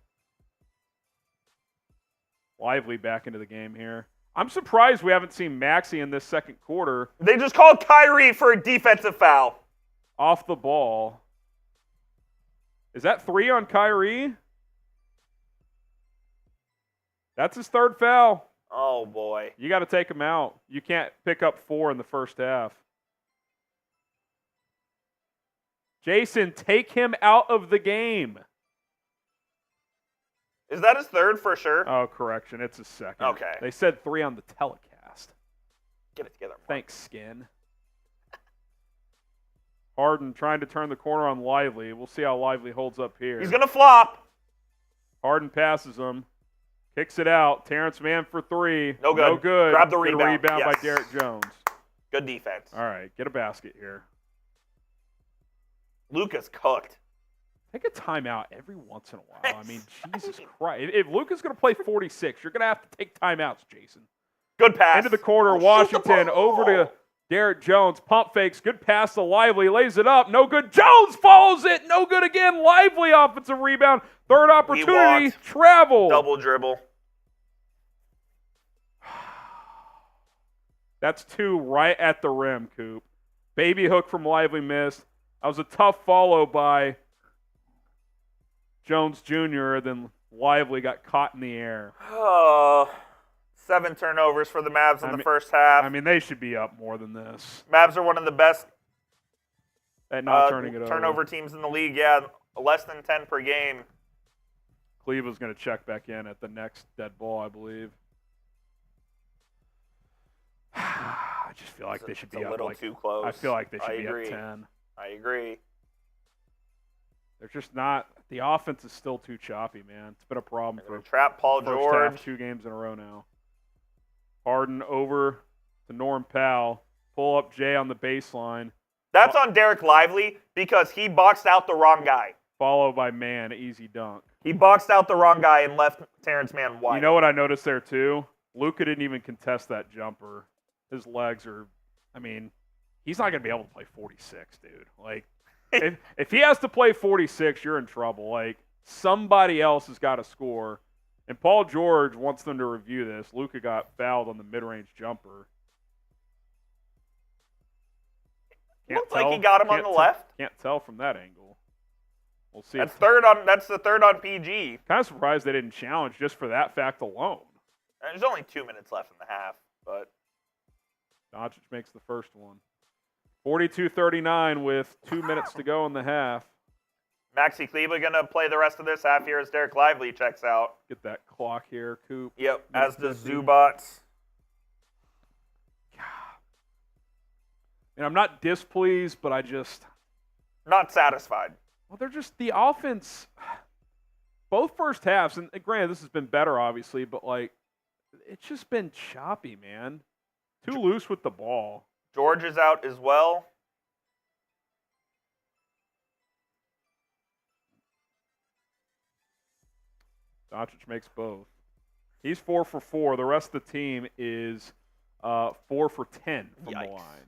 Lively back into the game here. I'm surprised we haven't seen Maxey in this second quarter. They just called Kyrie for a defensive foul. Off the ball. Is that 3 on Kyrie? That's his 3rd foul. Oh, boy. You got to take him out. You can't pick up 4 in the first half. Jason, take him out of the game. Is that his 3rd for sure? Oh, correction. It's his 2nd. Okay. They said 3 on the telecast. Get it together. Mark. Thanks, Skin. Harden trying to turn the corner on Lively. We'll see how Lively holds up here. He's going to flop. Harden passes him. Kicks it out. Terance Mann for 3. No good. No good. Grab the Good rebound. rebound Yes. by Derrick Jones. Good defense. All right. Get a basket here. Luka's cooked. Take a timeout every once in a while. I mean, Jesus Christ. If Luka's going to play 46, you're going to have to take timeouts, Jason. Good pass. Into the corner, Washington over to Derrick Jones. Pump fakes. Good pass to Lively. Lays it up. No good. Jones follows it. No good again. Lively offensive rebound. 3rd opportunity. Travel. Double dribble. That's 2 right at the rim, Coop. Baby hook from Lively missed. That was a tough follow by Jones Jr. Then Lively got caught in the air. 7 turnovers for the Mavs in the first half. I mean, they should be up more than this. Mavs are one of the best At not turning it turnover over. teams in the league. Yeah, less than 10 per game. Cleveland's going to check back in at the next dead ball, I believe. I just feel like they should be a up little like too close. I feel like they should be agree. up 10. I agree. They're just not. The offense is still too choppy, man. It's been a problem for trap Paul first George. half, 2 games in a row now. Harden over to Norm Powell. Pull up Jay on the baseline. That's on Derek Lively because he boxed out the wrong guy. Followed by Mann, easy dunk. He boxed out the wrong guy and left Terance Mann wide. You know what I noticed there too? Luka didn't even contest that jumper. His legs are, I mean, he's not going to be able to play 46, dude. Like, if he has to play 46, you're in trouble. Like, somebody else has got to score. And Paul George wants them to review this. Luka got fouled on the mid-range jumper. Looks like he got him on the left. Can't tell from that angle. We'll see. That's the 3rd on PG. Kind of surprised they didn't challenge just for that fact alone. There's only 2 minutes left in the half, but Doncic makes the first one. 42-39 with 2 minutes to go in the half. Maxey Kleber going to play the rest of this half here as Derek Lively checks out. Get that clock here, Coop. Yep, as does Zubac. And I'm not displeased, but I just... Not satisfied. Well, they're just... The offense... Both first halves, and granted, this has been better, obviously, but, like, it's just been choppy, man. Too loose with the ball. George is out as well. Doncic makes both. He's 4 for 4. The rest of the team is 4 for 10 from the line.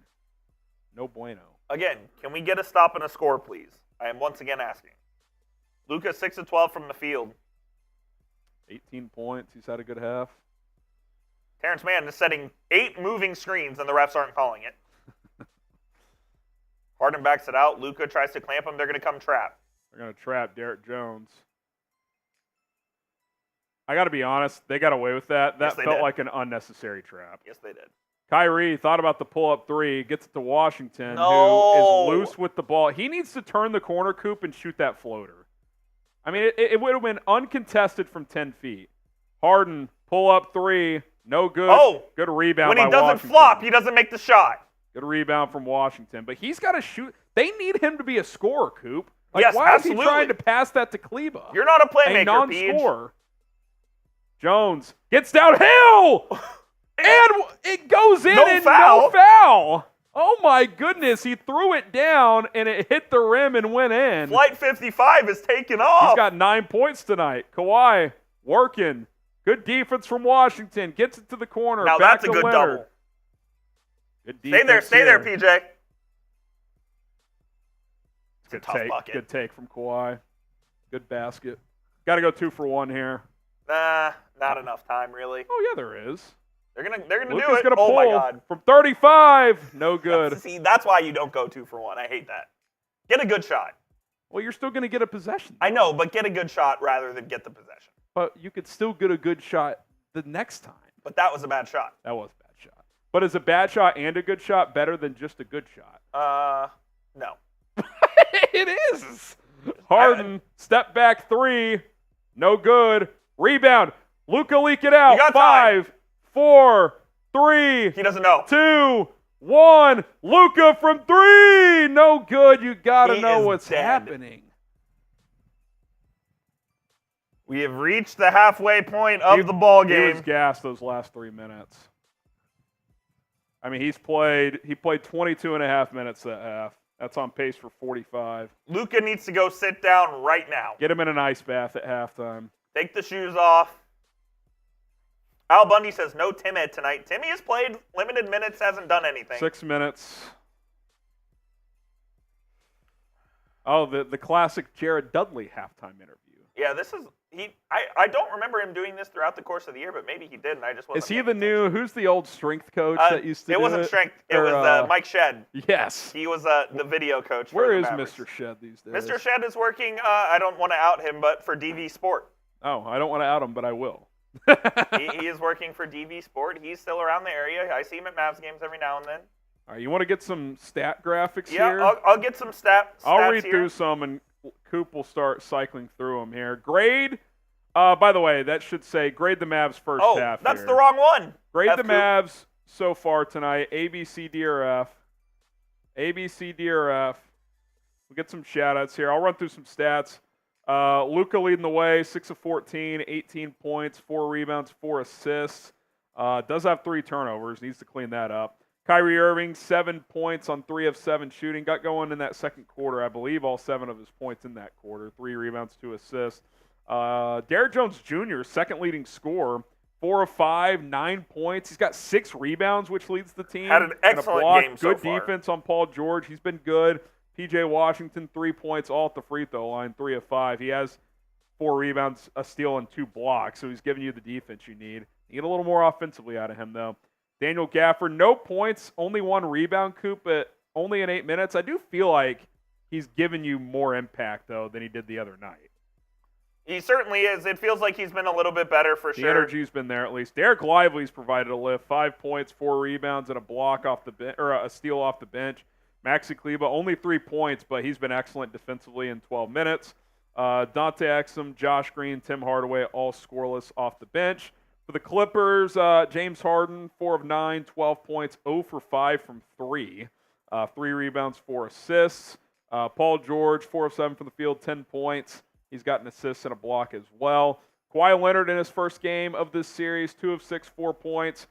No bueno. Again, can we get a stop and a score, please? I am once again asking. Luka 6 of 12 from the field. 18 points. He's had a good half. Terance Mann is setting 8 moving screens, and the refs aren't calling it. Harden backs it out. Luka tries to clamp him. They're going to come trap. They're going to trap Derrick Jones. I got to be honest. They got away with that. That felt like an unnecessary trap. Yes, they did. Kyrie thought about the pull-up three, gets it to Washington, No. who is loose with the ball. He needs to turn the corner, Coop, and shoot that floater. I mean, it would have been uncontested from 10 feet. Harden, pull-up three, no good. Oh, good rebound when by he doesn't Washington. flop, he doesn't make the shot. Good rebound from Washington. But he's got to shoot. They need him to be a scorer, Coop. Like, Yes, why absolutely. is he trying to pass that to Kleba? You're not a playmaker, a non-scorer. Jones gets downhill, and it goes in no foul. Oh, my goodness. He threw it down, and it hit the rim and went in. Flight 55 is taking off. He's got 9 points tonight. Kawhi working. Good defense from Washington. Gets it to the corner. Now Back that's a to good Leonard. double. Good defense Stay there, PJ. Good tough take. bucket. Good take from Kawhi. Good basket. Got to go 2 for 1 here. Nah, not enough time, really. Oh, yeah, there is. They're gonna do Luka's it. Gonna Oh, pull my God. from 35. No good. See, that's why you don't go 2 for 1. I hate that. Get a good shot. Well, you're still going to get a possession. I know, but get a good shot rather than get the possession. But you could still get a good shot the next time. But that was a bad shot. That was a bad shot. But is a bad shot and a good shot better than just a good shot? No. It is. Harden, step back three. No good. Rebound. Luka leak it out. You got 5, time. 4, 3. He doesn't know. 2, 1. Luka from 3. No good. You got to know what's dead. happening. We have reached the halfway point of the ball game. He was gassed those last 3 minutes. I mean, he played 22 and a half minutes that half. That's on pace for 45. Luka needs to go sit down right now. Get him in an ice bath at halftime. Take the shoes off. Al Bundy says no Timmy tonight. Timmy has played limited minutes, hasn't done anything. 6 minutes. Oh, the classic Jared Dudley halftime interview. Yeah, this is I don't remember him doing this throughout the course of the year, but maybe he did, and I just wasn't. Is he the new? Who's the old strength coach that used to? It wasn't strength. It was Mike Shedd. Yes. He was the video coach. Where for is the Mavericks. Mr. Shedd these days? Mr. Shedd is working. I don't want to out him, but for DV Sport. Oh, I don't want to out him, but I will. he is working for DV Sport. He's still around the area. I see him at Mavs games every now and then. All right, you want to get some stat graphics here? Yeah, I'll get some stats. I'll read here. through some, and Coop will start cycling through them here. Grade. By the way, that should say grade the Mavs first half. Oh, that's here. the wrong one. Grade the Mavs so far tonight. A, B, C, D, or F. A, B, C, D, or F. We'll get some shout-outs here. I'll run through some stats. Luka leading the way, 6 of 14, 18 points, 4 rebounds, 4 assists. Does have 3 turnovers. Needs to clean that up. Kyrie Irving, 7 points on 3 of 7 shooting. Got going in that second quarter. I believe all 7 of his points in that quarter. 3 rebounds, 2 assists. Derrick Jones Jr., second leading scorer, 4 of 5, 9 points. He's got 6 rebounds, which leads the team. Had an excellent game so far. far. Good defense on Paul George. He's been good. P.J. Washington, 3 points, all at the free throw line, 3 of 5. He has 4 rebounds, a steal, and 2 blocks, so he's giving you the defense you need. You get a little more offensively out of him, though. Daniel Gafford, no points, only 1 rebound, Coop, but only in 8 minutes. I do feel like he's given you more impact, though, than he did the other night. He certainly is. It feels like he's been a little bit better for sure. The energy's been there at least. Derek Lively's provided a lift. 5 points, 4 rebounds, and a block off the bench, or a steal off the bench. Maxi Kleba, only 3 points, but he's been excellent defensively in 12 minutes. Dante Exum, Josh Green, Tim Hardaway, all scoreless off the bench. For the Clippers, James Harden, 4 of 9, 12 points, 0 for 5 from 3. 3 rebounds, 4 assists. Paul George, 4 of 7 from the field, 10 points. He's got an assist and a block as well. Kawhi Leonard in his first game of this series, 2 of 6, 4 points,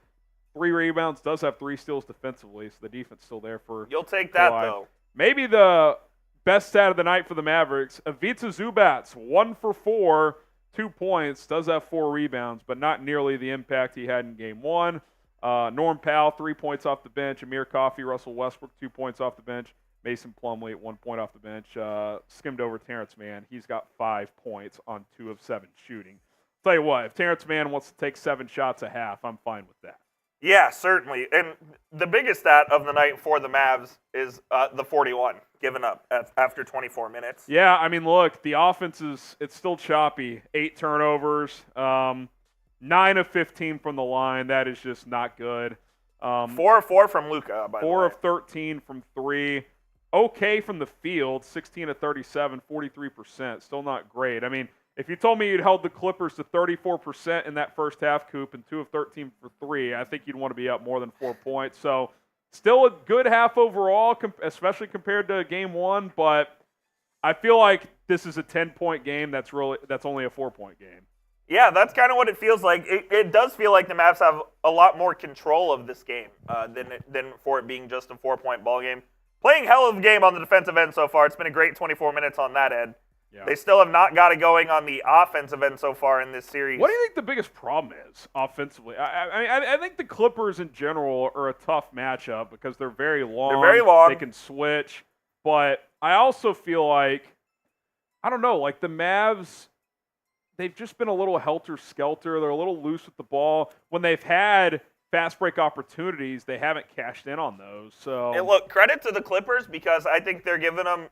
3 rebounds, does have 3 steals defensively, so the defense still there for You'll take that, Kawhi. though. Maybe the best stat of the night for the Mavericks, Ivica Zubac, 1 for 4, 2 points, does have 4 rebounds, but not nearly the impact he had in Game 1. Norm Powell, 3 points off the bench. Amir Coffey, Russell Westbrook, 2 points off the bench. Mason Plumlee at 1 point off the bench. Skimmed over Terance Mann. He's got 5 points on 2 of 7 shooting. Tell you what, if Terance Mann wants to take 7 shots a half, I'm fine with that. Yeah, certainly. And the biggest stat of the night for the Mavs is the 41 given up after 24 minutes. Yeah, I mean, look, the offense it's still choppy. 8 turnovers, 9 of 15 from the line. That is just not good. 4 of 4 from Luka, by the way. 4 of 13 from 3. Okay from the field, 16 of 37, 43%. Still not great. I mean, if you told me you'd held the Clippers to 34% in that first half, Coop, and 2 of 13 for 3, I think you'd want to be up more than 4 points. So still a good half overall, especially compared to Game 1, but I feel like this is a 10-point game that's only a 4-point game. Yeah, that's kind of what it feels like. It does feel like the Mavs have a lot more control of this game than for it being just a 4-point ball game. Playing hell of a game on the defensive end so far. It's been a great 24 minutes on that end. Yeah. They still have not got it going on the offensive end so far in this series. What do you think the biggest problem is offensively? I think the Clippers in general are a tough matchup because they're very long. They're very long. They can switch. But I also feel like, I don't know, like the Mavs, they've just been a little helter-skelter. They're a little loose with the ball. When they've had fast break opportunities, they haven't cashed in on those. So, and look, credit to the Clippers because I think they're giving them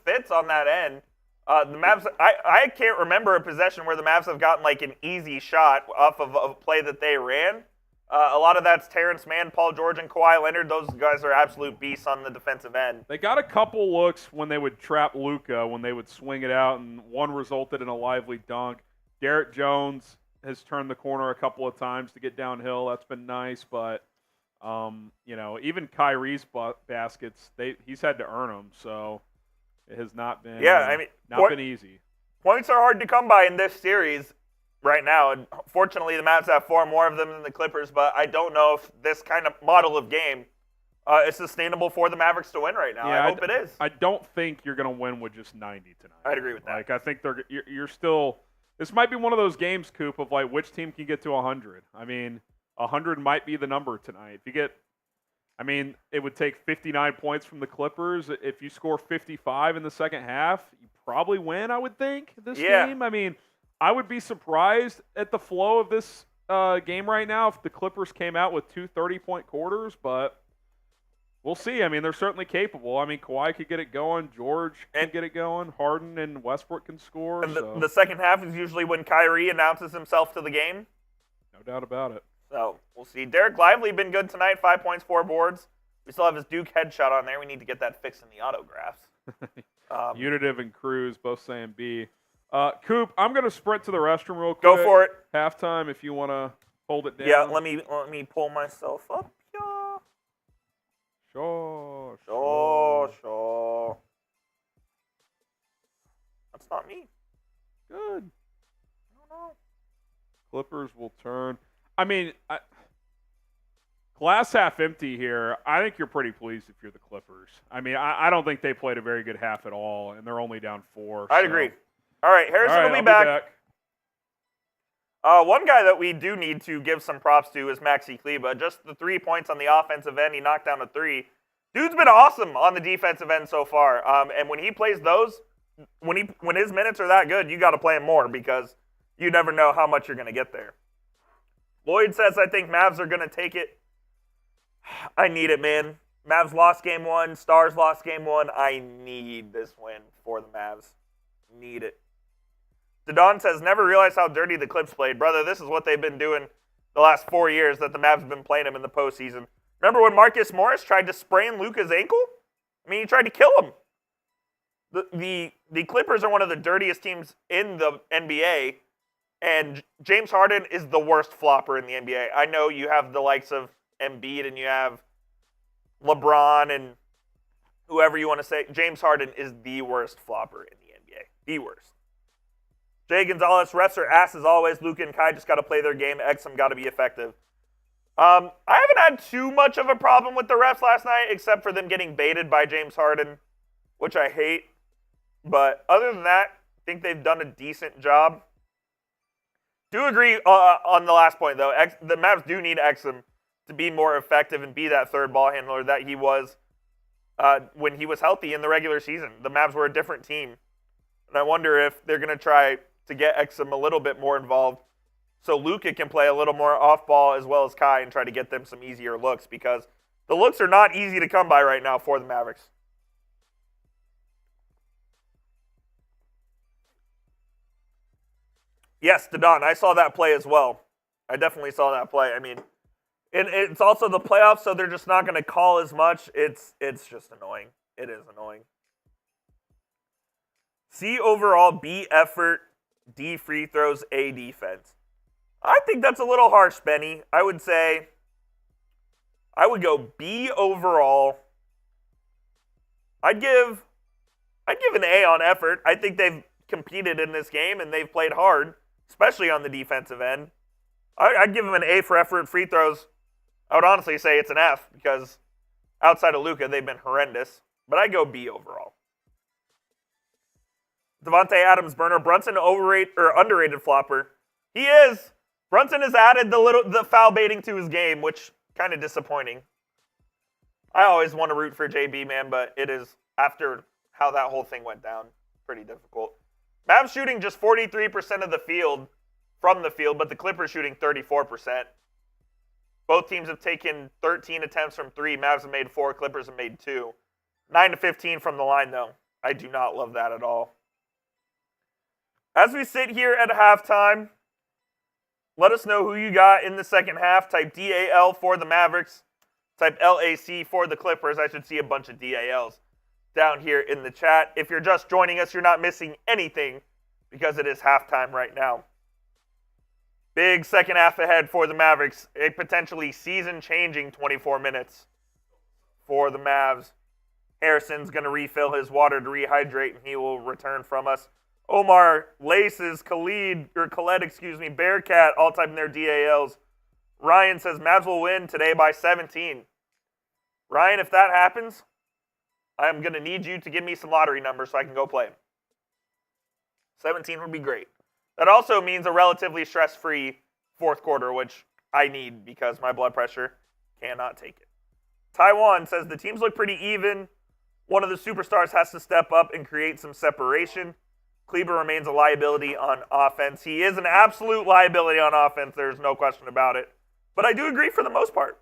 fits on that end. The Mavs, I can't remember a possession where the Mavs have gotten like an easy shot off of a play that they ran. A lot of that's Terance Mann, Paul George, and Kawhi Leonard. Those guys are absolute beasts on the defensive end. They got a couple looks when they would trap Luka, when they would swing it out, and one resulted in a lively dunk. Derrick Jones has turned the corner a couple of times to get downhill. That's been nice, but even Kyrie's baskets, he's had to earn them. So it has not been been easy. Points are hard to come by in this series right now. And fortunately, the Mavs have 4 more of them than the Clippers, but I don't know if this kind of model of game is sustainable for the Mavericks to win right now. Yeah, I hope it is. I don't think you're going to win with just 90 tonight. I'd agree with that. Like, I think you're still – this might be one of those games, Coop, of like which team can get to 100. I mean, 100 might be the number tonight. If you get – I mean, it would take 59 points from the Clippers. If you score 55 in the second half, you probably win, I would think, this game. I mean, I would be surprised at the flow of this game right now if the Clippers came out with 2 30-point quarters, but we'll see. I mean, they're certainly capable. I mean, Kawhi could get it going. George can get it going. Harden and Westbrook can score. And the second half is usually when Kyrie announces himself to the game. No doubt about it. So we'll see. Derek Lively been good tonight, 5 points, 4 boards. We still have his Duke headshot on there. We need to get that fixed in the autographs. Unitive and Cruz both saying B. Coop, I'm going to sprint to the restroom real quick. Go for it. Halftime if you want to hold it down. Yeah, let me pull myself up. Yeah. Sure. That's not me. Good. I don't know. Clippers will turn. I mean, glass half empty here. I think you're pretty pleased if you're the Clippers. I mean, I don't think they played a very good half at all, and they're only down 4. I'd agree. All right, Harrison will be back. One guy that we do need to give some props to is Maxi Kleber. Just the 3 points on the offensive end. He knocked down a 3. Dude's been awesome on the defensive end so far. And when he plays those, when his minutes are that good, you got to play him more because you never know how much you're going to get there. Lloyd says, I think Mavs are going to take it. I need it, man. Mavs lost game 1. Stars lost game 1. I need this win for the Mavs. Need it. Dedon says, never realized how dirty the Clips played. Brother, this is what they've been doing the last 4 years that the Mavs have been playing him in the postseason. Remember when Marcus Morris tried to sprain Luka's ankle? I mean, he tried to kill him. The Clippers are one of the dirtiest teams in the NBA, and James Harden is the worst flopper in the NBA. I know you have the likes of Embiid and you have LeBron and whoever you want to say. James Harden is the worst flopper in the NBA. The worst. Jay Gonzalez, refs are ass as always. Luka and Kai just got to play their game. Exum got to be effective. I haven't had too much of a problem with the refs last night, except for them getting baited by James Harden, which I hate. But other than that, I think they've done a decent job. Do agree on the last point, though. The Mavs do need Exum to be more effective and be that third ball handler that he was when he was healthy in the regular season. The Mavs were a different team. And I wonder if they're going to try to get Exum a little bit more involved so Luka can play a little more off ball as well as Kai and try to get them some easier looks, because the looks are not easy to come by right now for the Mavericks. Yes, Dadon, I saw that play as well. I definitely saw that play. I mean, it's also the playoffs, so they're just not going to call as much. It's just annoying. It is annoying. C overall, B effort, D free throws, A defense. I think that's a little harsh, Benny. I would say I would go B overall. I'd give an A on effort. I think they've competed in this game and they've played hard, especially on the defensive end. I'd give them an A for effort. Free throws, I would honestly say it's an F, because outside of Luka, they've been horrendous. But I'd go B overall. Devontae Adams burner. Brunson overrated or underrated flopper. He is. Brunson has added the foul baiting to his game, which kind of disappointing. I always want to root for JB, man, but it is, after how that whole thing went down, pretty difficult. Mavs shooting just 43% of the field from the field, but the Clippers shooting 34%. Both teams have taken 13 attempts from 3. Mavs have made 4. Clippers have made 2. 9-15 from the line, though. I do not love that at all. As we sit here at halftime, let us know who you got in the second half. Type DAL for the Mavericks. Type LAC for the Clippers. I should see a bunch of DALs down here in the chat. If you're just joining us, you're not missing anything, because it is halftime right now. Big second half ahead for the Mavericks. A potentially season-changing 24 minutes for the Mavs. Harrison's going to refill his water to rehydrate, and he will return from us. Omar, Laces, Khaled, Bearcat, all typing their DALs. Ryan says Mavs will win today by 17. Ryan, if that happens, I'm going to need you to give me some lottery numbers so I can go play. 17 would be great. That also means a relatively stress-free fourth quarter, which I need because my blood pressure cannot take it. Taiwan says the teams look pretty even. One of the superstars has to step up and create some separation. Kleber remains a liability on offense. He is an absolute liability on offense. There's no question about it. But I do agree for the most part.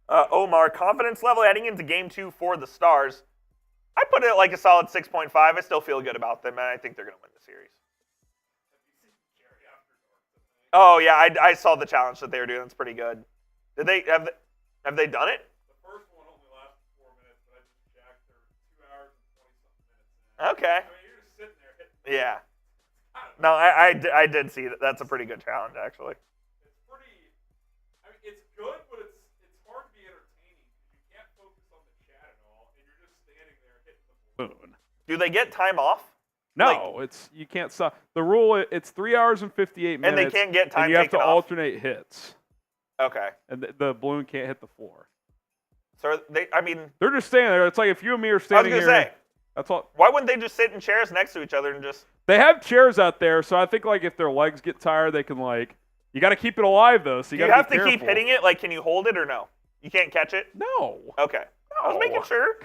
Omar, confidence level heading into Game 2 for the Stars. I put it like a solid 6.5. I still feel good about them, and I think they're going to win the series. Oh, yeah, I saw the challenge that they were doing. That's pretty good. Have they done it? The first one only lasted 4 minutes, but I just checked. They're 2 hours and 20-something minutes. Okay. I mean, you're just sitting there hitting. Yeah. No, I did see that. That's a pretty good challenge, actually. It's pretty. I mean, it's good, but it's hard to be entertaining because you can't focus on the chat at all, and you're just standing there hitting the balloon. Do they get time off? No, you can't stop. The rule, it's 3 hours and 58 minutes. And they can't get time and you have taken to off? alternate hits. Okay. And the balloon can't hit the floor. So they're just standing there. It's like if you and me are standing here. I was going to say. That's all. Why wouldn't they just sit in chairs next to each other and just... They have chairs out there, so I think like if their legs get tired, they can you got to keep it alive though. So you have to keep hitting it. Like, can you hold it or no? You can't catch it. No. Okay. No. I was making sure.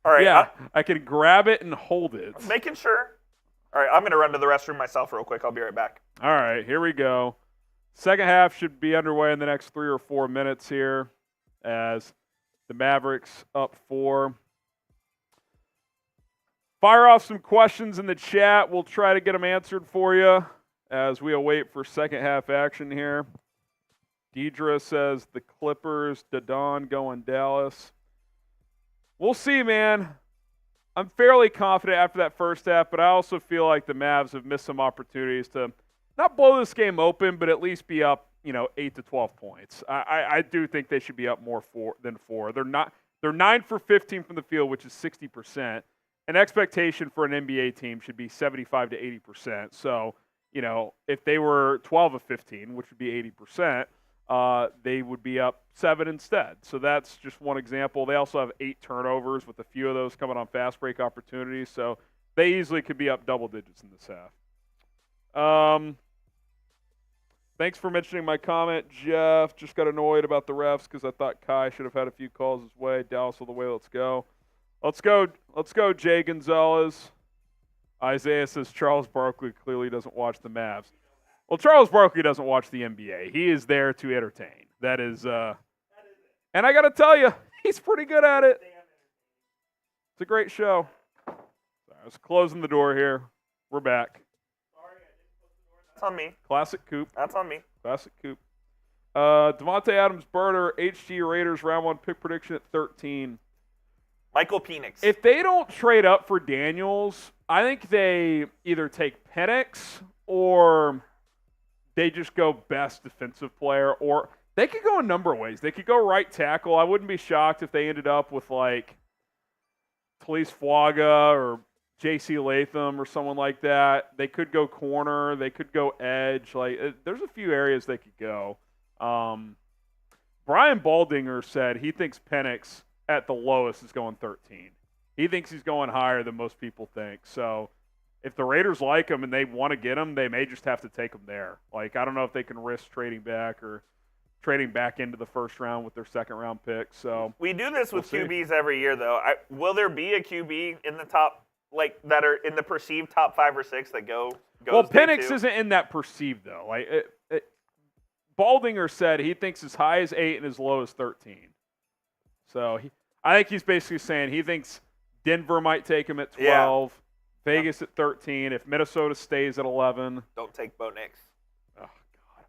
All right. Yeah, I can grab it and hold it. I'm making sure. All right, I'm gonna run to the restroom myself real quick. I'll be right back. All right, here we go. Second half should be underway in the next 3 or 4 minutes here, as the Mavericks up 4. Fire off some questions in the chat. We'll try to get them answered for you as we await for second half action here. Deidre says the Clippers, Dadon going Dallas. We'll see, man. I'm fairly confident after that first half, but I also feel like the Mavs have missed some opportunities to not blow this game open, but at least be up, 8 to 12 points. I do think they should be up more than 4. They're 9 for 15 from the field, which is 60%. An expectation for an NBA team should be 75 to 80%. So, if they were 12 of 15, which would be 80%, they would be up 7 instead. So that's just one example. They also have 8 turnovers, with a few of those coming on fast break opportunities. So They easily could be up double digits in this half. Thanks for mentioning my comment, Jeff. Just got annoyed about the refs because I thought Kai should have had a few calls his way. Dallas all the way. Let's go. Let's go, Jay Gonzalez. Isaiah says Charles Barkley clearly doesn't watch the Mavs. Well, Charles Barkley doesn't watch the NBA. He is there to entertain. That is, and I got to tell you, he's pretty good at it. It's a great show. Sorry, I was closing the door here. We're back. That's on me. Classic Coop. That's on me. Classic Coop. Devontae Adams-Burner, HG Raiders round 1 pick prediction at 13. Michael Penix. If they don't trade up for Daniels, I think they either take Penix or they just go best defensive player, or they could go a number of ways. They could go right tackle. I wouldn't be shocked if they ended up with like Talise Fuaga or J.C. Latham or someone like that. They could go corner. They could go edge. Like, there's a few areas they could go. Brian Baldinger said he thinks Penix at the lowest is going 13. He thinks he's going higher than most people think. So if the Raiders like him and they want to get him, they may just have to take him there. Like, I don't know if they can risk trading back or trading back into the first round with their second round pick. So we do this with QBs every year, though. Will there be a QB in the top, like, that are in the perceived top 5 or 6 that goes? Well, Penix isn't in that perceived though. Like, Baldinger said he thinks as high as 8 and as low as 13. So I think he's basically saying he thinks Denver might take him at 12, Vegas at 13. If Minnesota stays at 11, don't take Bo Nix. Oh God,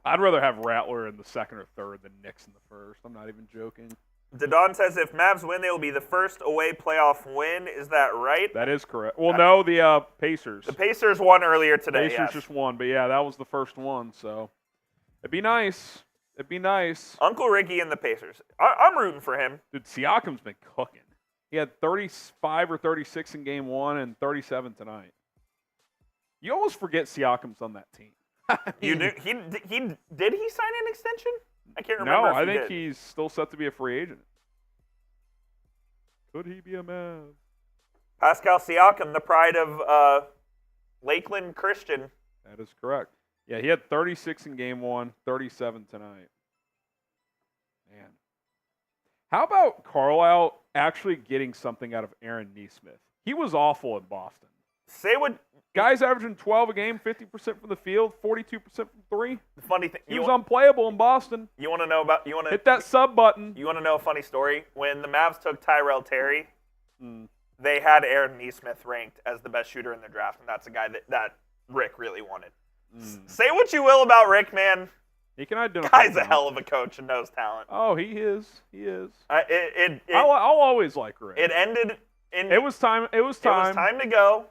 I'd rather have Rattler in the second or third than Nix in the first. I'm not even joking. Dedon says if Mavs win, they will be the first away playoff win. Is that right? That is correct. Well, no, the Pacers. The Pacers won earlier today. Pacers just won, but yeah, that was the first one. So it'd be nice. It'd be nice. Uncle Ricky and the Pacers. I'm rooting for him. Dude, Siakam's been cooking. He had 35 or 36 in game 1 and 37 tonight. You almost forget Siakam's on that team. You do? Did he sign an extension? I can't remember. No, I think he's still set to be a free agent. Could he be a Mav? Pascal Siakam, the pride of Lakeland Christian. That is correct. Yeah, he had 36 in game 1, 37 tonight. Man. How about Carlisle actually getting something out of Aaron Nesmith? He was awful in Boston. Say what... Guys averaging 12 a game, 50% from the field, 42% from 3. The funny thing... He was unplayable in Boston. You want to know about... Hit that sub button. You want to know a funny story? When the Mavs took Tyrell Terry, they had Aaron Nesmith ranked as the best shooter in the draft, and that's a guy that Rick really wanted. Say what you will about Rick, man. He can identify. Guy's a hell of a coach and knows talent. Oh, he is. He is. I'll always like Rick. It ended in. It was time. It was time. It was time to go.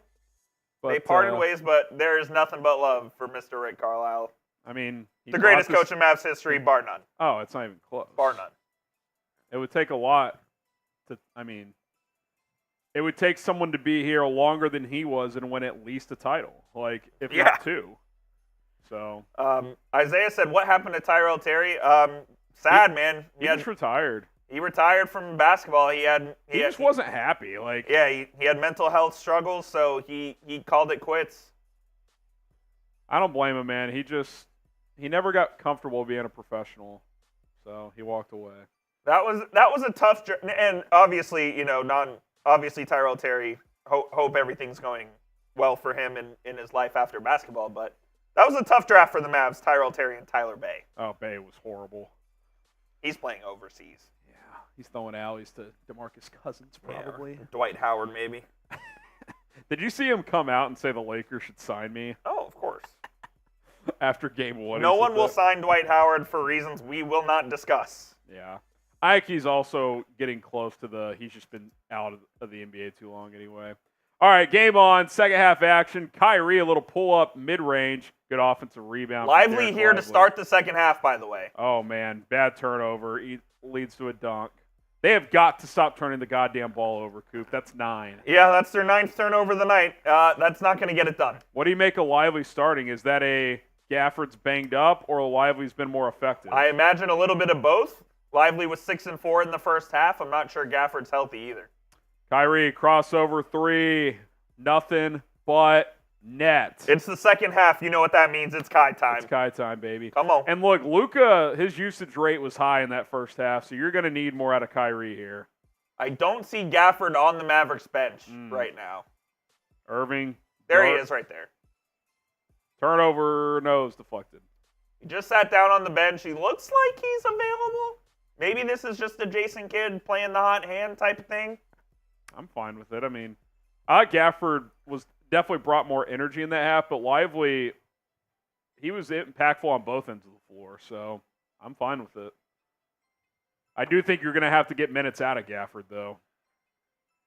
But, they parted ways, but there is nothing but love for Mr. Rick Carlisle. I mean, the greatest coach in Mavs history, bar none. Oh, it's not even close. Bar none. It would take a lot to. I mean, it would take someone to be here longer than he was and win at least a title, like if not 2. So Isaiah said, "What happened to Tyrell Terry? Sad, man. He just retired. He retired from basketball. He just wasn't happy. Like he had mental health struggles, so he called it quits. I don't blame him, man. He never got comfortable being a professional, so he walked away. That was a tough and obviously obviously Tyrell Terry. Hope everything's going well for him in his life after basketball, but. That was a tough draft for the Mavs, Tyrell Terry and Tyler Bay. Oh, Bay was horrible. He's playing overseas. Yeah, he's throwing alleys to DeMarcus Cousins, probably. Yeah, Dwight Howard, maybe. Did you see him come out and say the Lakers should sign me? Oh, of course. After game 1. No one will sign Dwight Howard for reasons we will not discuss. Yeah. Ike's also getting close to he's just been out of the NBA too long anyway. All right, game on, second half action. Kyrie, a little pull-up mid-range. Good offensive rebound. Lively here to start the second half, by the way. Oh, man, bad turnover. He leads to a dunk. They have got to stop turning the goddamn ball over, Coop. That's 9. Yeah, that's their 9th turnover of the night. That's not going to get it done. What do you make of Lively starting? Is that a Gafford's banged up or Lively's been more effective? I imagine a little bit of both. Lively was 6 and 4 in the first half. I'm not sure Gafford's healthy either. Kyrie, crossover three. Nothing but net. It's the second half. You know what that means. It's Kai time. It's Kai time, baby. Come on. And look, Luka, his usage rate was high in that first half, so you're going to need more out of Kyrie here. I don't see Gafford on the Mavericks bench right now. Irving. There he is right there. Turnover, nose deflected. He just sat down on the bench. He looks like he's available. Maybe this is just a Jason Kidd playing the hot hand type of thing. I'm fine with it. I mean, I thought Gafford was definitely brought more energy in that half, but Lively, he was impactful on both ends of the floor, so I'm fine with it. I do think you're going to have to get minutes out of Gafford, though.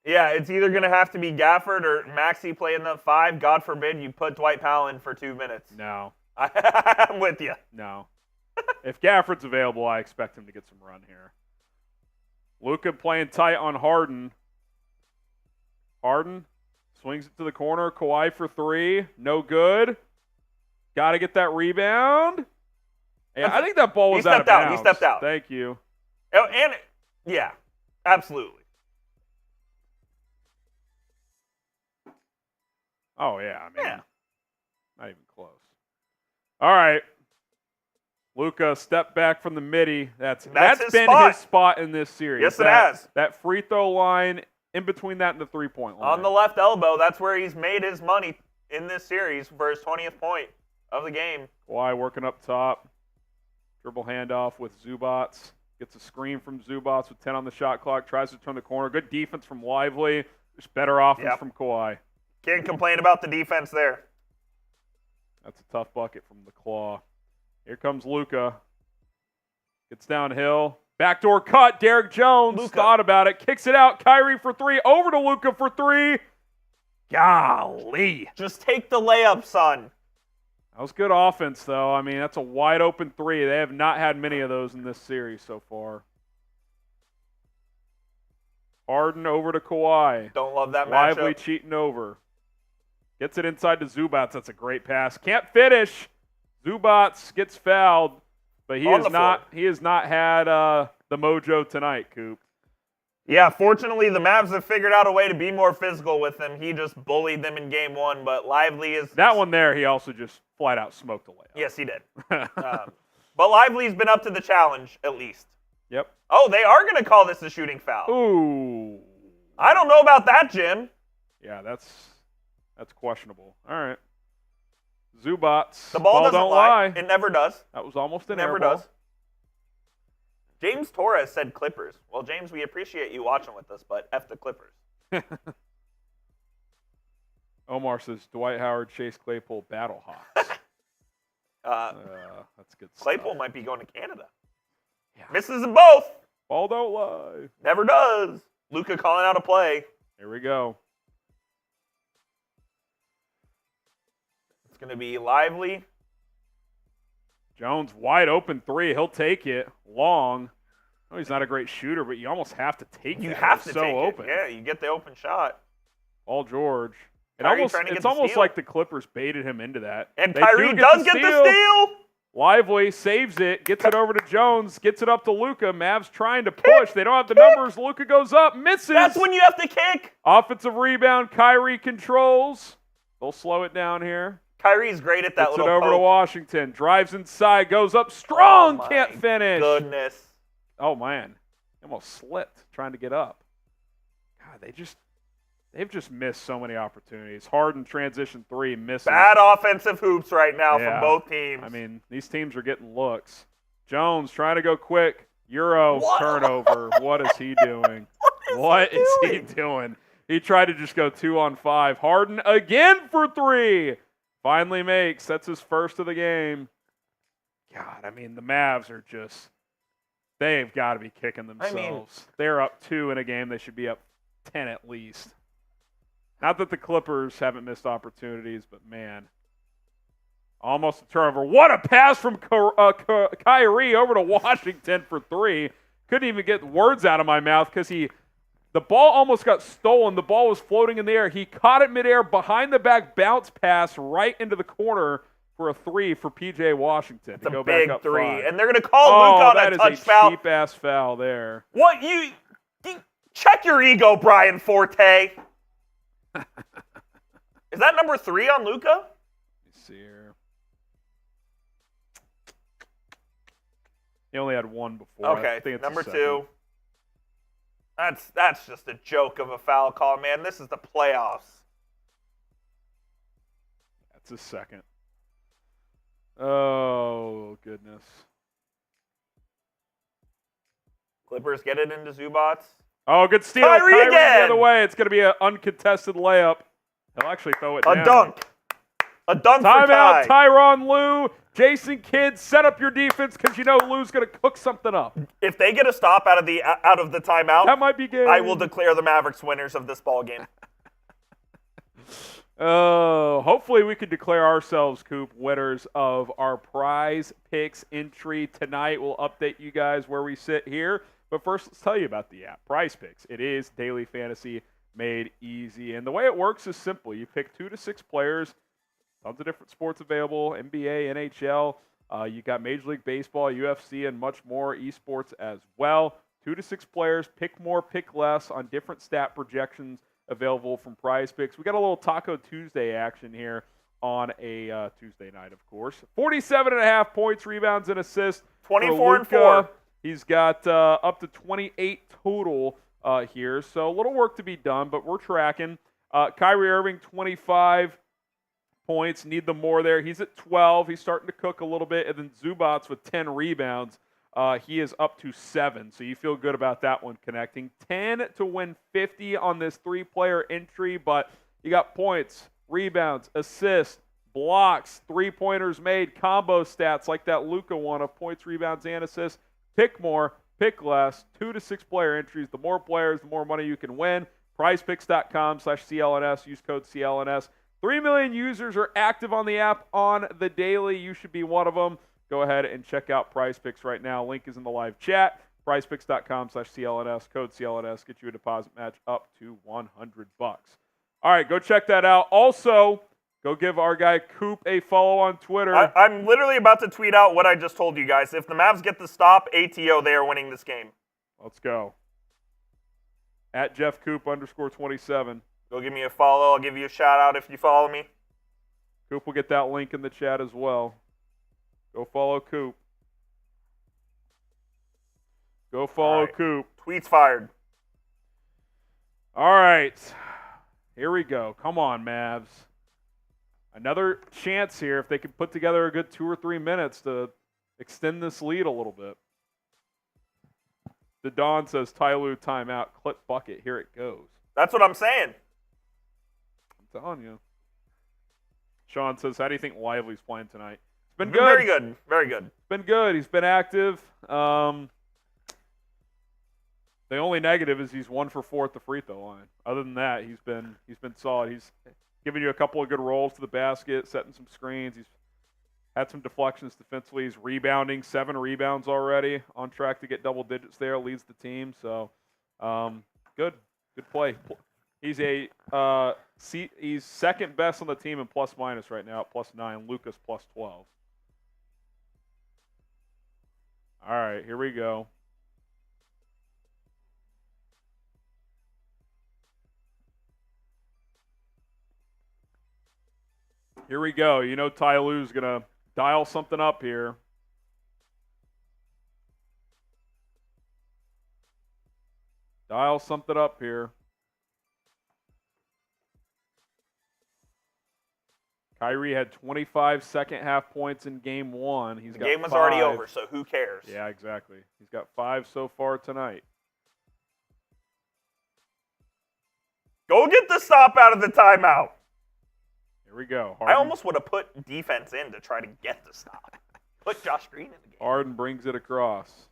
Yeah, it's either going to have to be Gafford or Maxey playing the 5. God forbid you put Dwight Powell in for 2 minutes. No. I'm with you. No. If Gafford's available, I expect him to get some run here. Luka playing tight on Harden. Harden swings it to the corner. Kawhi for 3. No good. Got to get that rebound. Yeah, I think that ball was out of bounds. He stepped out. Thank you. And yeah, absolutely. Oh, yeah. I mean, yeah. Not even close. All right. Luka, step back from the midi. That's been his spot in this series. Yes, it has. That free throw line, in between that and the three-point line. On the left elbow, that's where he's made his money in this series for his 20th point of the game. Kawhi working up top. Dribble handoff with Zubac. Gets a screen from Zubac with 10 on the shot clock. Tries to turn the corner. Good defense from Lively. Just better offense from Kawhi. Can't complain about the defense there. That's a tough bucket from the claw. Here comes Luka. Gets downhill. Backdoor cut. Derrick Jones thought about it. Kicks it out. Kyrie for 3. Over to Luka for 3. Golly. Just take the layup, son. That was good offense, though. I mean, that's a wide open 3. They have not had many of those in this series so far. Harden over to Kawhi. Don't love that matchup. Lively cheating over. Gets it inside to Zubac. That's a great pass. Can't finish. Zubac gets fouled, but he has not had the mojo tonight, Coop. Yeah, fortunately, the Mavs have figured out a way to be more physical with him. He just bullied them in game 1, but Lively is... That one there, he also just flat out smoked a layup. Yes, he did. But Lively's been up to the challenge, at least. Yep. Oh, they are going to call this a shooting foul. Ooh. I don't know about that, Jim. Yeah, that's questionable. All right. Zubac. The ball doesn't lie. It never does. That was almost an never air ball. Does. James Torres said Clippers. Well, James, we appreciate you watching with us, but F the Clippers. Omar says Dwight Howard, Chase Claypool, Battle Hawks. That's good stuff. Claypool might be going to Canada. Yeah. Misses them both. Ball don't lie. Never does. Luka calling out a play. Here we go. It's going to be Lively. Jones, wide open 3. He'll take it. Long. Oh, he's not a great shooter, but you almost have to take it. You have to take it. Open. Yeah, you get the open shot. All George. It's almost like the Clippers baited him into that. And Kyrie does get the steal. Lively saves it, gets it over to Jones, gets it up to Luka. Mavs trying to push. They don't have the numbers. Luka goes up, misses. That's when you have to kick. Offensive rebound. Kyrie controls. They'll slow it down here. Kyrie's great at that little poke. Gets it over to Washington. Drives inside, goes up strong, can't finish. Goodness. Oh, man. He almost slipped trying to get up. God, they've just missed so many opportunities. Harden transition 3 misses. Bad offensive hoops right now from both teams. I mean, these teams are getting looks. Jones trying to go quick. Turnover. What is he doing? What is he doing? He tried to just go 2-on-5. Harden again for 3. Finally makes. That's his first of the game. God, I mean, the Mavs are just, they've got to be kicking themselves. They're up 2 in a game. They should be up 10 at least. Not that the Clippers haven't missed opportunities, but man, almost a turnover. What a pass from Kyrie over to Washington for 3. Couldn't even get words out of my mouth because the ball almost got stolen. The ball was floating in the air. He caught it midair, behind the back bounce pass right into the corner for a 3 for P.J. Washington. It's a big 3, and they're going to call Luka on a touch foul. That is a cheap-ass foul there. What? You Check your ego, Brian Forte. Is that number 3 on Luka? Let me see here. He only had one before. Okay, I think it's number the second. 2. That's just a joke of a foul call, man. This is the playoffs. That's a second. Oh, goodness. Clippers get it into Zubac. Oh, good steal. Kyrie the again! other way. It's going to be an uncontested layup. He'll actually throw it down. A dunk. A dunk for Ty. Timeout, Tyronn Lue. Jason Kidd, set up your defense because you know Lue's going to cook something up. If they get a stop out of the timeout, That might be good. I will declare the Mavericks winners of this ball game. Oh, hopefully we can declare ourselves, Coop, winners of our prize picks entry tonight. We'll update you guys where we sit here. But first, let's tell you about the app, Prize Picks. It is daily fantasy made easy. And the way it works is simple. You pick 2 to 6 players, tons of different sports available, NBA, NHL. You got Major League Baseball, UFC, and much more, esports as well. 2 to 6 players, pick more, pick less on different stat projections available from Prize Picks. We got a little Taco Tuesday action here on a Tuesday night, of course. 47.5 points, rebounds, and assists. 24 and 4. He's got up to 28 total here, so a little work to be done, but we're tracking. Kyrie Irving, 25 points. Need them more there. He's at 12. He's starting to cook a little bit. And then Zubac with 10 rebounds. He is up to 7, so you feel good about that one connecting. 10 to win 50 on this 3-player entry, but you got points, rebounds, assists, blocks, 3-pointers made, combo stats like that Luka one of points, rebounds, and assists. Pick more, pick less, 2 to 6 player entries. The more players, the more money you can win. PrizePicks.com/CLNS. Use code CLNS. 3 million users are active on the app on the daily. You should be one of them. Go ahead and check out Prize Picks right now. Link is in the live chat. PrizePicks.com/CLNS. Code CLNS. Get you a deposit match up to $100. All right, go check that out. Also, go give our guy Coop a follow on Twitter. I'm literally about to tweet out what I just told you guys. If the Mavs get the stop, ATO, they are winning this game. Let's go. At JeffCoop_27. Go give me a follow. I'll give you a shout out if you follow me. Coop will get that link in the chat as well. Go follow Coop. Go follow right. Coop. Tweets fired. All right. Here we go. Come on, Mavs. Another chance here if they can put together a good 2 or 3 minutes to extend this lead a little bit. The Don says, Ty Lue timeout, clip bucket. Here it goes. That's what I'm saying. I'm telling you. Sean says, how do you think Lively's playing tonight? It's been good. Very good. Very good. It's been good. He's been active. The only negative is he's 1 for 4 at the free throw line. Other than that, he's been solid. He's giving you a couple of good rolls to the basket, setting some screens. He's had some deflections defensively. He's rebounding, 7 rebounds already. On track to get double digits there. Leads the team. So, good play. He's he's second best on the team in plus minus right now at +9. Luka's +12. All right, here we go. Here we go. You know Ty Lue's going to dial something up here. Dial something up here. Kyrie had 25 second-half points in Game 1. The game was already over, so who cares? Yeah, exactly. He's got 5 so far tonight. Go get the stop out of the timeout. Here we go. Harden. I almost would have put defense in to try to get the stop. Put Josh Green in the game. Harden brings it across.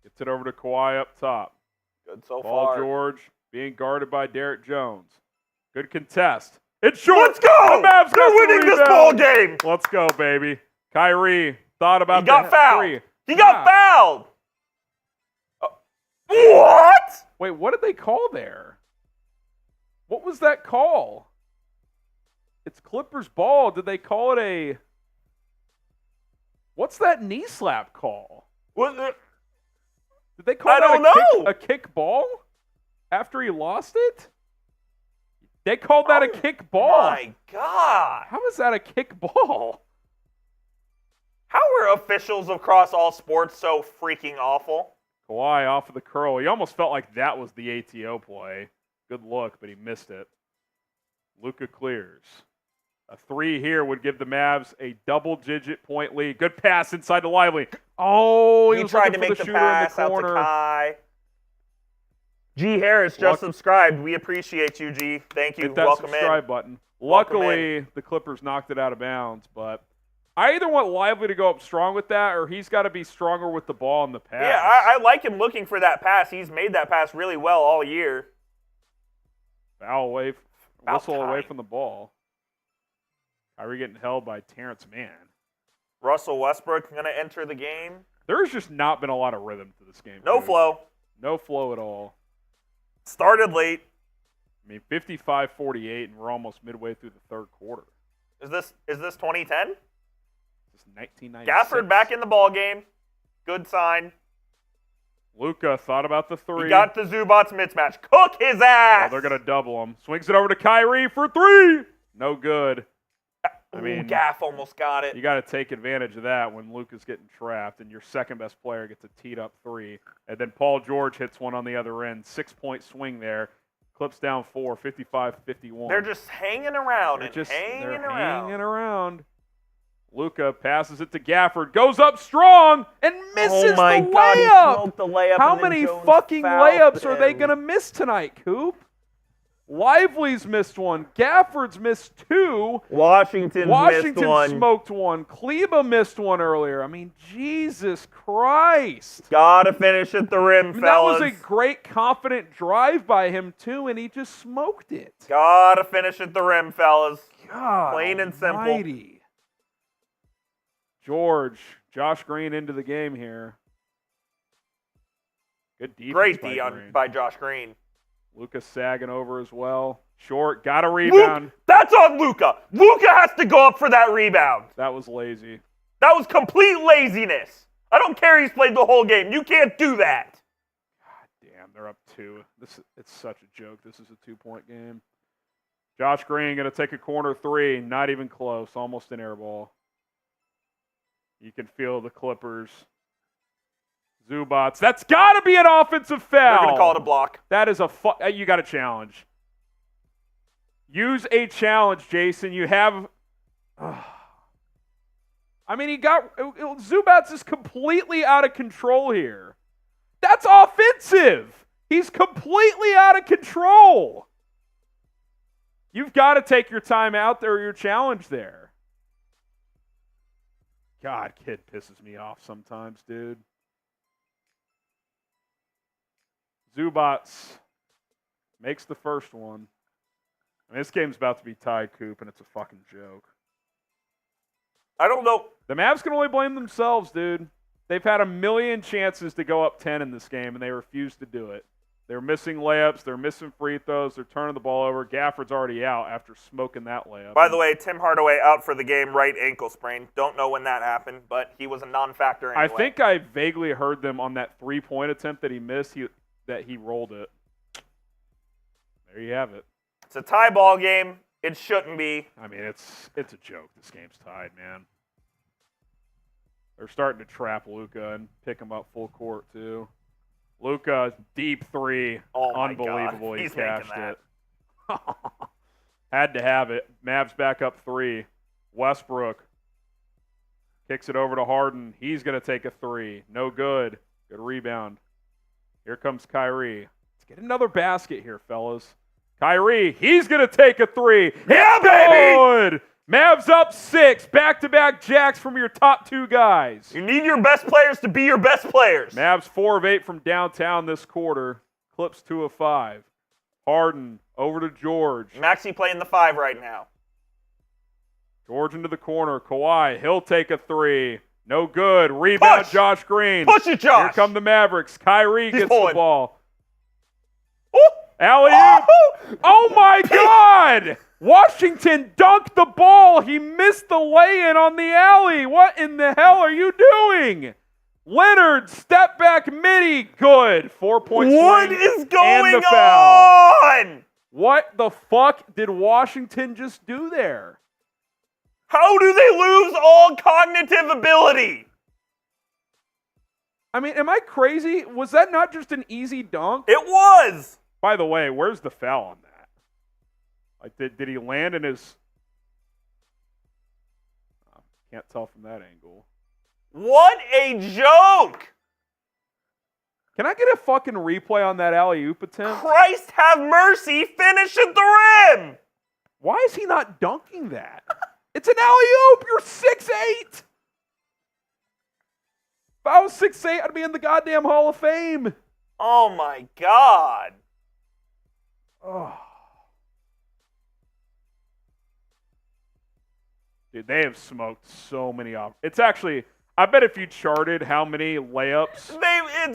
Gets it over to Kawhi up top. Good so Paul far. George being guarded by Derrick Jones. Good contest. It's short. Let's go! The Mavs They're winning this ball game. Let's go, baby. Kyrie thought about He got fouled. Three. He got fouled. What? Wait, what did they call there? What was that call? It's Clippers ball. Did they call it a... What's that knee slap call? Was it? Did they call that a kick ball after he lost it? They called that a kick ball. My God. How is that a kick ball? How are officials across all sports so freaking awful? Kawhi off of the curl. He almost felt like that was the ATO play. Good look, but he missed it. Luka clears. A 3 here would give the Mavs a double-digit point lead. Good pass inside to Lively. Oh, he was tried to looking make for the the shooter pass in the out to corner. Kai. G. Harris just subscribed. We appreciate you, G. Thank you. Hit that Welcome subscribe in. button. Welcome Luckily, the Clippers knocked it out of bounds, but I either want Lively to go up strong with that, or he's got to be stronger with the ball in the pass. Yeah, I like him looking for that pass. He's made that pass really well all year. Foul away, whistle time. away from the ball. Kyrie getting held by Terance Mann. Russell Westbrook going to enter the game. There's just not been a lot of rhythm to this game. No dude. flow. No flow at all. Started late. I mean, 55-48, and we're almost midway through the third quarter. Is this 2010? This is 1996. Gafford back in the ball game. Good sign. Luka thought about the 3. He got the Zubac's mismatch. Cook his ass. Well, they're going to double him. Swings it over to Kyrie for 3. No good. I mean, Gaff almost got it. You got to take advantage of that when Luka's getting trapped and your second-best player gets a teed-up 3. And then Paul George hits one on the other end. 6-point swing there. Clips down 4, 55-51. They're just hanging around They're hanging around. Luka passes it to Gafford. Goes up strong and misses God, the he layup. smoked the layup. How and then many Jones fucking fouled layups are they him. going to miss tonight, Coop? Lively's missed one. Gafford's missed 2. Washington missed one. Smoked one. Kleba missed one earlier. I mean, Jesus Christ. Gotta finish at the rim, That fellas. was a great, confident drive by him, too, and he just smoked it. Gotta finish at the rim, fellas. God Plain and simple. almighty. Josh Green into the game here. Good defense Great by D Green. by Josh Green. Luka sagging over as well. Short, got a rebound. That's on Luka. Luka has to go up for that rebound. That was lazy. That was complete laziness. I don't care he's played the whole game. You can't do that. God damn, they're up 2. It's such a joke. This is a 2-point game. Josh Green going to take a corner 3. Not even close. Almost an air ball. You can feel the Clippers. Zubac. That's got to be an offensive foul. They're going to call it a block. That is you got a challenge. Use a challenge, Jason. You have. I mean, Zubac is completely out of control here. That's offensive. He's completely out of control. You've got to take your time out there or your challenge there. God, kid pisses me off sometimes, dude. Zubac makes the first one. I mean, this game's about to be tied, Coop, and it's a fucking joke. I don't know. The Mavs can only blame themselves, dude. They've had a million chances to go up 10 in this game, and they refuse to do it. They're missing layups. They're missing free throws. They're turning the ball over. Gafford's already out after smoking that layup. By the way, Tim Hardaway out for the game, right ankle sprain. Don't know when that happened, but he was a non-factor anyway. I think I vaguely heard them on that 3-point attempt that he missed, that he rolled it. There you have it. It's a tie ball game. It shouldn't be. I mean, it's a joke. This game's tied, man. They're starting to trap Luka and pick him up full court, too. Luka, deep 3. Oh, my Unbelievable. God. He He's cashed making it. Had to have it. Mavs back up 3. Westbrook kicks it over to Harden. He's going to take a 3. No good. Good rebound. Here comes Kyrie. Let's get another basket here, fellas. Kyrie, he's going to take a 3. Yeah, baby! Good. Mavs up 6. Back-to-back jacks from your top 2 guys. You need your best players to be your best players. Mavs 4 of 8 from downtown this quarter. Clips 2 of 5. Harden over to George. Maxey playing the 5 right now. George into the corner. Kawhi, he'll take a 3. No good. Rebound, Push. Josh Green. Push it, Josh. Here come the Mavericks. Kyrie gets pulling. the ball. Ooh. Alley-oop. Oh, my God. Washington dunked the ball. He missed the lay-in on the alley. What in the hell are you doing? Leonard, step back midi, good. 4-point swing. What is going and the foul. on? What the fuck did Washington just do there? How do they lose all cognitive ability? I mean, am I crazy? Was that not just an easy dunk? It was. By the way, where's the foul on that? Like, did he land in his... Can't tell from that angle. What a joke! Can I get a fucking replay on that alley-oop attempt? Christ have mercy, finish at the rim! Why is he not dunking that? It's an alley-oop! You're 6'8"! If I was 6'8", I'd be in the goddamn Hall of Fame. Oh my God. Oh. Dude, they have smoked so many off. It's actually, I bet if you charted how many layups,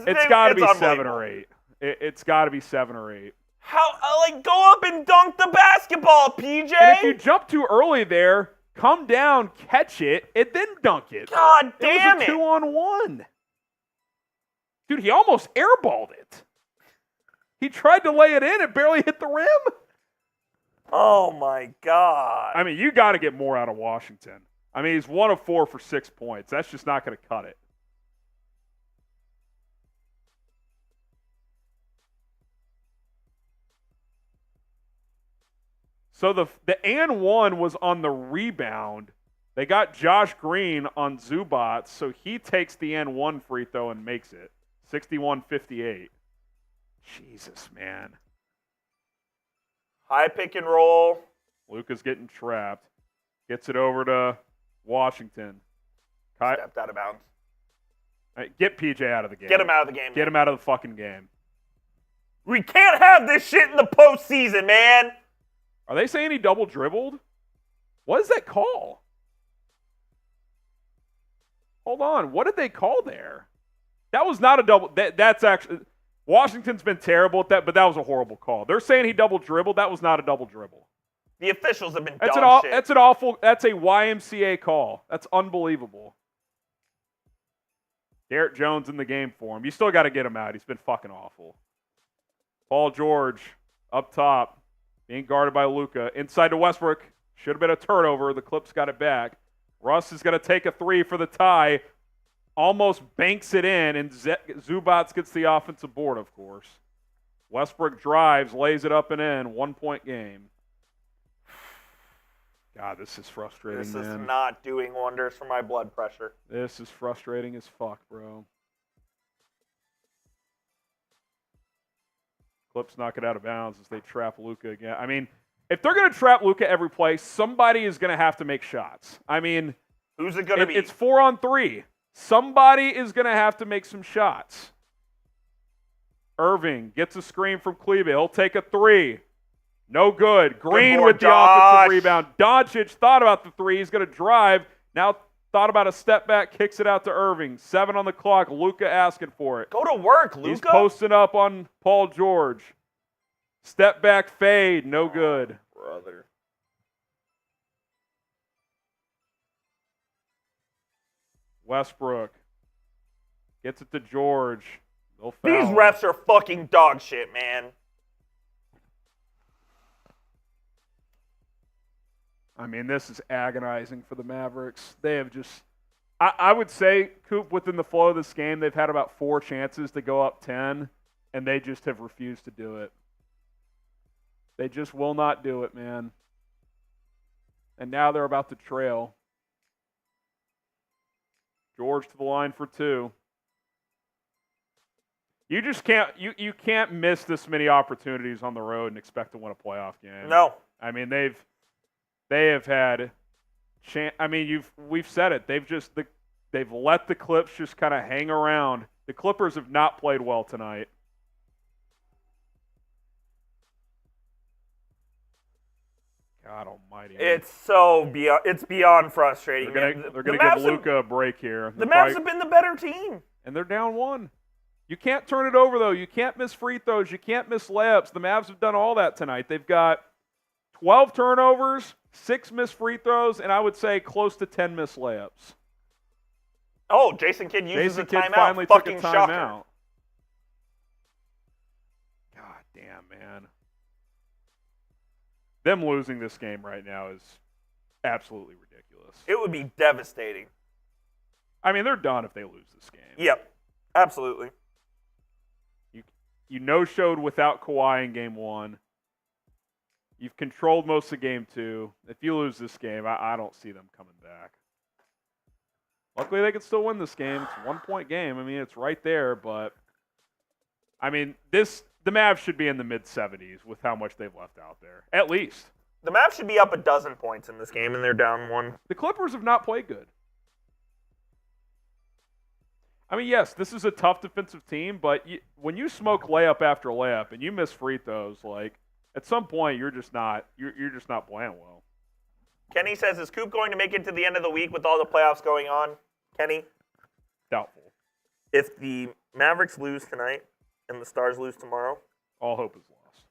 it's got to be 7 or 8. It's got to be 7 or 8. How, go up and dunk the basketball, PJ! And if you jump too early there, come down, catch it, and then dunk it. God damn it! It was a 2-on-1. Dude, he almost airballed it. He tried to lay it in and barely hit the rim. Oh, my God. I mean, you got to get more out of Washington. I mean, he's 1 of 4 for 6 points. That's just not going to cut it. So the and one was on the rebound. They got Josh Green on Zubac, so he takes the and one free throw and makes it. 61-58. Jesus, man. High pick and roll. Luka's getting trapped. Gets it over to Washington. Stepped out of bounds. Get PJ out of the game. Get him out of the game. Get him out of the fucking game. We can't have this shit in the postseason, man. Are they saying he double dribbled? What is that call? Hold on. What did they call there? That was not a double. That's actually... Washington's been terrible at that, but that was a horrible call. They're saying he double dribbled. That was not a double dribble. The officials have been That's shit. That's a YMCA call. That's unbelievable. Derrick Jones in the game for him. You still got to get him out. He's been fucking awful. Paul George up top, being guarded by Luka. Inside to Westbrook. Should have been a turnover. The Clips got it back. Russ is going to take a three for the tie. Almost banks it in, and Zubac gets the offensive board, of course. Westbrook drives, lays it up and in. 1 point game. God, this is frustrating, This man. is not doing wonders for my blood pressure. This is frustrating as fuck, bro. Clips knock it out of bounds as they trap Luka again. I mean, if they're going to trap Luka every play, somebody is going to have to make shots. I mean, who's it going to be? It's 4-on-3. Somebody is going to have to make some shots. Irving gets a screen from Cleveland. He'll take a three. No good. Green with the offensive rebound. Doncic thought about the three. He's going to drive. Now thought about a step back, kicks it out to Irving. 7 on the clock. Luka asking for it. Go to work, Luka. He's posting up on Paul George. Step back fade. No good. Brother. Westbrook gets it to George. They'll foul These him. refs are fucking dog shit, man. I mean, this is agonizing for the Mavericks. They have just, I would say, Coop, within the flow of this game, they've had about 4 chances to go up 10, and they just have refused to do it. They just will not do it, man. And now they're about to trail. George to the line for 2. You just can't you can't miss this many opportunities on the road and expect to win a playoff game. No. I mean, they have had we've said it. They've let the Clips just kind of hang around. The Clippers have not played well tonight. God almighty. It's beyond frustrating. They're gonna give Luka a break here. The Mavs have been the better team. And they're down 1. You can't turn it over, though. You can't miss free throws. You can't miss layups. The Mavs have done all that tonight. They've got 12 turnovers, 6 missed free throws, and I would say close to 10 missed layups. Oh, Jason Kidd uses Jason a Kidd timeout. finally Fucking took a shocker. timeout. God damn, man. Them losing this game right now is absolutely ridiculous. It would be devastating. I mean, they're done if they lose this game. Yep, absolutely. You no-showed without Kawhi in Game 1. You've controlled most of Game 2. If you lose this game, I don't see them coming back. Luckily, they can still win this game. It's a one-point game. I mean, it's right there, but I mean, the Mavs should be in the mid-70s with how much they've left out there, at least. The Mavs should be up a dozen points in this game, and they're down 1. The Clippers have not played good. I mean, yes, this is a tough defensive team, but when you smoke layup after layup and you miss free throws, like at some point you're just not playing well. Kenny says, is Coop going to make it to the end of the week with all the playoffs going on? Kenny? Doubtful. If the Mavericks lose tonight and the Stars lose tomorrow, all hope is lost.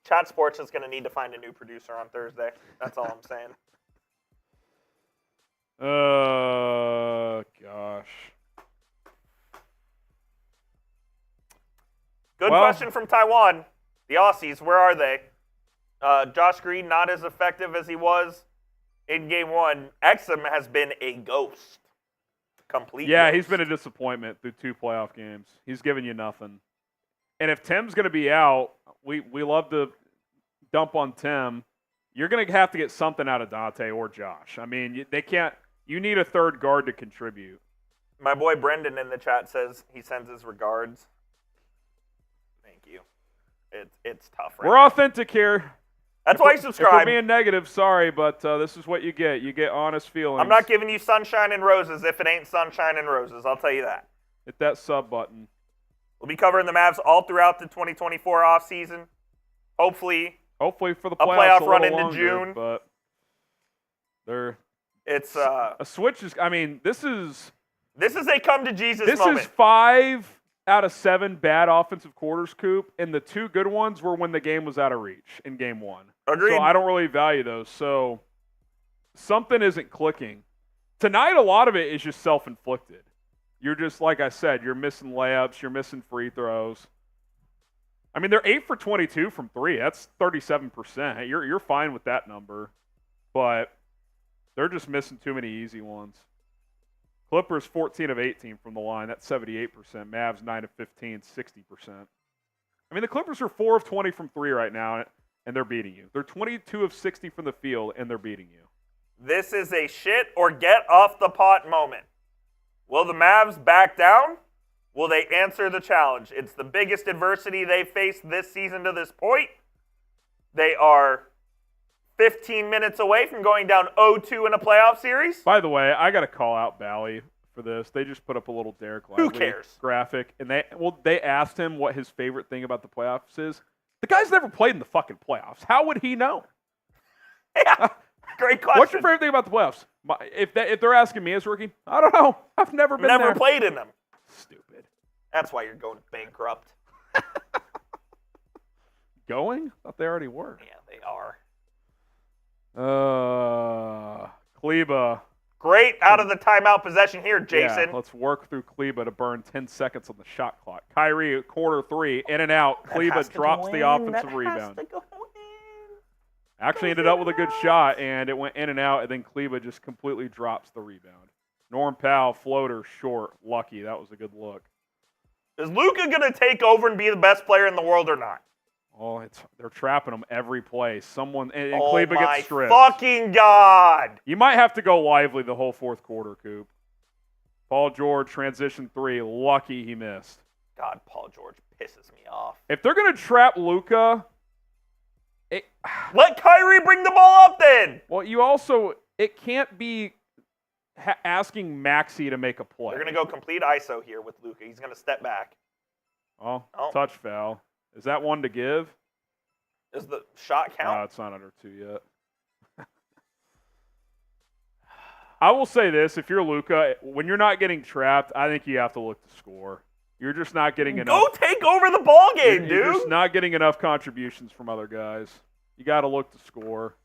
Chat Sports is going to need to find a new producer on Thursday. That's all I'm saying. Gosh. Good question from Taiwan. The Aussies, where are they? Josh Green, not as effective as he was in Game 1. Exum has been a ghost. Complete ghost. He's been a disappointment through 2 playoff games. He's giving you nothing. And if Tim's going to be out, we love to dump on Tim. You're going to have to get something out of Dante or Josh. I mean, they can't. You need a third guard to contribute. My boy Brendan in the chat says he sends his regards. Thank you. It's tough right We're now. authentic here. That's why you subscribe. If we're being negative, sorry, but this is what you get. You get honest feelings. I'm not giving you sunshine and roses if it ain't sunshine and roses. I'll tell you that. Hit that sub button. We'll be covering the Mavs all throughout the 2024 offseason. Hopefully for the a playoffs playoff run into longer, June. But it's a switch is. I mean, this is a come to Jesus this moment. This is 5 out of 7 bad offensive quarters, Coop, and the 2 good ones were when the game was out of reach in Game 1. Agreed. So I don't really value those. So something isn't clicking. Tonight, a lot of it is just self-inflicted. You're just, like I said, you're missing layups, you're missing free throws. I mean, they're 8 for 22 from 3. That's 37%. You're fine with that number. But they're just missing too many easy ones. Clippers 14 of 18 from the line. That's 78%. Mavs 9 of 15, 60%. I mean, the Clippers are 4 of 20 from 3 right now, and they're beating you. They're 22 of 60 from the field, and they're beating you. This is a shit or get off the pot moment. Will the Mavs back down? Will they answer the challenge? It's the biggest adversity they've faced this season to this point. They are 15 minutes away from going down 0-2 in a playoff series. By the way, I got to call out Bally for this. They just put up a little Derrick Lively graphic, and they asked him what his favorite thing about the playoffs is. The guy's never played in the fucking playoffs. How would he know? Yeah, great question. What's your favorite thing about the playoffs? If they're asking me as a rookie, I don't know. I've never been there. Played in them. Stupid. That's why you're going bankrupt. Going? I thought they already were. Yeah, they are. Kleba. Great out of the timeout possession here, Jason. Yeah, let's work through Kleba to burn 10 seconds on the shot clock. Kyrie, quarter 3, in and out. Kleba drops the offensive rebound. Actually ended up with a good shot, and it went in and out, and then Kleba just completely drops the rebound. Norm Powell, floater, short, lucky. That was a good look. Is Luka going to take over and be the best player in the world or not? Oh, they're trapping him every play. And Kleba gets stripped. Fucking God. You might have to go Lively the whole fourth quarter, Coop. Paul George, transition 3. Lucky he missed. God, Paul George pisses me off. If they're going to trap Luka, let Kyrie bring the ball up then. Well, it can't be asking Maxey to make a play. They're going to go complete ISO here with Luka. He's going to step back. Oh, touch foul. Is that one to give? Does the shot count? No, it's not under 2 yet. I will say this. If you're Luka, when you're not getting trapped, I think you have to look to score. You're just not getting enough. Go take over the ball game, dude. You're just not getting enough contributions from other guys. You got to look to score.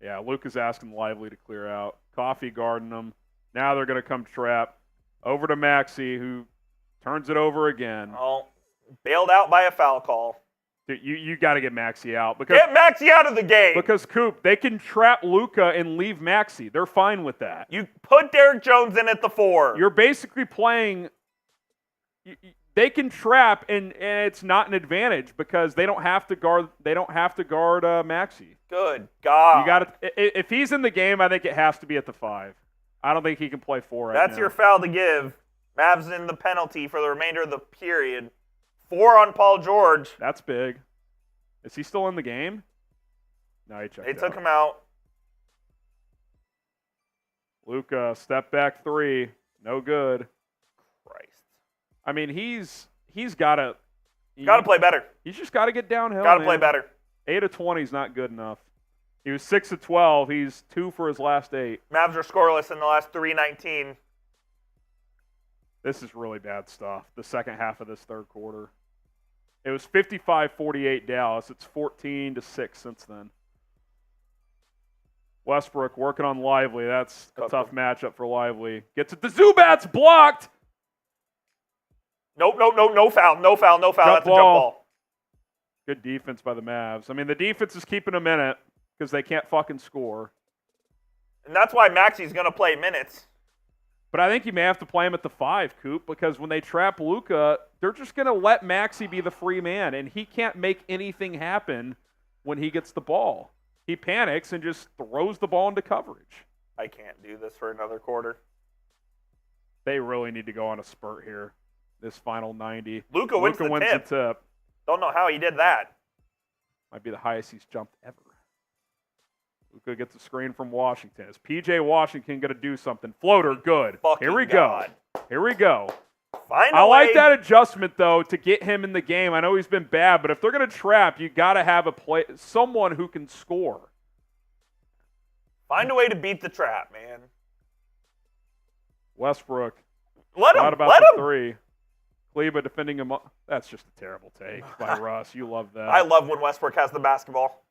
Yeah, Luka's asking Lively to clear out. Coffee guarding them. Now they're going to come trap. Over to Maxey, who turns it over again. Oh, bailed out by a foul call. Dude, you got to get Maxey out. Because, get Maxey out of the game. Because, Coop, they can trap Luka and leave Maxey. They're fine with that. You put Derrick Jones in at the 4. You're basically playing... They can trap, and it's not an advantage because they don't have to guard. They don't have to guard Maxey. Good God! You got to. If he's in the game, I think it has to be at the 5. I don't think he can play 4 right now. That's your foul to give. Mavs in the penalty for the remainder of the period. 4 on Paul George. That's big. Is he still in the game? No, he checked out. They took him out. Luka, step back 3, no good. Christ. I mean, he's got to play better. He's just got to get downhill. Got to play better. 8 of 20 is not good enough. He was 6 of 12. He's 2 for his last 8. Mavs are scoreless in the last 3:19. This is really bad stuff. The second half of this third quarter. It was 55-48 Dallas. It's 14-6 since then. Westbrook working on Lively. That's a tough matchup for Lively. Gets it to Zubac's blocked. Nope, no foul. That's a jump ball. Good defense by the Mavs. I mean, the defense is keeping them in it because they can't fucking score. And that's why Maxey's going to play minutes. But I think you may have to play him at the 5, Coop, because when they trap Luka, they're just going to let Maxey be the free man, and he can't make anything happen when he gets the ball. He panics and just throws the ball into coverage. I can't do this for another quarter. They really need to go on a spurt here. This final 90. Luka wins the tip. Don't know how he did that. Might be the highest he's jumped ever. Luka gets a screen from Washington. Is P.J. Washington going to do something? Floater, good. Here we go. I like that adjustment, though, to get him in the game. I know he's been bad, but if they're going to trap, you got to have someone who can score. Find a way to beat the trap, man. Westbrook. Let him. The 3. Kleba defending him. That's just a terrible take by Russ. You love that. I love when Westbrook has the basketball.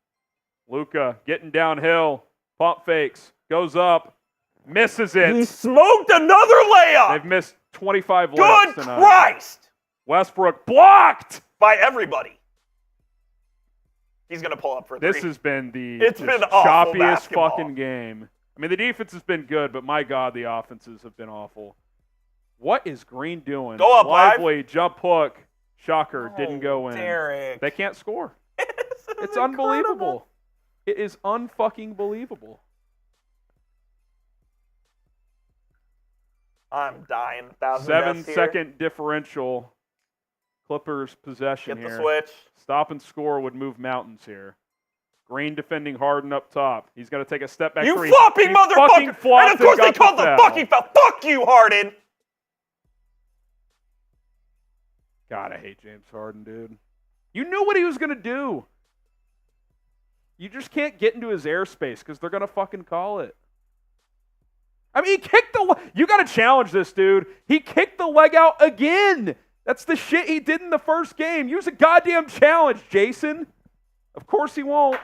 Luka getting downhill. Pump fakes. Goes up. Misses it. He smoked another layup. They've missed 25 layups tonight. Good Christ. Westbrook blocked. By everybody. He's going to pull up for 3. This has been the choppiest fucking game. I mean, the defense has been good, but my God, the offenses have been awful. What is Green doing? Go up, Lively, jump hook. Shocker, didn't go in. Derrick. They can't score. It's unbelievable. It is unfucking believable. I'm dying. 7-second differential. Clippers possession here. Get the switch. Stop and score would move mountains here. Green defending Harden up top. He's got to take a step back. You floppy motherfucker! And of course they called the fucking foul. Fuck you, Harden! God, I hate James Harden, dude. You knew what he was going to do. You just can't get into his airspace because they're going to fucking call it. I mean, he kicked you got to challenge this, dude. He kicked the leg out again. That's the shit he did in the first game. Use a goddamn challenge, Jason. Of course he won't.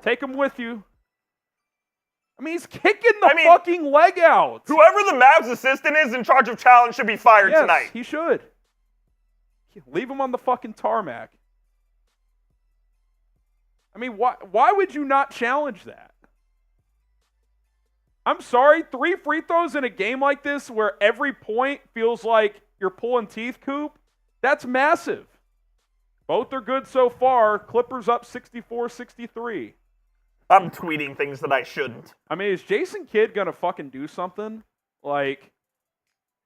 Take him with you. I mean, he's kicking the fucking leg out. Whoever the Mavs assistant is in charge of challenge should be fired tonight. He should. Leave him on the fucking tarmac. I mean, why would you not challenge that? I'm sorry, 3 free throws in a game like this where every point feels like you're pulling teeth, Coop, that's massive. Both are good so far. Clippers up 64-63. I'm tweeting things that I shouldn't. I mean, is Jason Kidd going to fucking do something? Like...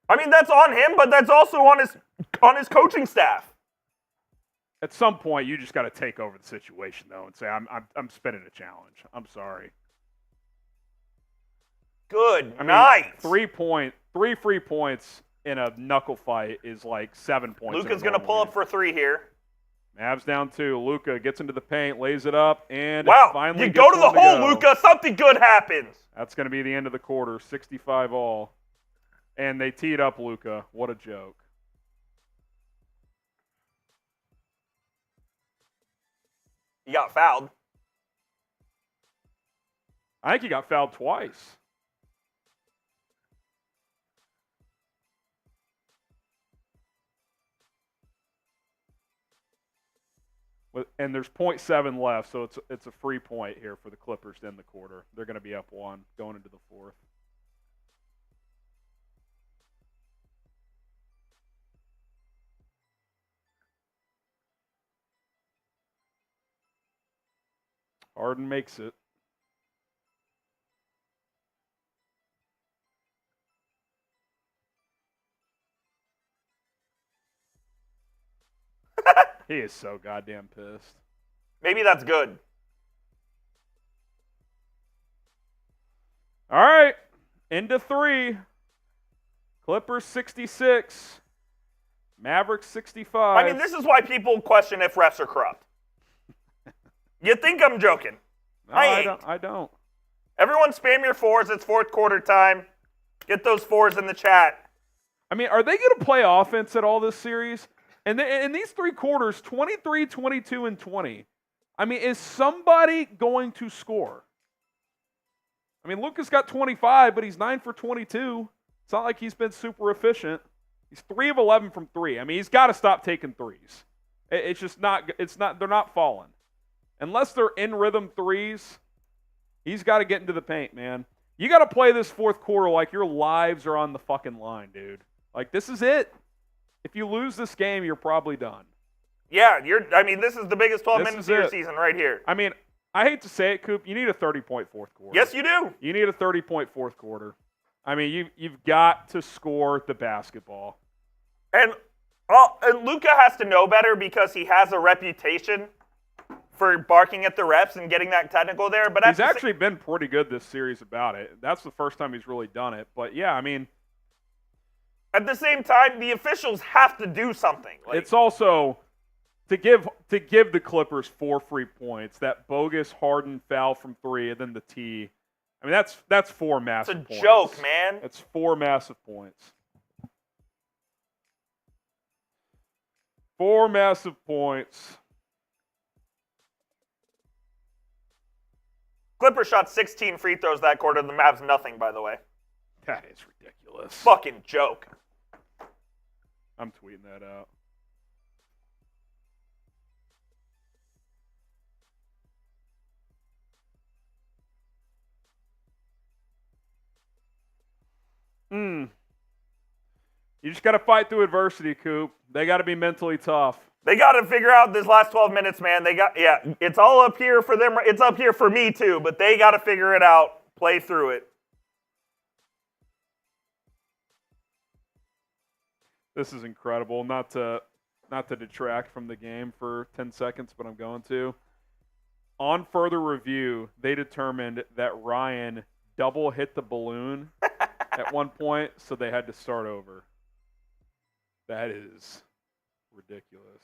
I mean, that's on him, but that's also on his coaching staff. At some point, you just got to take over the situation, though, and say, I'm spinning a challenge. I'm sorry. Good night. 3 free points in a knuckle fight is like 7 points. Luka's going to pull up for 3 here. Mavs down 2. Luka gets into the paint, lays it up, and finally you go to the hole, Luka. Something good happens. That's going to be the end of the quarter, 65 all. And they teed up Luka. What a joke. He got fouled. I think he got fouled twice. And there's 0.7 left, so it's a free point here for the Clippers to end the quarter. They're going to be up 1 going into the fourth. Harden makes it. He is so goddamn pissed. Maybe that's good. All right. Into 3. Clippers 66. Mavericks 65. I mean, this is why people question if refs are corrupt. You think I'm joking? No, I don't. Everyone spam your 4s. It's fourth quarter time. Get those 4s in the chat. I mean, are they going to play offense at all this series? And in these 3 quarters, 23, 22, and 20. I mean, is somebody going to score? I mean, Luka's got 25, but he's 9 for 22. It's not like he's been super efficient. He's 3 of 11 from 3. I mean, he's got to stop taking threes. It's just not. They're not falling. Unless they're in rhythm threes, he's got to get into the paint, man. You got to play this fourth quarter like your lives are on the fucking line, dude. Like, this is it. If you lose this game, you're probably done. Yeah, this is the biggest 12 minutes of your season right here. I mean, I hate to say it, Coop. You need a 30-point fourth quarter. Yes, you do. You need a 30-point fourth quarter. I mean, you've got to score the basketball. And Luka has to know better because he has a reputation for barking at the refs and getting that technical there. But he's actually been pretty good this series about it. That's the first time he's really done it. But yeah, I mean, at the same time, the officials have to do something. It's also to give the Clippers 4 free points. That bogus Harden foul from 3, and then the T. I mean, that's 4 massive points. It's a joke, man. It's 4 massive points. 4 massive points. Clippers shot 16 free throws that quarter. The Mavs nothing, by the way. That is ridiculous. Fucking joke. I'm tweeting that out. You just got to fight through adversity, Coop. They got to be mentally tough. They got to figure out this last 12 minutes, man. It's all up here for them. It's up here for me too, but they got to figure it out, play through it. This is incredible. Not to detract from the game for 10 seconds, but I'm going to. On further review, they determined that Ryan double hit the balloon at one point, so they had to start over. That is ridiculous.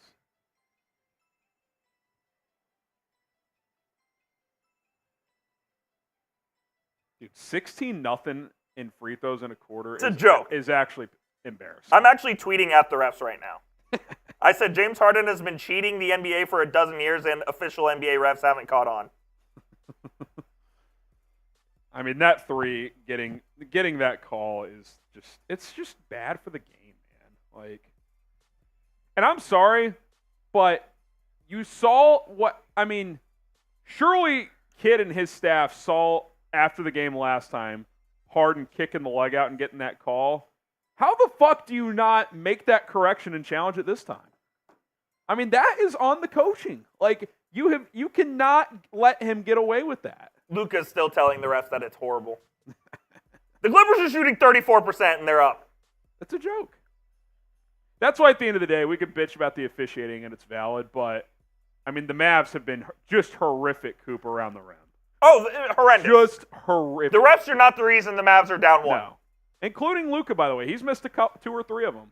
Dude, 16-0 in free throws in a quarter it's a joke. Is actually embarrassing. I'm actually tweeting at the refs right now. I said James Harden has been cheating the NBA for a dozen years and official NBA refs haven't caught on. I mean, that 3, getting that call is it's just bad for the game, man. Like, and I'm sorry, but you saw what, I mean, surely Kidd and his staff saw after the game last time, Harden kicking the leg out and getting that call. How the fuck do you not make that correction and challenge it this time? I mean, that is on the coaching. Like, you cannot let him get away with that. Luka's still telling the refs that it's horrible. The Clippers are shooting 34% and they're up. That's a joke. That's why at the end of the day, we could bitch about the officiating and it's valid, but, I mean, the Mavs have been just horrific, Coop, around the rim. Oh, horrendous. Just horrific. The refs are not the reason the Mavs are down 1. No. Including Luka, by the way. He's missed 2 or 3 of them.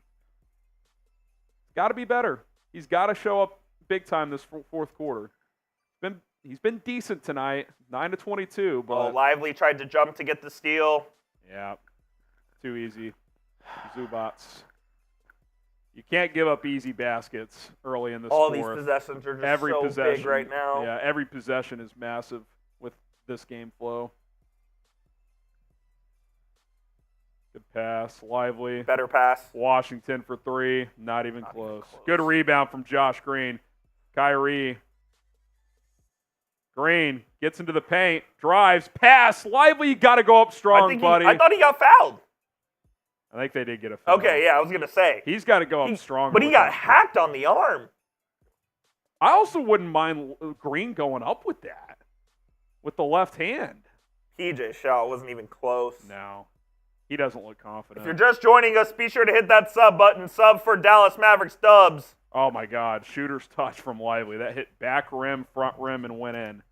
Got to be better. He's got to show up big time this fourth quarter. He's been decent tonight, 9 to 22. But Lively tried to jump to get the steal. Yeah, too easy. Zubac. You can't give up easy baskets early in this All fourth. These possessions are just so big right now. Yeah, every possession is massive with this game flow. pass. Lively. Better pass. Washington for 3. Not even close. Good rebound from Josh Green. Kyrie. Green gets into the paint. Drives. Pass. Lively, you got to go up strong, buddy. I thought he got fouled. I think they did get a foul. Okay, yeah, I was going to say. He's got to go up strong. But he got hacked on the arm. I also wouldn't mind Green going up with that. With the left hand. PJ's shot wasn't even close. No. He doesn't look confident. If you're just joining us, be sure to hit that sub button. Sub for Dallas Mavericks dubs. Oh, my God. Shooter's touch from Lively. That hit back rim, front rim, and went in.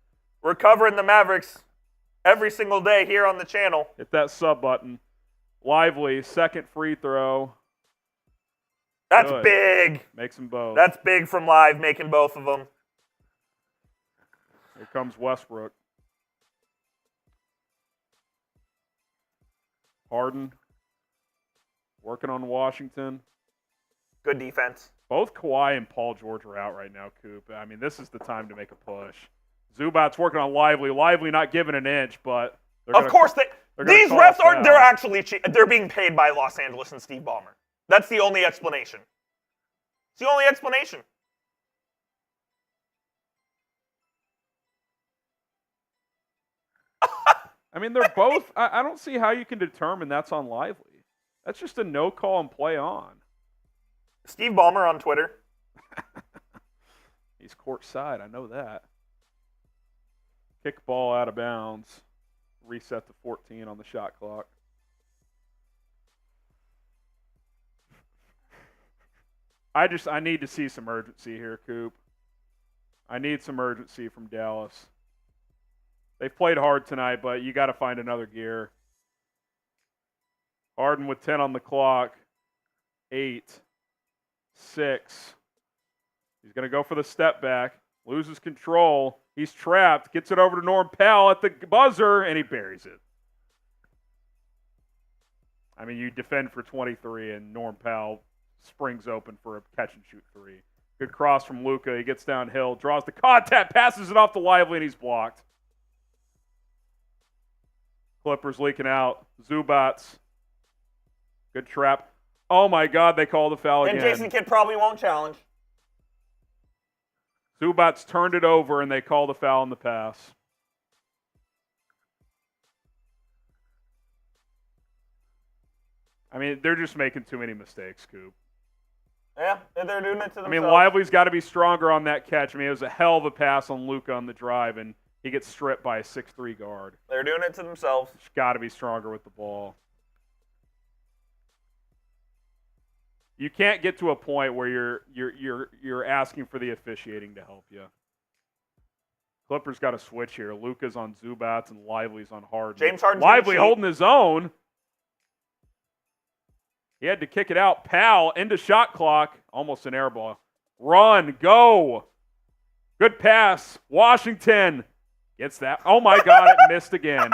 We're covering the Mavericks every single day here on the channel. Hit that sub button. Lively, second free throw. That's Good. big. Makes them both. That's big from Live, making both of them. Here comes Westbrook. Harden. Working on Washington. Good defense. Both Kawhi and Paul George are out right now, Coop. I mean, this is the time to make a push. Zubac's working on Lively. Lively not giving an inch, but of course these refs aren't. They're actually they're being paid by Los Angeles and Steve Ballmer. That's the only explanation. It's the only explanation. I mean, they're both. I don't see how you can determine that's on Lively. That's just a no call and play on. Steve Ballmer on Twitter. He's courtside. I know that. Kick ball out of bounds. Reset to 14 on the shot clock. I need to see some urgency here, Coop. I need some urgency from Dallas. They've played hard tonight, but you got to find another gear. Harden with 10 on the clock. 8. 6. He's going to go for the step back. Loses control. He's trapped. Gets it over to Norm Powell at the buzzer, and he buries it. I mean, you defend for 23, and Norm Powell springs open for a catch-and-shoot 3. Good cross from Luka. He gets downhill, draws the contact, passes it off to Lively, and he's blocked. Clippers leaking out. Zubac. Good trap. Oh, my God, they call the foul again. And Jason Kidd probably won't challenge. Zubac turned it over, and they call the foul on the pass. I mean, they're just making too many mistakes, Coop. Yeah, they're doing it to themselves. I mean, Lively's got to be stronger on that catch. I mean, it was a hell of a pass on Luka on the drive, and he gets stripped by a 6'3" guard. They're doing it to themselves. He's got to be stronger with the ball. You can't get to a point where you're asking for the officiating to help you. Clippers got to switch here. Luka's on Zubac and Lively's on Harden. James Harden. Lively holding his own. He had to kick it out. Powell into shot clock. Almost an air ball. Run. Go. Good pass. Washington gets that. Oh, my God. It missed again.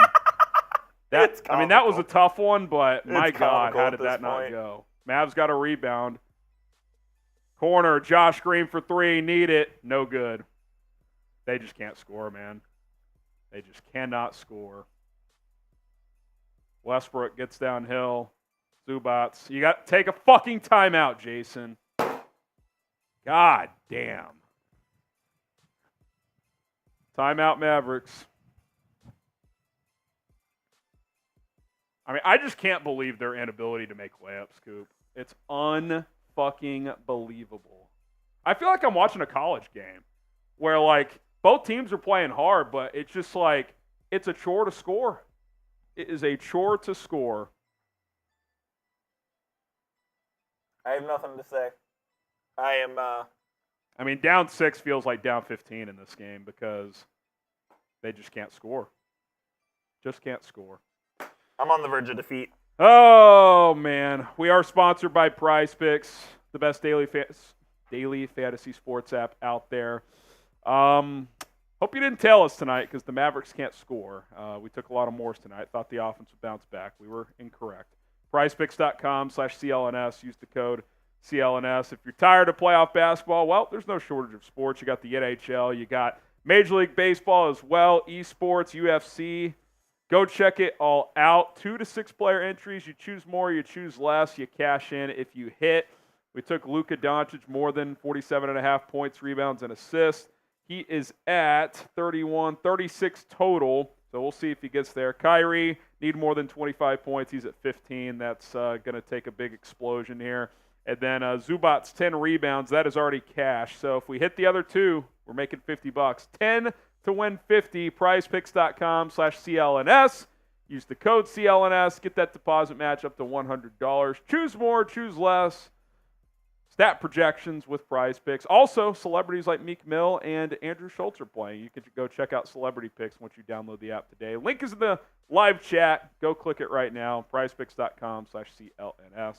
That was a tough one, but my God, how did that not go? Mavs got a rebound. Corner. Josh Green for 3. Need it. No good. They just can't score, man. They just cannot score. Westbrook gets downhill. Zubac. You got to take a fucking timeout, Jason. God damn. Timeout, Mavericks. I mean, I just can't believe their inability to make layups, Coop. It's unfucking believable. I feel like I'm watching a college game where, like, both teams are playing hard, but it's just like, it's a chore to score. It is a chore to score. I have nothing to say. I mean, down 6 feels like down 15 in this game because they just can't score. Just can't score. I'm on the verge of defeat. Oh, man. We are sponsored by Prize Picks, the best daily fantasy sports app out there. Hope you didn't tell us tonight because the Mavericks can't score. We took a lot of Morse tonight. Thought the offense would bounce back. We were incorrect. PrizePicks.com/CLNS. Use the code CLNS. If you're tired of playoff basketball, well, there's no shortage of sports. You got the NHL. You got Major League Baseball as well, esports, UFC. Go check it all out. 2 to 6 player entries. You choose more, you choose less, you cash in if you hit. We took Luka Doncic more than 47.5 points, rebounds, and assists. He is at 36 total, so we'll see if he gets there. Kyrie, need more than 25 points. He's at 15. That's going to take a big explosion here. And then Zubac's 10 rebounds. That is already cash. So if we hit the other two, we're making $50. 10 to win 50, prizepicks.com/CLNS. Use the code CLNS. Get that deposit match up to $100. Choose more, choose less. Stat projections with Prize Picks. Also, celebrities like Meek Mill and Andrew Schultz are playing. You could go check out Celebrity Picks once you download the app today. Link is in the live chat. Go click it right now. prizepicks.com/CLNS.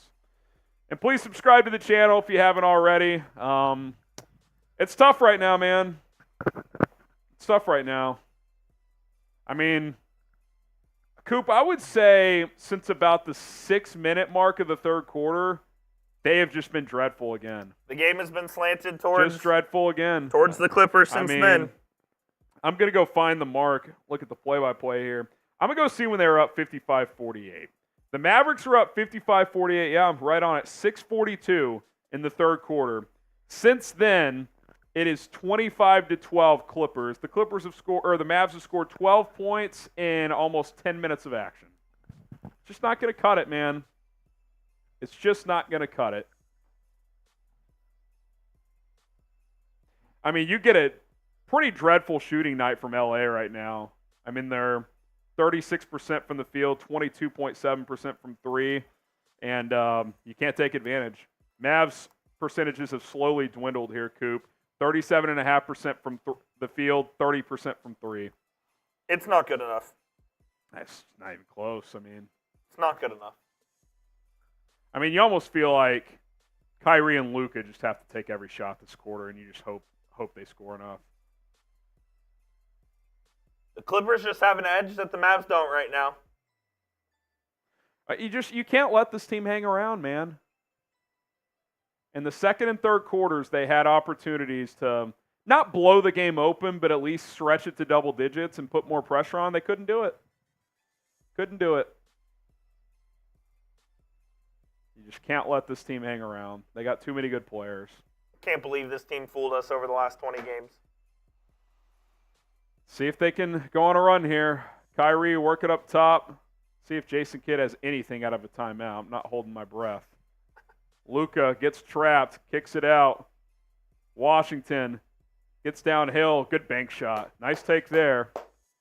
And please subscribe to the channel if you haven't already. It's tough right now, man. It's tough right now. I mean, Coop, I would say since about the 6-minute mark of the third quarter, they have just been dreadful again. The game has been slanted towards just dreadful again. Towards the Clippers since then. I'm going to go find the mark, look at the play-by-play here. I'm going to go see when they were up 55-48. The Mavericks were up 55-48. Yeah, I'm right on it. 6:42 in the third quarter. Since then, it is 25-12 Clippers. The Clippers have scored, or the Mavs have scored 12 points in almost 10 minutes of action. Just not going to cut it, man. It's just not going to cut it. I mean, you get a pretty dreadful shooting night from LA right now. I mean, they're 36% from the field, 22.7% from three, and you can't take advantage. Mavs percentages have slowly dwindled here, Coop. 37.5% from the field, 30% from three. It's not good enough. That's not even close. I mean, it's not good enough. I mean, you almost feel like Kyrie and Luka just have to take every shot this quarter, and you just hope they score enough. The Clippers just have an edge that the Mavs don't right now. You can't let this team hang around, man. In the second and third quarters, they had opportunities to not blow the game open, but at least stretch it to double digits and put more pressure on. They couldn't do it. Couldn't do it. You just can't let this team hang around. They got too many good players. Can't believe this team fooled us over the last 20 games. See if they can go on a run here. Kyrie, work it up top. See if Jason Kidd has anything out of a timeout. I'm not holding my breath. Luka gets trapped, kicks it out. Washington gets downhill. Good bank shot. Nice take there.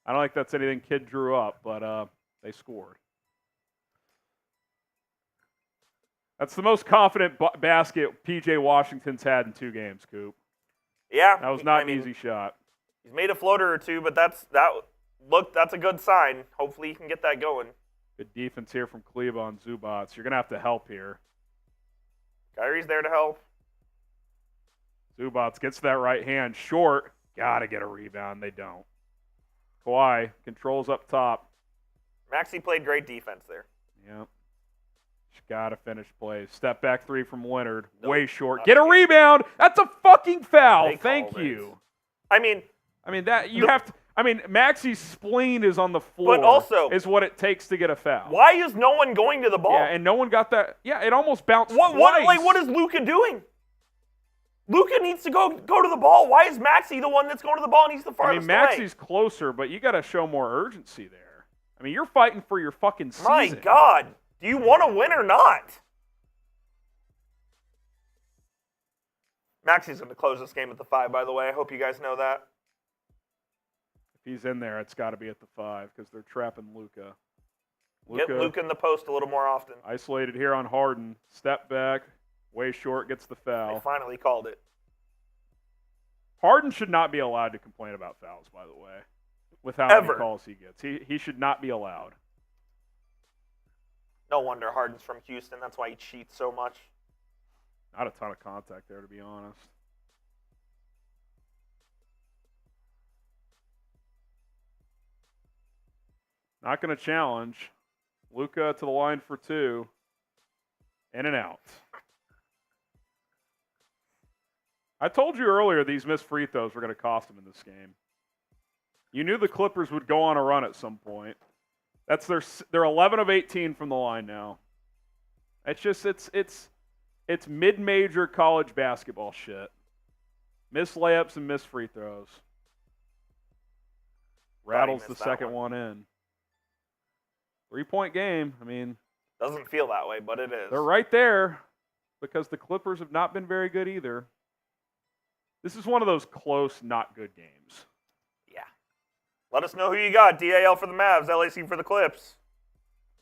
I don't think that's anything Kidd drew up, but they scored. That's the most confident basket P.J. Washington's had in 2 games, Coop. Yeah. That was not an easy shot. He's made a floater or two, but that's a good sign. Hopefully he can get that going. Good defense here from Kleba on Zubac. You're going to have to help here. Kyrie's there to help. Zubac gets that right hand short. Got to get a rebound. They don't. Kawhi controls up top. Maxey played great defense there. Yep. Just got to finish plays. Step back 3 from Leonard. Nope, way short. Get a rebound. That's a fucking foul. Thank you. I mean that you have to. I mean, Maxey's spleen is on the floor. But also, is what it takes to get a foul. Why is no one going to the ball? Yeah, and no one got that. Yeah, it almost bounced twice. What is Luka doing? Luka needs to go to the ball. Why is Maxey the one that's going to the ball and he's the farthest away? Maxey's closer, but you got to show more urgency there. I mean, you're fighting for your fucking season. My God. Do you want to win or not? Maxey's going to close this game at the 5, by the way. I hope you guys know that. If he's in there, it's got to be at the 5 because they're trapping Luka. Get Luka in the post a little more often. Isolated here on Harden. Step back. Way short. Gets the foul. They finally called it. Harden should not be allowed to complain about fouls, by the way, with how many calls he gets. He should not be allowed. No wonder Harden's from Houston. That's why he cheats so much. Not a ton of contact there, to be honest. Not going to challenge. Luka to the line for 2. In and out. I told you earlier these missed free throws were going to cost him in this game. You knew the Clippers would go on a run at some point. They're 11 of 18 from the line now. It's mid-major college basketball shit. Missed layups and missed free throws. Rattles the second one in. 3-point game. I mean, doesn't feel that way, but it is. They're right there because the Clippers have not been very good either. This is one of those close, not good games. Yeah. Let us know who you got. DAL for the Mavs, LAC for the Clips.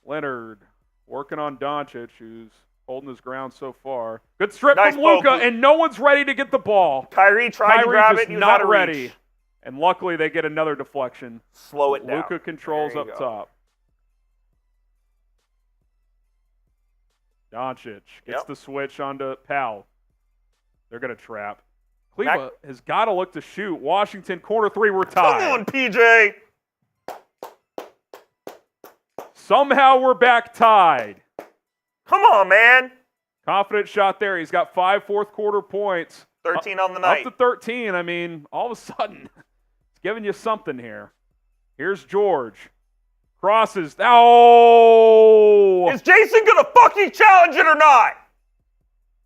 Leonard working on Doncic, who's holding his ground so far. Good strip Nice from Luka, ball. and no one's ready to get the ball. Kyrie tried to grab it. Just He was not out of ready. reach. And luckily, they get another deflection. Slow it down. Luka controls up top. Doncic gets the switch onto Powell. They're going to trap. Cleveland has got to look to shoot. Washington, corner three, we're tied. Come on, PJ. Somehow we're back tied. Come on, man. Confident shot there. He's got 5 fourth-quarter points. 13 on the night. Up to 13. I mean, all of a sudden, it's giving you something here. Here's George. Crosses. Oh! Is Jason going to fucking challenge it or not?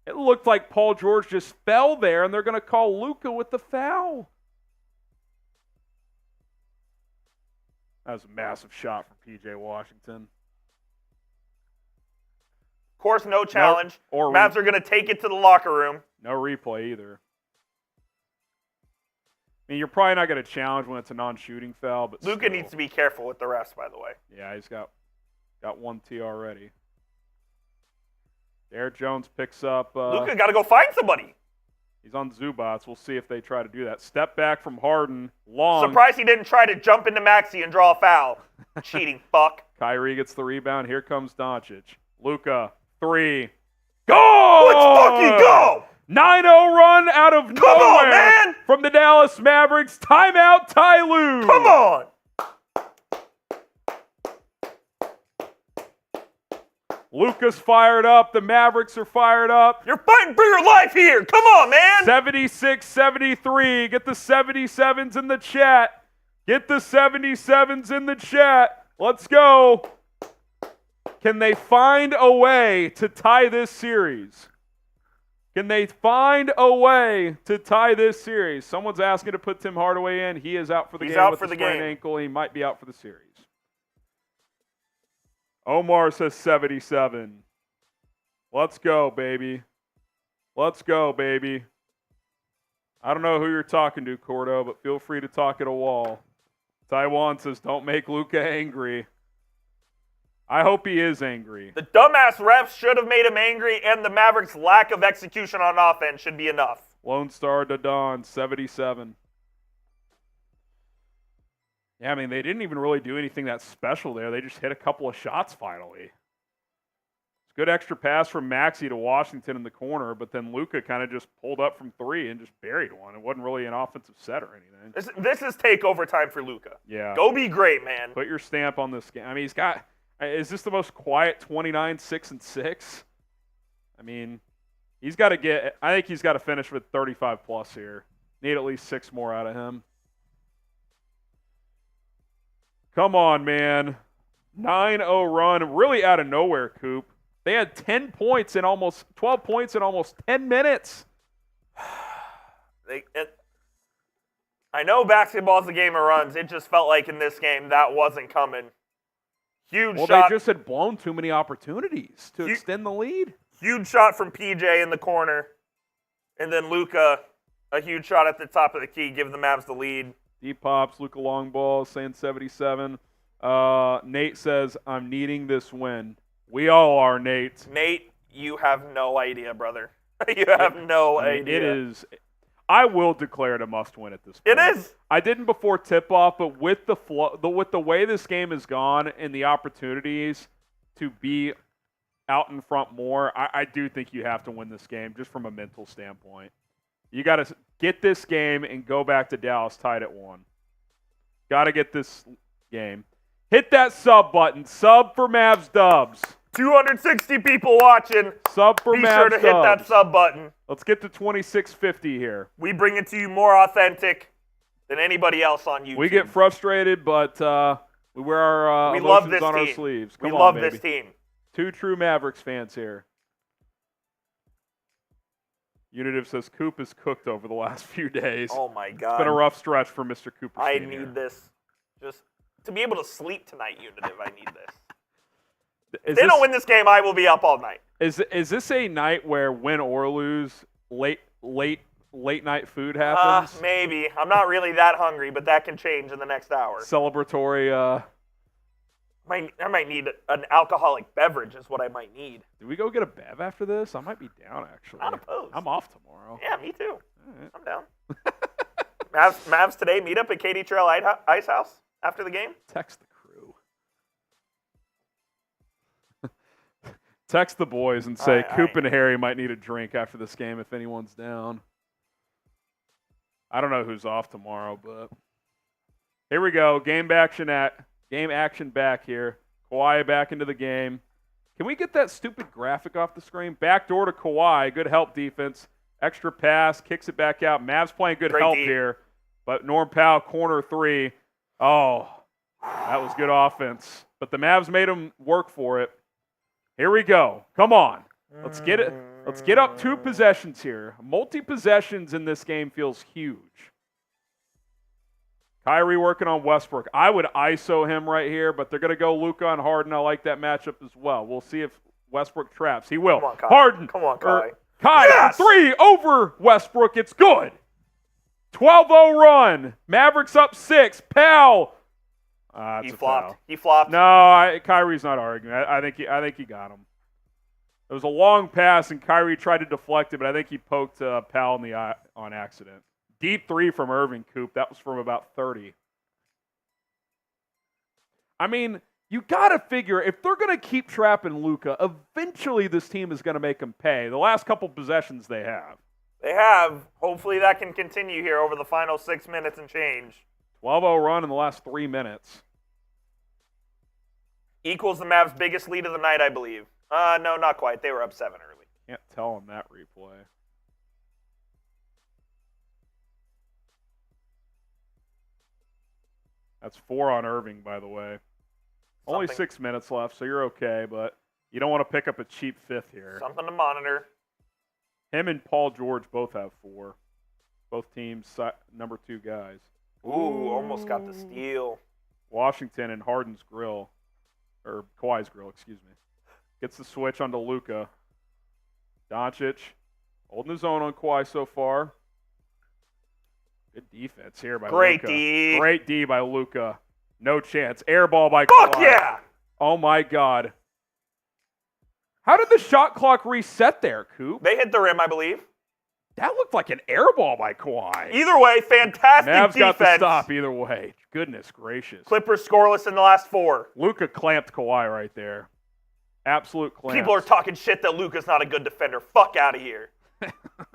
It looked like Paul George just fell there, and they're going to call Luka with the foul. That was a massive shot from P.J. Washington. Of course, no challenge. Or Mavs are going to take it to the locker room. No replay either. I mean, you're probably not going to challenge when it's a non-shooting foul, but Luka needs to be careful with the refs, by the way. Yeah, he's got one T already. Derrick Jones picks up. Luka got to go find somebody. He's on Zubac. We'll see if they try to do that. Step back from Harden. Long. Surprised he didn't try to jump into Maxey and draw a foul. Cheating fuck. Kyrie gets the rebound. Here comes Doncic. Luka, 3. Go! Let's fucking go! 9-0 run out of Come nowhere on, man! from the Dallas Mavericks. Timeout, Ty Lue. Come on! Luka's fired up. The Mavericks are fired up. You're fighting for your life here. Come on, man. 76-73. Get the 77s in the chat. Get the 77s in the chat. Let's go. Can they find a way to tie this series? Can they find a way to tie this series? Someone's asking to put Tim Hardaway in. He is out for the game. He's out with for a the sprained game. ankle. He might be out for the series. Omar says 77. Let's go, baby. Let's go, baby. I don't know who you're talking to, Cordo, but feel free to talk at a wall. Taiwan says, don't make Luka angry. I hope he is angry. The dumbass refs should have made him angry, and the Mavericks' lack of execution on offense should be enough. Lone Star Dadon, 77. Yeah, I mean, they didn't even really do anything that special there. They just hit a couple of shots finally. It's good extra pass from Maxey to Washington in the corner, but then Luka kind of just pulled up from 3 and just buried one. It wasn't really an offensive set or anything. This is takeover time for Luka. Yeah. Go be great, man. Put your stamp on this game. I mean, is this the most quiet 29, 6, and 6? I mean, I think he's got to finish with 35 plus here. Need at least 6 more out of him. Come on, man. 9-0 run, really out of nowhere, Coop. They had 10 points in almost 12 points in almost 10 minutes. I know basketball's a game of runs. It just felt like in this game that wasn't coming. Huge shot. Well, they just had blown too many opportunities to extend the lead. Huge shot from PJ in the corner. And then Luka, a huge shot at the top of the key, give the Mavs the lead. Deep pops, Luka long ball, saying 77. Nate says, I'm needing this win. We all are, Nate. Nate, you have no idea, brother. You have no idea. It is. I will declare it a must-win at this point. It is. I didn't before tip-off, but with the flow, with the way this game has gone and the opportunities to be out in front more, I do think you have to win this game just from a mental standpoint. You got to get this game and go back to Dallas tied at 1. Got to get this game. Hit that sub button. Sub for Mavs Dubs. 260 people watching. Sub for Be Mavs sure to hit Dubs. that sub button. Let's get to 2650 here. We bring it to you more authentic than anybody else on YouTube. We get frustrated, but We wear our we love emotions this on team. our sleeves. We Come love on, this baby. team. Two true Mavericks fans here. Unitive says Coop is cooked over the last few days. Oh, my God. It's been a rough stretch for Mr. Cooper. I need this. Just to be able to sleep tonight, Unitive, I need this. If they don't win this game, I will be up all night. Is this a night where win or lose, late night food happens? Maybe. I'm not really that hungry, but that can change in the next hour. Celebratory. I might need an alcoholic beverage is what I might need. Do we go get a bev after this? I might be down, actually. Not opposed. I'm off tomorrow. Yeah, me too. Right. I'm down. Mavs today meet up at Katy Trail Ice House after the game? Text the crew. Text the boys and say Coop and Harry might need a drink after this game if anyone's down. I don't know who's off tomorrow, but here we go. Game action back here. Kawhi back into the game. Can we get that stupid graphic off the screen? Backdoor to Kawhi. Good help defense. Extra pass. Kicks it back out. Mavs playing good help here. But Norm Powell, corner three. Oh, that was good offense. But the Mavs made him work for it. Here we go. Come on. Let's get it. Let's get up 2 possessions here. Multi-possessions in this game feels huge. Kyrie working on Westbrook. I would ISO him right here, but they're going to go Luka on Harden. I like that matchup as well. We'll see if Westbrook traps. He will. Come on, Kai. Harden. Come on, Kai. Kai, yes! 3 over Westbrook. It's good. 12-0 run. Mavericks up 6. Powell. He flopped. He flopped. No, Kyrie's not arguing. I think he got him. It was a long pass, and Kyrie tried to deflect it, but I think he poked Powell in the eye on accident. Deep 3 from Irving, Coop. That was from about 30. I mean, you got to figure if they're going to keep trapping Luka, eventually this team is going to make him pay. The last couple possessions they have. They have. Hopefully that can continue here over the final 6 minutes and change. 12-0 run in the last 3 minutes. Equals the Mavs' biggest lead of the night, I believe. No, not quite. They were up 7 early. Can't tell on that replay. That's 4 on Irving, by the way. Only 6 minutes left, so you're okay, but you don't want to pick up a cheap 5th here. Something to monitor. Him and Paul George both have 4. Both teams, number 2 guys. Ooh, almost got the steal. Washington and Harden's grill. Or Kawhi's grill, excuse me. Gets the switch onto Luka. Doncic holding his own on Kawhi so far. Good defense here by Luka. Great D. Great D by Luka. No chance. Air ball by Kawhi. Fuck yeah! Oh, my God. How did the shot clock reset there, Coop? They hit the rim, I believe. That looked like an air ball by Kawhi. Either way, fantastic Mavs defense. got the stop either way. Goodness gracious. Clippers scoreless in the last 4. Luka clamped Kawhi right there. Absolute clamp. People are talking shit that Luka's not a good defender. Fuck out of here.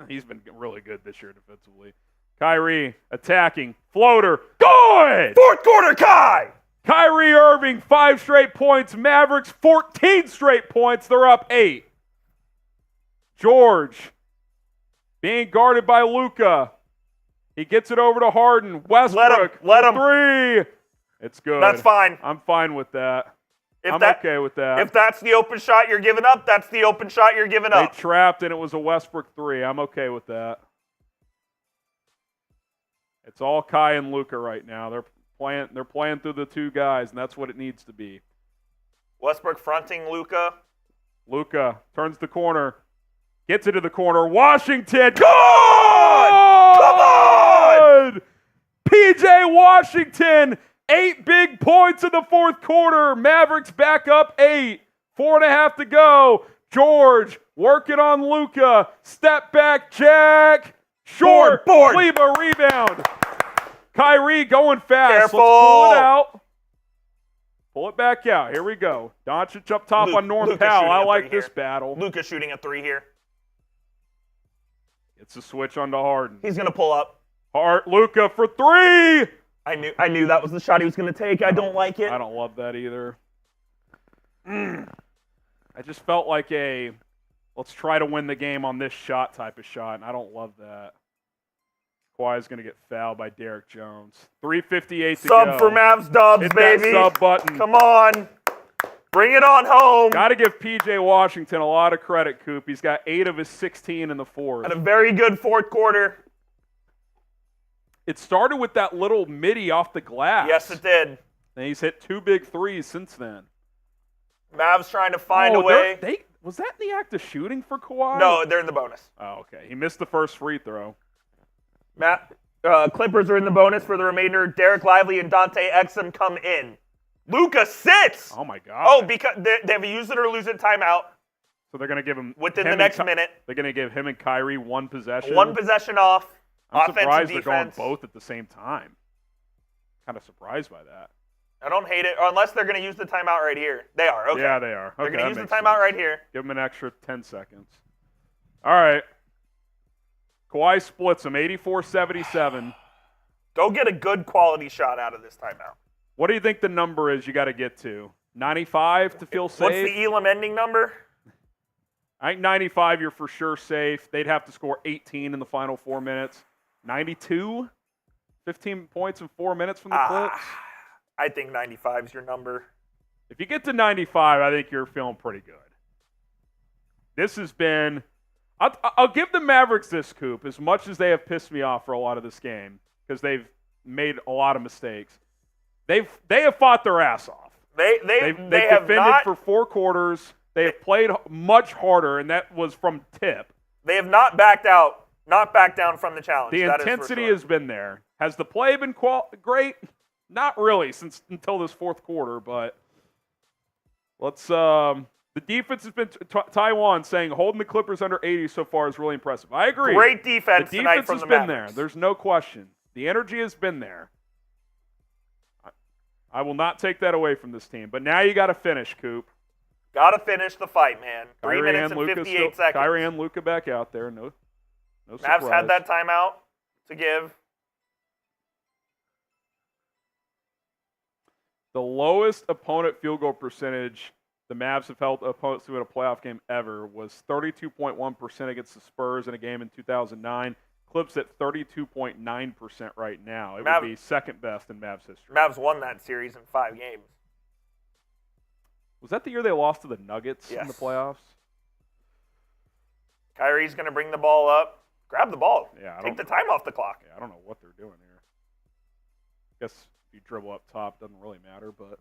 He's been really good this year defensively. Kyrie attacking. Floater. Good! 4th quarter, Kai! Kyrie Irving, 5 straight points. Mavericks, 14 straight points. They're up 8. George being guarded by Luka. He gets it over to Harden. Westbrook. Let him. 3. It's good. That's fine. I'm fine with that. I'm okay with that. If that's the open shot you're giving up, that's the open shot you're giving up. They trapped, and it was a Westbrook 3. I'm okay with that. It's all Kai and Luka right now. They're playing through the 2 guys, and that's what it needs to be. Westbrook fronting Luka. Luka turns the corner. Gets into the corner. Washington. Good! Come on! PJ Washington. 8 big points in the 4th quarter. Mavericks back up 8. 4.5 to go. George working on Luka. Step back, Jack. Short. Board. Leva rebound. Kyrie going fast. Careful. Let's pull it out. Pull it back out. Here we go. Doncic up top on Norm Powell. I like this battle. Luka shooting a 3 here. It's a switch onto Harden. He's going to pull up. Luka for 3. I knew that was the shot he was going to take. I don't like it. I don't love that either. I just felt like let's try to win the game on this shot type of shot, and I don't love that. Kawhi's going to get fouled by Derrick Jones. 3:58 to go. Sub for Mavs dubs, Hit baby. that sub button. Come on. Bring it on home. Got to give P.J. Washington a lot of credit, Coop. He's got 8 of his 16 in the fourth. Had a very good fourth quarter. It started with that little midi off the glass. Yes, it did. And he's hit 2 big threes since then. Mavs trying to find a way. Was that in the act of shooting for Kawhi? No, they're in the bonus. Oh, okay. He missed the first free throw. Clippers are in the bonus for the remainder. Derek Lively and Dante Exum come in. Luka sits. Oh, my God. Oh, because they have a use it or lose it timeout. So they're going to give him within the next minute. They're going to give him and Kyrie one possession. One possession off. I'm offense surprised and they're going defense. both at the same time. Kind of surprised by that. I don't hate it, unless they're going to use the timeout right here. They are. Okay. Yeah, they are. They're Okay, going to use the timeout right here. Give them an extra 10 seconds. All right. Kawhi splits them 84-77. Go get a good quality shot out of this timeout. What do you think the number is you got to get to? 95 to feel safe? What's the Elam ending number? I think 95 you're for sure safe. They'd have to score 18 in the final 4 minutes. 92? 15 points in 4 minutes from the Clips? I think 95 is your number. If you get to 95, I think you're feeling pretty good. This has been... I'll give the Mavericks this, Coop, as much as they have pissed me off for a lot of this game, because they've made a lot of mistakes. They have fought their ass off. They've defended not, for 4 quarters. They have played much harder, and that was from tip. They have not backed down from the challenge. The intensity has been there. Has the play been great? Not really until this fourth quarter, but let's. The defense has been Taiwan saying holding the Clippers under 80 so far is really impressive. I agree. Great defense tonight from the Mavericks. The defense has been there. There's no question. The energy has been there. I will not take that away from this team. But now you got to finish, Coop. Got to finish the fight, man. 3 Kyrie minutes and 58 seconds. Kyrie and Luka back out there. No surprise. Mavs had that timeout to give. The lowest opponent field goal percentage the Mavs have held opponents to in a playoff game ever was 32.1% against the Spurs in a game in 2009. Clips at 32.9% right now. It would be second best in Mavs history. Mavs won that series in 5 games. Was that the year they lost to the Nuggets in the playoffs? Kyrie's going to bring the ball up. Grab the ball. Yeah, Take the time off the clock. Yeah, I don't know what they're doing here. Guess if you dribble up top, doesn't really matter. But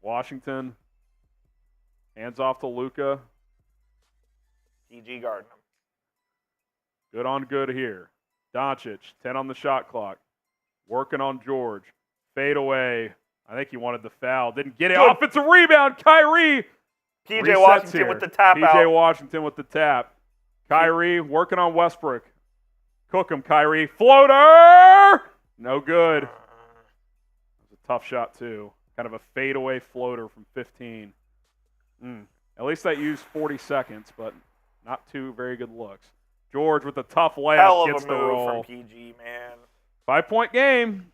Washington, hands off to Luka. PG guarding him. Good on good here. Doncic, 10 on the shot clock. Working on George. Fade away. I think he wanted the foul. Didn't get it. Good. Offensive rebound. Kyrie. P.J. Washington with the tap out. P.J. Washington with the tap. Kyrie working on Westbrook. Cook him, Kyrie. Floater! No good. It was a tough shot, too. Kind of a fadeaway floater from 15. At least that used 40 seconds, but not 2 very good looks. George with a tough layup gets the roll. Hell of a move from PG, man. 5-point game.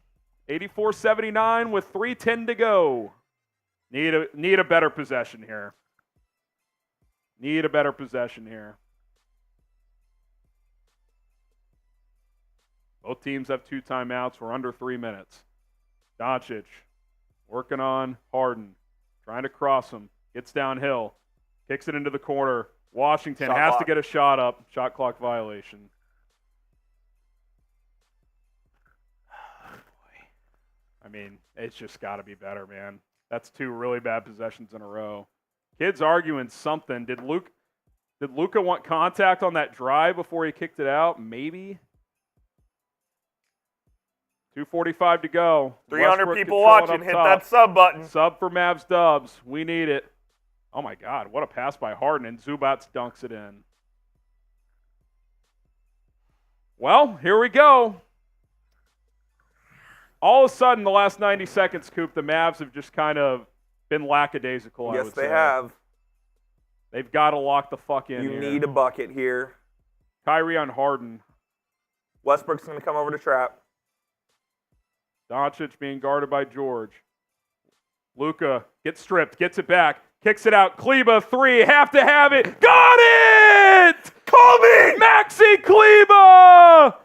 84-79 with 3:10 to go. Need a better possession here. Need a better possession here. Both teams have 2 timeouts. We're under 3 minutes. Doncic working on Harden. Trying to cross him. Gets downhill. Kicks it into the corner. Washington has to get a shot up. Shot clock violation. I mean, it's just got to be better, man. That's 2 really bad possessions in a row. Kids arguing something. Did Luka want contact on that drive before he kicked it out? Maybe. 2:45 to go. 300 Westbrook people watching. Hit that sub button. Sub for Mavs dubs. We need it. Oh, my God. What a pass by Harden, and Zubac dunks it in. Well, here we go. All of a sudden, the last 90 seconds, Coop, the Mavs have just kind of been lackadaisical, I would say. Yes, they have. They've got to lock the fuck in You here. need a bucket here. Kyrie on Harden. Westbrook's going to come over to trap. Doncic being guarded by George. Luka gets stripped, gets it back, kicks it out. Kleba, 3, have to have it. Got it! Call me! Maxi Kleba!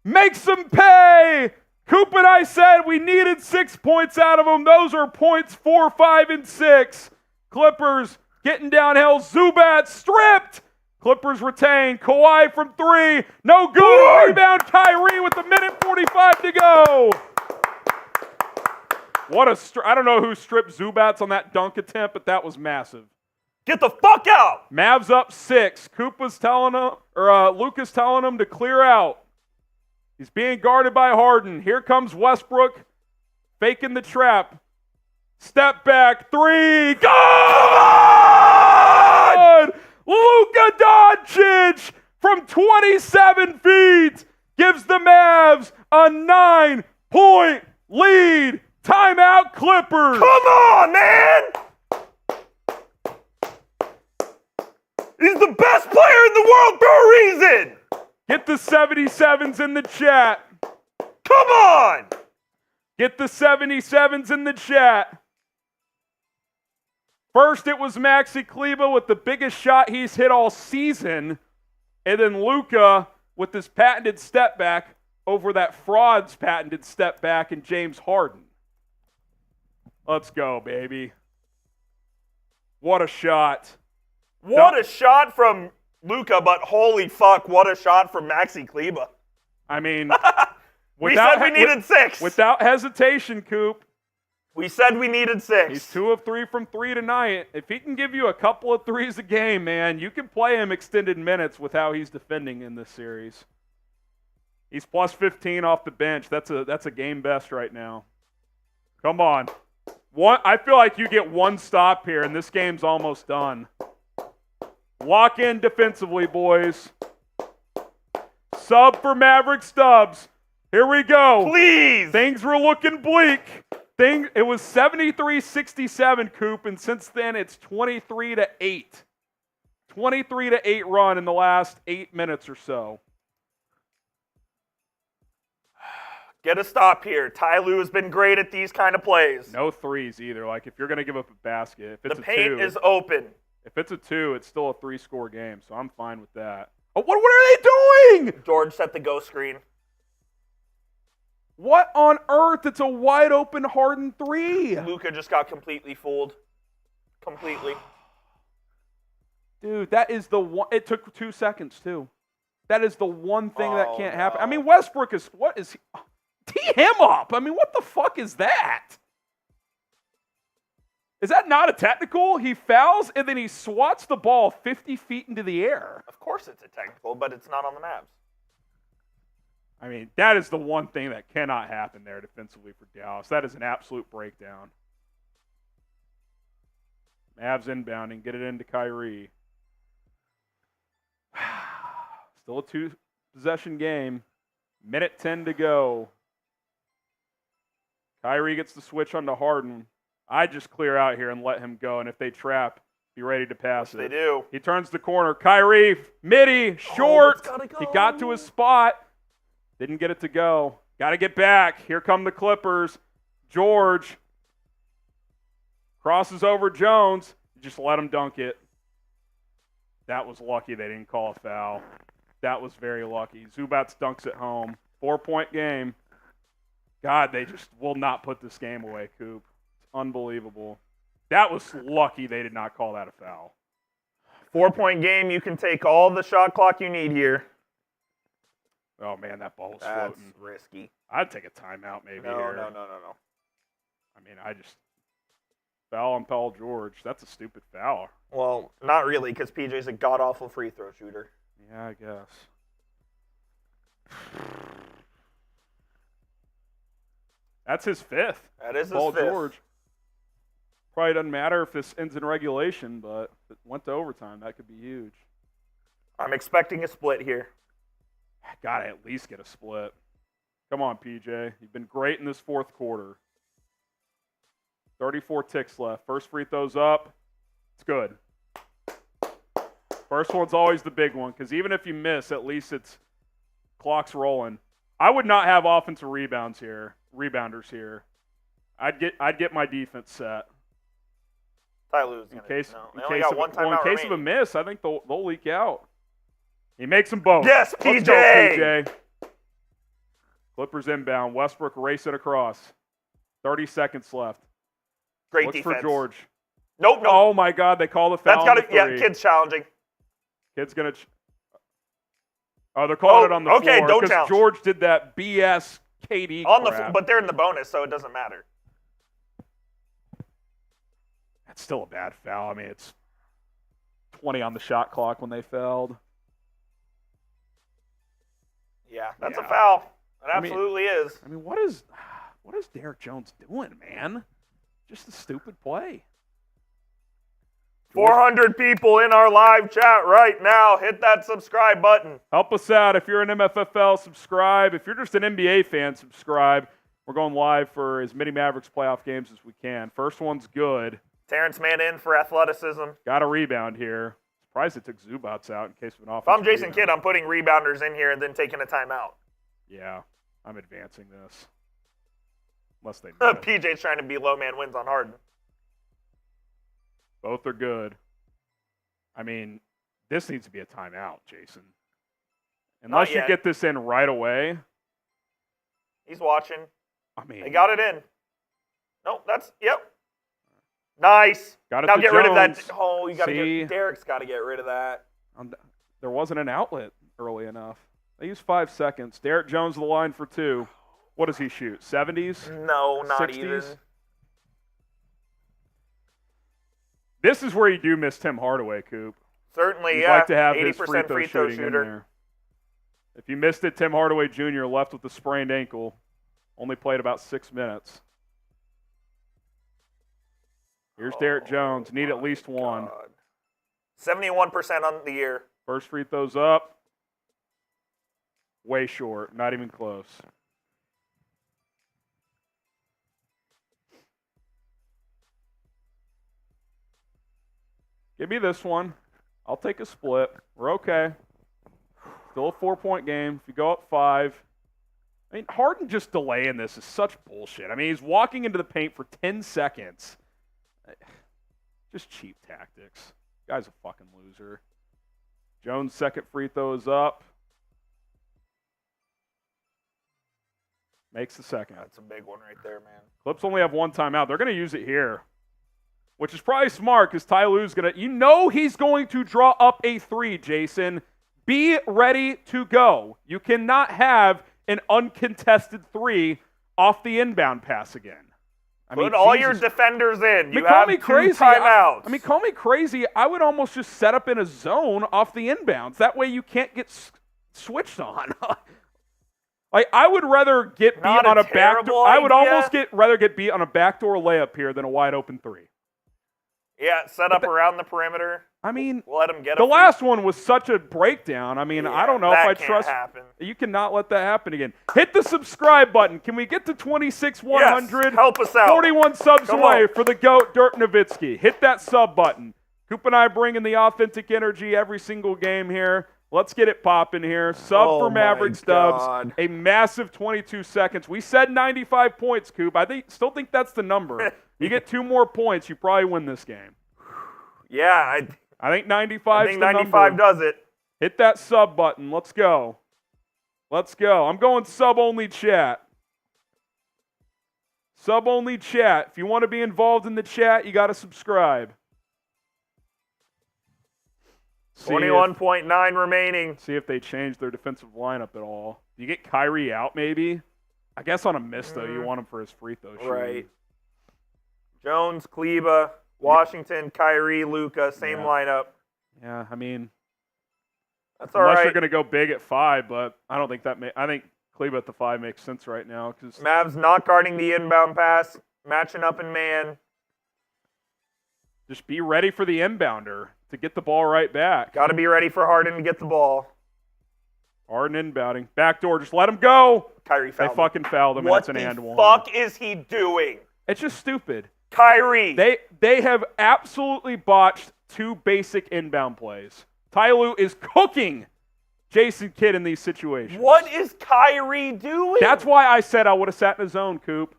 makes them pay. Coop and I said we needed 6 points out of them. Those are points 4, 5, and 6. Clippers getting downhill. Zubac stripped. Clippers retain. Kawhi from 3. No good. Rebound Kyrie with 1:45 to go. What a I don't know who stripped Zubac on that dunk attempt, but that was massive. Get the fuck out! Mavs up 6. Coop was telling him, or Luka's telling him to clear out. He's being guarded by Harden. Here comes Westbrook, faking the trap. Step back, 3. Good! Luka Doncic from 27 feet gives the Mavs a 9-point lead. Timeout, Clippers. Come on, man! He's the best player in the world for a reason! Get the 77s in the chat. Come on! Get the 77s in the chat. First, it was Maxi Kleber with the biggest shot he's hit all season. And then Luka with this patented step back over that fraud's patented step back in James Harden. Let's go, baby. What a shot. What a shot from Luka, but holy fuck, what a shot from Maxi Kleber. I mean, we said we needed 6. Without hesitation, Coop. We said we needed 6. He's 2 of 3 from 3 tonight. If he can give you a couple of threes a game, man, you can play him extended minutes with how he's defending in this series. He's plus 15 off the bench. That's a game best right now. Come on. I feel like you get one stop here, and this game's almost done. Lock in defensively, boys. Sub for Maverick Stubbs. Here we go. Please. Things were looking bleak. It was 73-67, Coop, and since then it's 23-8. 23-8 run in the last 8 minutes or so. Get a stop here. Ty Lue has been great at these kind of plays. No threes either. Like, if you're going to give up a basket, if it's the paint a 2, is open. If it's a 2, it's still a 3-score game, so I'm fine with that. Oh, what are they doing? George set the go screen. What on earth? It's a wide open Harden 3. Luka just got completely fooled. Completely. Dude, that is the one. It took 2 seconds, too. That is the one thing that can't happen. I mean, Westbrook is, what is he? Tee him up. I mean, what the fuck is that? Is that not a technical? He fouls and then he swats the ball 50 feet into the air. Of course it's a technical, but it's not on the Mavs. I mean, that is the one thing that cannot happen there defensively for Dallas. That is an absolute breakdown. Mavs inbounding, get it into Kyrie. Still a 2-possession game. Minute 10 to go. Kyrie gets the switch onto Harden. I just clear out here and let him go, and if they trap, be ready to pass it. They do. He turns the corner. Kyrie, midi, short. Go. He got to his spot. Didn't get it to go. Got to get back. Here come the Clippers. George crosses over Jones. Just let him dunk it. That was lucky they didn't call a foul. That was very lucky. Zubac dunks at home. 4-point game. God, they just will not put this game away, Coop. It's unbelievable. That was lucky they did not call that a foul. 4-point game. You can take all the shot clock you need here. Oh, man, that ball was That's floating. risky. I'd take a timeout maybe No. here. No. I mean, foul on Paul George. That's a stupid foul. Well, not really, because PJ's a god-awful free throw shooter. Yeah, I guess. That's his 5th. That is his Paul 5th. George. Probably doesn't matter if this ends in regulation, but if it went to overtime, that could be huge. I'm expecting a split here. Gotta at least get a split. Come on, PJ. You've been great in this 4th quarter. 34 ticks left. First free throw's up. It's good. First one's always the big one, because even if you miss, at least it's clock's rolling. I would not have offensive rebounders here. I'd get my defense set. Ty Lue's gonna. In case of a miss, I think they'll leak out. He makes them both. Yes, Let's PJ. go, PJ. Clippers inbound. Westbrook race it across. 30 seconds left. Great Looks defense. for George. Nope. Oh, my God. They call the foul. That's got to, yeah, kid's challenging. Kid's going to. Oh, they're calling it on the floor. Okay, don't because challenge. George did that BS KD crap. But they're in the bonus, so it doesn't matter. That's still a bad foul. I mean, it's 20 on the shot clock when they fouled. Yeah, that's a foul. It I mean, absolutely is. I mean, what is Derrick Jones doing, man? Just a stupid play. 400 people in our live chat right now. Hit that subscribe button. Help us out. If you're an MFFL, subscribe. If you're just an NBA fan, subscribe. We're going live for as many Mavericks playoff games as we can. First one's good. Terance Mann in for athleticism. Got a rebound here. Surprised it took Zubac out in case of an offensive If I'm Jason rebound. Kidd, I'm putting rebounders in here and then taking a timeout. Yeah, I'm advancing this. Unless they miss. PJ's trying to be low man wins on Harden. Both are good. I mean, this needs to be a timeout, Jason. Unless you get this in right away. He's watching. I mean, they got it in. Nope, yep. Nice. Got it now to get Jones. rid of that. Oh, you got to See? get Derrick's got to get rid of that. There wasn't an outlet early enough. They used 5 seconds. Derrick Jones the line for 2. What does he shoot? 70s? No, not 60s? even. This is where you do miss Tim Hardaway, Coop. Certainly, You'd like to have 80% his free throw shooting in there. If you missed it, Tim Hardaway Jr. left with a sprained ankle. Only played about 6 minutes. Here's Derrick Jones. Need at least one. 71% on the year. First free throw's up. Way short. Not even close. Give me this one. I'll take a split. We're okay. Still a 4-point game. If you go up 5. I mean, Harden just delaying this is such bullshit. I mean, he's walking into the paint for 10 seconds. Just cheap tactics. Guy's a fucking loser. Jones' second free throw is up. Makes the second. That's a big one right there, man. Clips only have one timeout. They're going to use it here, which is probably smart because Ty Lue's going to, he's going to draw up a 3, Jason. Be ready to go. You cannot have an uncontested 3 off the inbound pass again. Put all your defenders in. You call have me 2 crazy. timeouts. Call me crazy. I would almost just set up in a zone off the inbounds. That way you can't get switched on. Like, I would rather get beat on a backdoor. I would almost rather get beat on a backdoor layup here than a wide open 3. Yeah, set up around the perimeter. I mean, let him get the last one was such a breakdown. I mean, I don't know if I trust. Happen. You cannot let that happen again. Hit the subscribe button. Can we get to 26,100? Yes, help us out. 41 subs away for the GOAT, Dirk Nowitzki. Hit that sub button. Coop and I bring in the authentic energy every single game here. Let's get it popping here. Sub for Mavericks dubs. A massive 22 seconds. We said 95 points, Coop. Still think that's the number. You get 2 more points, you probably win this game. Yeah, I think 95 is the 95 number. does it. Hit that sub button. Let's go. Let's go. I'm going sub-only chat. Sub-only chat. If you want to be involved in the chat, you got to subscribe. 21.9 remaining. See if they change their defensive lineup at all. Do you get Kyrie out maybe? I guess on a miss, though, you want him for his free throw shooting. Right. Jones, Kleba, Washington, Kyrie, Luka, same lineup. Yeah, I mean, that's all right. Unless you're going to go big at 5, but I don't think that I think Kleba at the 5 makes sense right now. Cause Mavs not guarding the inbound pass, matching up in man. Just be ready for the inbounder to get the ball right back. Got to be ready for Harden to get the ball. Harden inbounding. Backdoor, just let him go. Kyrie fouled him. They fucking fouled him, and it's an and one. What the fuck is he doing? It's just stupid. Kyrie. They have absolutely botched 2 basic inbound plays. Ty Lue is cooking Jason Kidd in these situations. What is Kyrie doing? That's why I said I would have sat in a zone, Coop.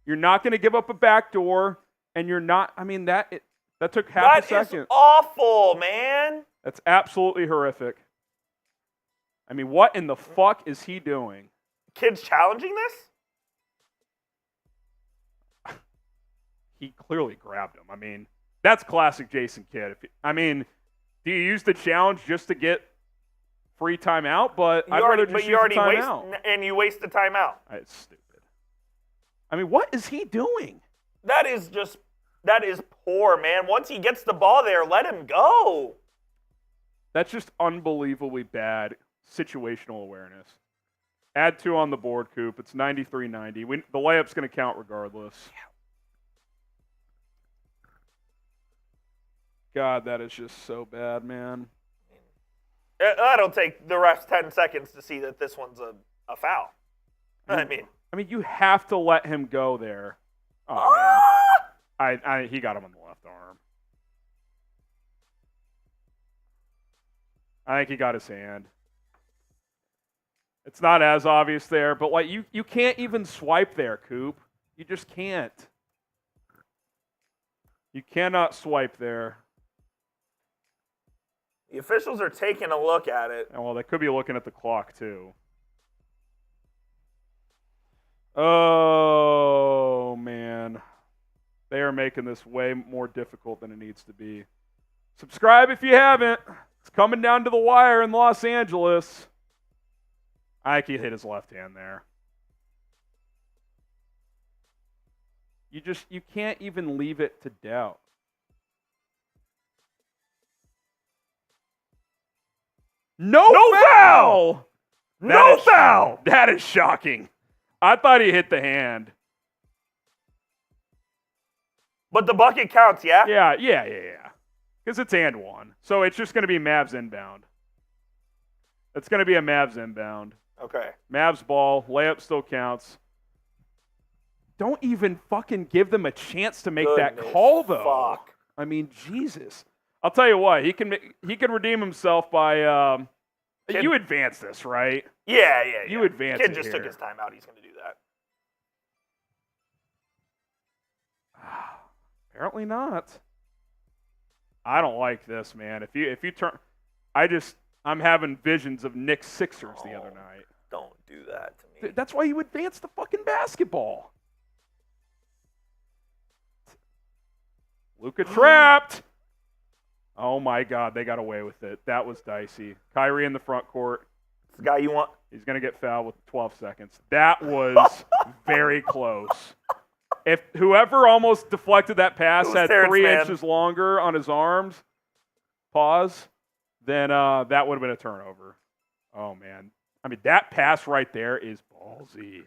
You're not going to give up a backdoor, and you're not. I mean, that took half a second. That is awful, man. That's absolutely horrific. I mean, what in the fuck is he doing? Kidd's challenging this? He clearly grabbed him. I mean, that's classic Jason Kidd. Do you use the challenge just to get free timeout? But I'd rather just use the timeout. And you waste the timeout. It's stupid. I mean, what is he doing? That is poor, man. Once he gets the ball there, let him go. That's just unbelievably bad situational awareness. Add 2 on the board, Coop. It's 93-90. The layup's going to count regardless. God, that is just so bad, man. That'll take the refs 10 seconds to see that this one's a foul. I mean, you have to let him go there. Oh, man. He got him on the left arm. I think he got his hand. It's not as obvious there, but like you can't even swipe there, Coop. You just can't. You cannot swipe there. The officials are taking a look at it. Well, they could be looking at the clock, too. Oh, man. They are making this way more difficult than it needs to be. Subscribe if you haven't. It's coming down to the wire in Los Angeles. I think he hit his left hand there. You can't even leave it to doubt. No foul! No foul! That is shocking. I thought he hit the hand. But the bucket counts, yeah? Yeah. Because it's and one. So it's just going to be Mavs inbound. It's going to be a Mavs inbound. Okay. Mavs ball. Layup still counts. Don't even fucking give them a chance to make that call, though. Fuck. I mean, Jesus. I'll tell you what. He can redeem himself by you advance this, right? Yeah. You advance Kid it just here. took his time out. He's going to do that. Apparently not. I don't like this, man. If you turn, I'm having visions of Knicks Sixers the other night. Don't do that to me. That's why you advance the fucking basketball. Luka trapped. Oh my God, they got away with it. That was dicey. Kyrie in the front court. It's the guy you want. He's going to get fouled with 12 seconds. That was very close. If whoever almost deflected that pass had Terance 3 Mann. inches longer on his arms, then that would have been a turnover. Oh, man. I mean, that pass right there is ballsy.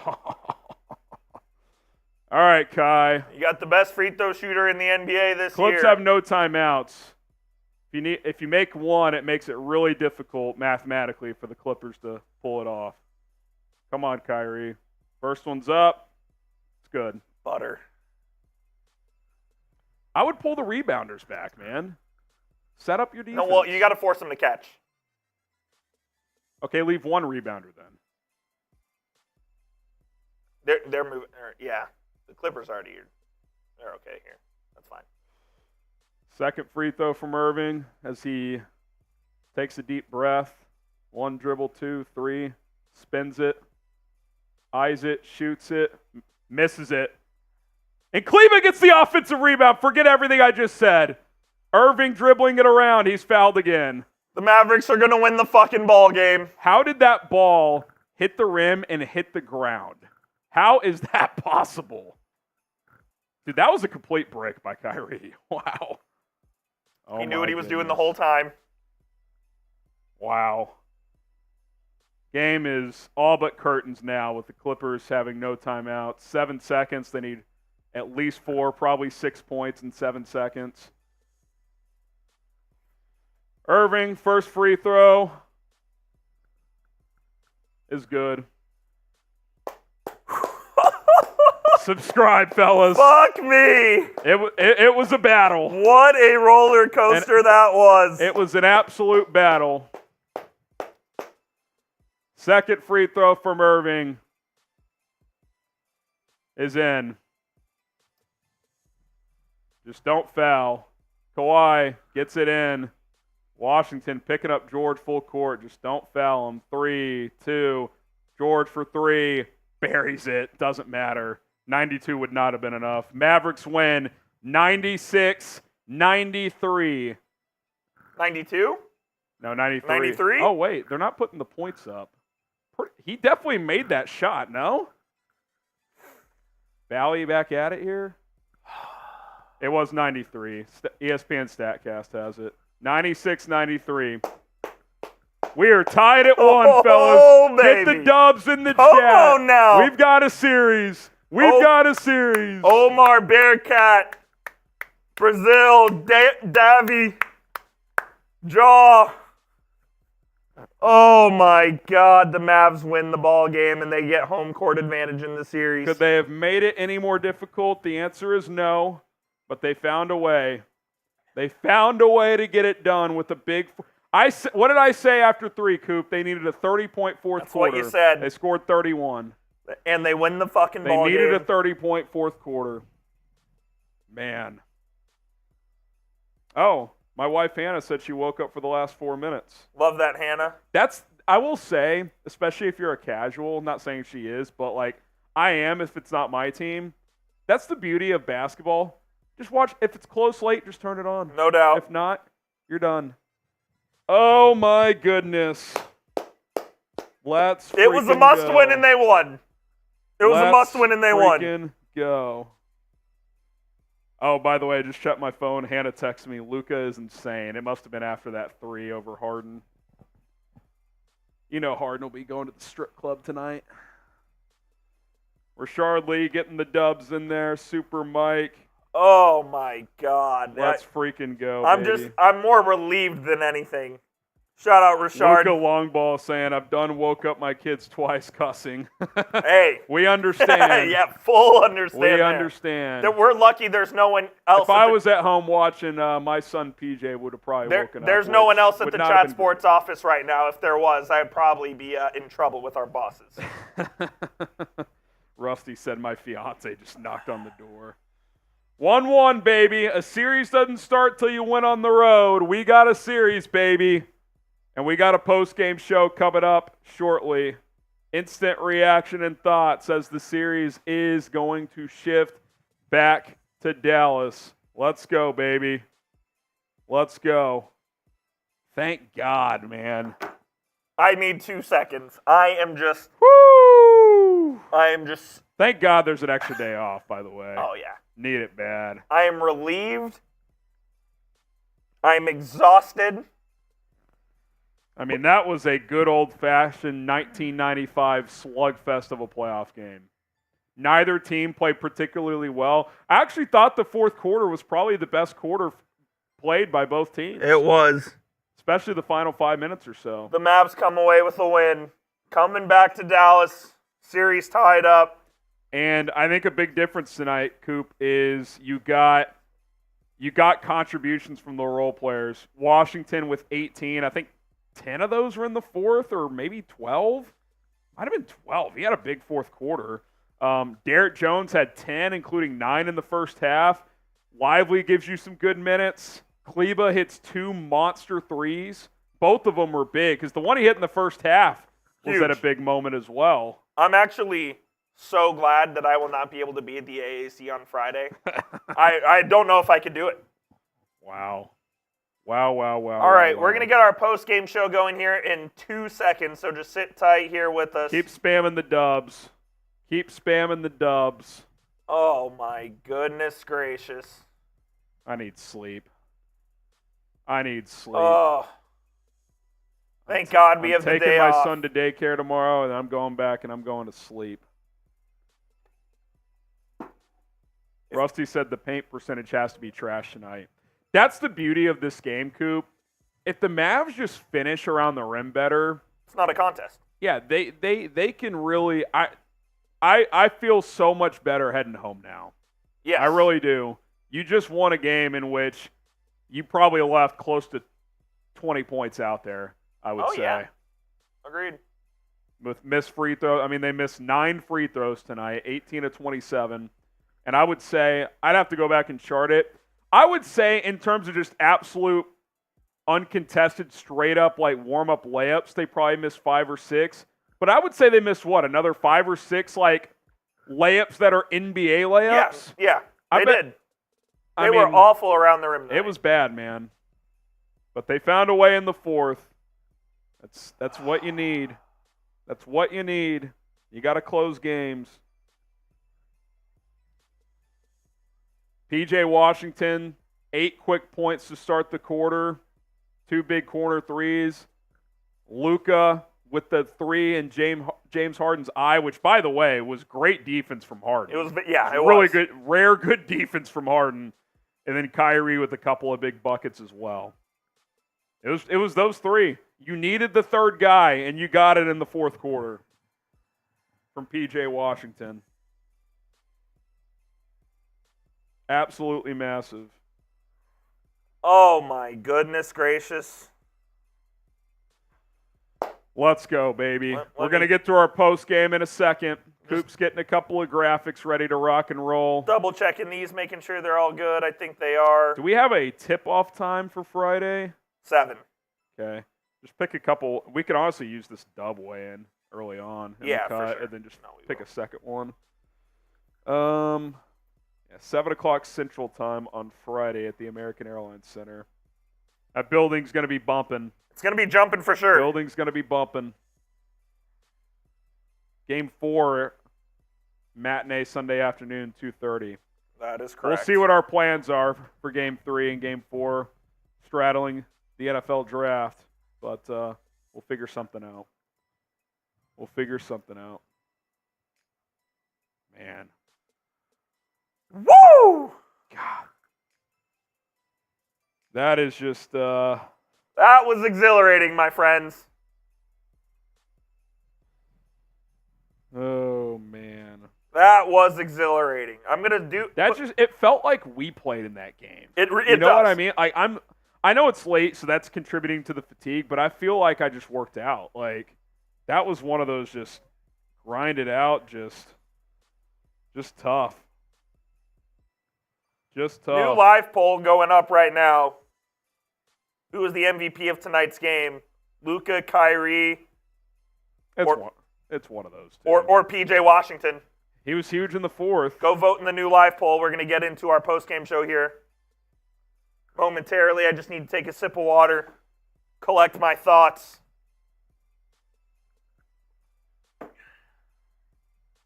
All right, Kai. You got the best free throw shooter in the NBA this year. Clips have no timeouts. If you make one, it makes it really difficult mathematically for the Clippers to pull it off. Come on, Kyrie. First one's up. It's good. Butter. I would pull the rebounders back, man. Set up your defense. No, well, you got to force them to catch. Okay, leave one rebounder then. They're moving. Yeah, the Clippers already here. They're okay here. That's fine. Second free throw from Irving as he takes a deep breath. 1 dribble, 2, 3, spins it, eyes it, shoots it, misses it. And Cleveland gets the offensive rebound. Forget everything I just said. Irving dribbling it around. He's fouled again. The Mavericks are going to win the fucking ball game. How did that ball hit the rim and hit the ground? How is that possible? Dude, that was a complete break by Kyrie. Wow. Oh, he knew what he was doing the whole time. Wow. Game is all but curtains now with the Clippers having no timeout. 7 seconds. They need at least 4, probably 6 points in 7 seconds. Irving, first free throw is good. Subscribe, fellas. Fuck me. It was a battle. What a roller coaster that was. It was an absolute battle. Second free throw from Irving is in. Just don't foul. Kawhi gets it in. Washington picking up George full court. Just don't foul him. 3, 2, George for three. Buries it. Doesn't matter. 92 would not have been enough. Mavericks win 96-93. 92? No, 93. 93? Oh, wait. They're not putting the points up. He definitely made that shot, no? Bally back at it here? It was 93. ESPN StatCast has it. 96-93. We are tied at one, fellas. Baby. Get the dubs in the Come chat. on now. We've got a series. Got a series. Omar Bearcat. Brazil. Davy. Jaw. Oh, my God. The Mavs win the ball game, and they get home court advantage in the series. Could they have made it any more difficult? The answer is no, but they found a way. They found a way to get it done with a big – what did I say after three, Coop? They needed a 30-point fourth quarter. That's what you said. They scored 31. And they win the fucking ball game. They needed a 30-point fourth quarter. Man. Oh, my wife Hannah said she woke up for the last 4 minutes. Love that, Hannah. I will say, especially if you're a casual, I'm not saying she is, but like I am if it's not my team. That's the beauty of basketball. Just watch. If it's close late, just turn it on. No doubt. If not, you're done. Oh, my goodness. It was a must-win, and they won. It was a must-win, and they won. Freaking go. Oh, by the way, I just checked my phone. Hannah texted me, Luka is insane. It must have been after that 3 over Harden. You know Harden will be going to the strip club tonight. Rashard Lee getting the dubs in there. Super Mike. Oh, my God. Let's freaking go, baby. I'm more relieved than anything. Shout out, Rashard. Luka Longball saying, I've woke up my kids twice cussing. Hey. We understand. Yeah, full understand. We understand. That we're lucky there's no one else. If I was at home watching, my son PJ would have probably woken up. There's no one else at the Chat Sports office right now. If there was, I'd probably be in trouble with our bosses. Rusty said my fiance just knocked on the door. 1-1, baby. A series doesn't start till you win on the road. We got a series, baby. And we got a post-game show coming up shortly. Instant reaction and thoughts as the series is going to shift back to Dallas. Let's go, baby. Let's go. Thank God, man. I need 2 seconds. I am just... Thank God there's an extra day off, by the way. Oh, yeah. Need it bad. I am relieved. I'm exhausted. I mean, that was a good old-fashioned 1995 slugfest of a playoff game. Neither team played particularly well. I actually thought the fourth quarter was probably the best quarter played by both teams. It was. Especially the final 5 minutes or so. The Mavs come away with a win. Coming back to Dallas. Series tied up. And I think a big difference tonight, Coop, is you got contributions from the role players. Washington with 18. I think 10 of those were in the fourth, or maybe 12. Might have been 12. He had a big fourth quarter. Derrick Jones had 10, including 9 in the first half. Lively gives you some good minutes. Kleba hits 2 monster threes. Both of them were big, because the one he hit in the first half was at a big moment as well. I'm actually so glad that I will not be able to be at the AAC on Friday. I don't know if I could do it. Wow. All right, we're going to get our post-game show going here in 2 seconds, so just sit tight here with us. Keep spamming the dubs. Oh, my goodness gracious. I need sleep. Oh. Thank God we have the day off. I'm taking my son to daycare tomorrow, and I'm going back and I'm going to sleep. Rusty said the paint percentage has to be trash tonight. That's the beauty of this game, Coop. If the Mavs just finish around the rim better, it's not a contest. Yeah, they can really. I feel so much better heading home now. Yes. I really do. You just won a game in which you probably left close to 20 points out there, I would say. Yeah. Agreed. With missed free throws. I mean, they missed 9 free throws tonight, 18 of 27. And I would say, I'd have to go back and chart it. I would say in terms of just absolute uncontested, straight up like warm-up layups, they probably missed 5 or 6. But I would say they missed, another 5 or 6, layups that are NBA layups? Yeah, they did. They were awful around the rim tonight. It was bad, man. But they found a way in the fourth. That's what you need. That's what you need. You got to close games. P.J. Washington, 8 quick points to start the quarter. 2 big corner threes. Luka with the 3 in James Harden's eye, which, by the way, was great defense from Harden. It was really good, rare good defense from Harden. And then Kyrie with a couple of big buckets as well. It was those 3. You needed the third guy, and you got it in the fourth quarter from P.J. Washington. Absolutely massive. Oh, my goodness gracious. Let's go, baby. We're going to get to our post game in a second. Coop's getting a couple of graphics ready to rock and roll. Double checking these, making sure they're all good. I think they are. Do we have a tip-off time for Friday? 7. Okay. Just pick a couple. We could honestly use this dub weigh-in early on in the cut, for sure. And then just pick a second one. 7 o'clock Central Time on Friday at the American Airlines Center. That building's going to be bumping. It's going to be jumping for sure. Building's going to be bumping. Game 4, matinee Sunday afternoon, 2:30. That is correct. We'll see what our plans are for Game 3 and Game 4, straddling the NFL draft. But we'll figure something out. Man. Woo! God. That is just... That was exhilarating, my friends. Oh, man. That was exhilarating. It felt like we played in that game. It you know does. what I mean? I know it's late, so that's contributing to the fatigue, but I feel like I just worked out. Like, that was one of those just grind it out, just tough. Just tough. New live poll going up right now. Who is the MVP of tonight's game? Luka, Kyrie, It's one of those two. Or P.J. Washington. He was huge in the fourth. Go vote in the new live poll. We're going to get into our post-game show here momentarily. I just need to take a sip of water, collect my thoughts.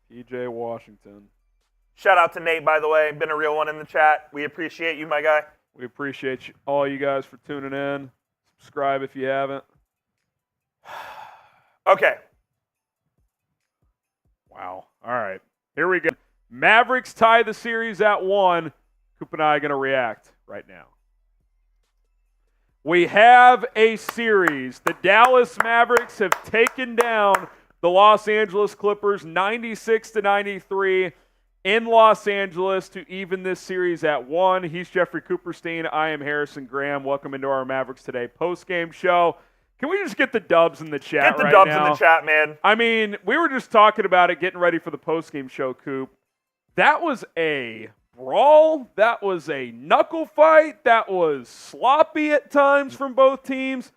P.J. Washington. Shout out to Nate, by the way. Been a real one in the chat. We appreciate you, my guy. We appreciate all you guys for tuning in. Subscribe if you haven't. Okay. Wow. All right. Here we go. Mavericks tie the series at 1. Coop and I are going to react right now. We have a series. The Dallas Mavericks have taken down the Los Angeles Clippers 96-93 in Los Angeles to even this series at 1. He's Jeffrey Cooperstein. I am Harrison Graham. Welcome into our Mavericks Today post-game show. Can we just get the dubs in the chat right now? Get the dubs in the chat, man. I mean, we were just talking about it, getting ready for the post-game show, Coop. That was a brawl. That was a knuckle fight. That was sloppy at times from both teams.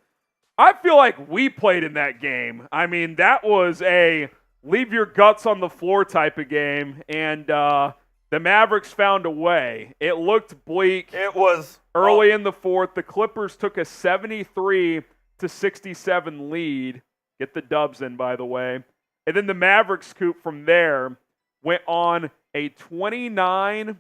I feel like we played in that game. I mean, that was a leave your guts on the floor type of game, and the Mavericks found a way. It looked bleak. It was early in the fourth. The Clippers took a 73-67 lead. Get the dubs in, by the way. And then the Mavericks, Coop, from there went on a 29-20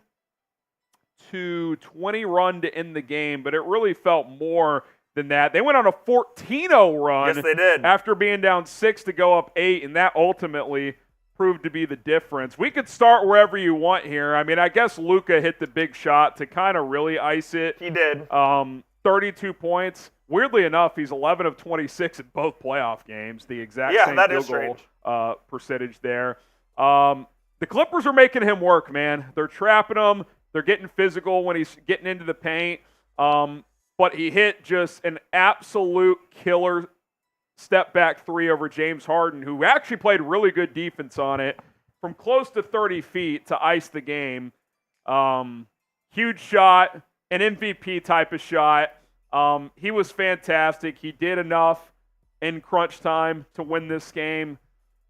run to end the game, but it really felt more than that. They went on a 14-0 run. Yes, they did. After being down 6 to go up 8, and that ultimately proved to be the difference. We could start wherever you want here. I mean, I guess Luka hit the big shot to kind of really ice it. He did. 32 points. Weirdly enough, he's 11 of 26 in both playoff games. The exact same field goal percentage there. The Clippers are making him work, man. They're trapping him. They're getting physical when he's getting into the paint. But he hit just an absolute killer step-back 3 over James Harden, who actually played really good defense on it from close to 30 feet to ice the game. Huge shot, an MVP type of shot. He was fantastic. He did enough in crunch time to win this game.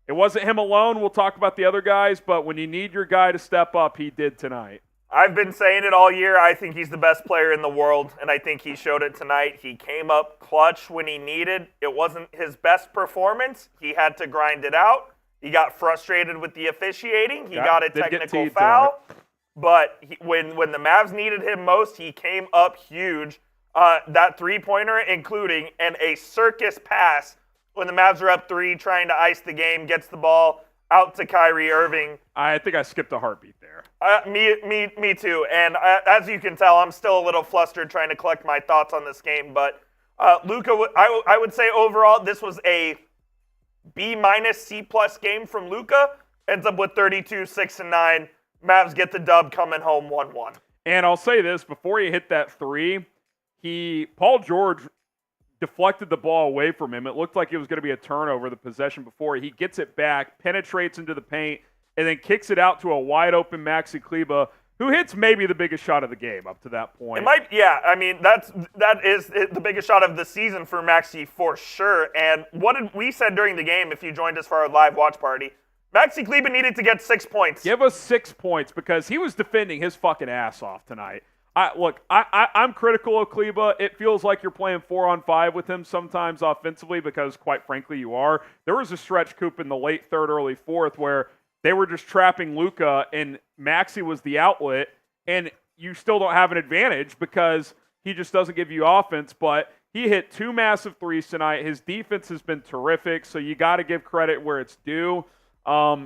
it wasn't him alone. We'll talk about the other guys, but when you need your guy to step up, he did tonight. I've been saying it all year. I think he's the best player in the world, and I think he showed it tonight. He came up clutch when he needed. It wasn't his best performance. He had to grind it out. He got frustrated with the officiating. He got a technical foul. But when the Mavs needed him most, he came up huge. That three-pointer including, and a circus pass when the Mavs are up 3 trying to ice the game, gets the ball out to Kyrie Irving. I think I skipped a heartbeat there. Me too. And as you can tell, I'm still a little flustered trying to collect my thoughts on this game. But Luka, I would say overall this was a B-, C+ game from Luka. Ends up with 32, 6, and 9. Mavs get the dub coming home 1-1. And I'll say this, before he hit that 3, Paul George deflected the ball away from him. It looked like it was going to be a turnover the possession before. He gets it back, penetrates into the paint, and then kicks it out to a wide-open Maxi Kleber, who hits maybe the biggest shot of the game up to that point. It might, yeah. I mean, that is the biggest shot of the season for Maxi for sure. And what did we said during the game, if you joined us for our live watch party, Maxi Kleber needed to get 6 points. Give us 6 points because he was defending his fucking ass off tonight. I'm critical of Kleber. It feels like you're playing 4-on-5 with him sometimes offensively because, quite frankly, you are. There was a stretch, Coop, in the late third, early fourth where they were just trapping Luka and Maxi was the outlet, and you still don't have an advantage because he just doesn't give you offense. But he hit 2 massive threes tonight. His defense has been terrific, so you got to give credit where it's due.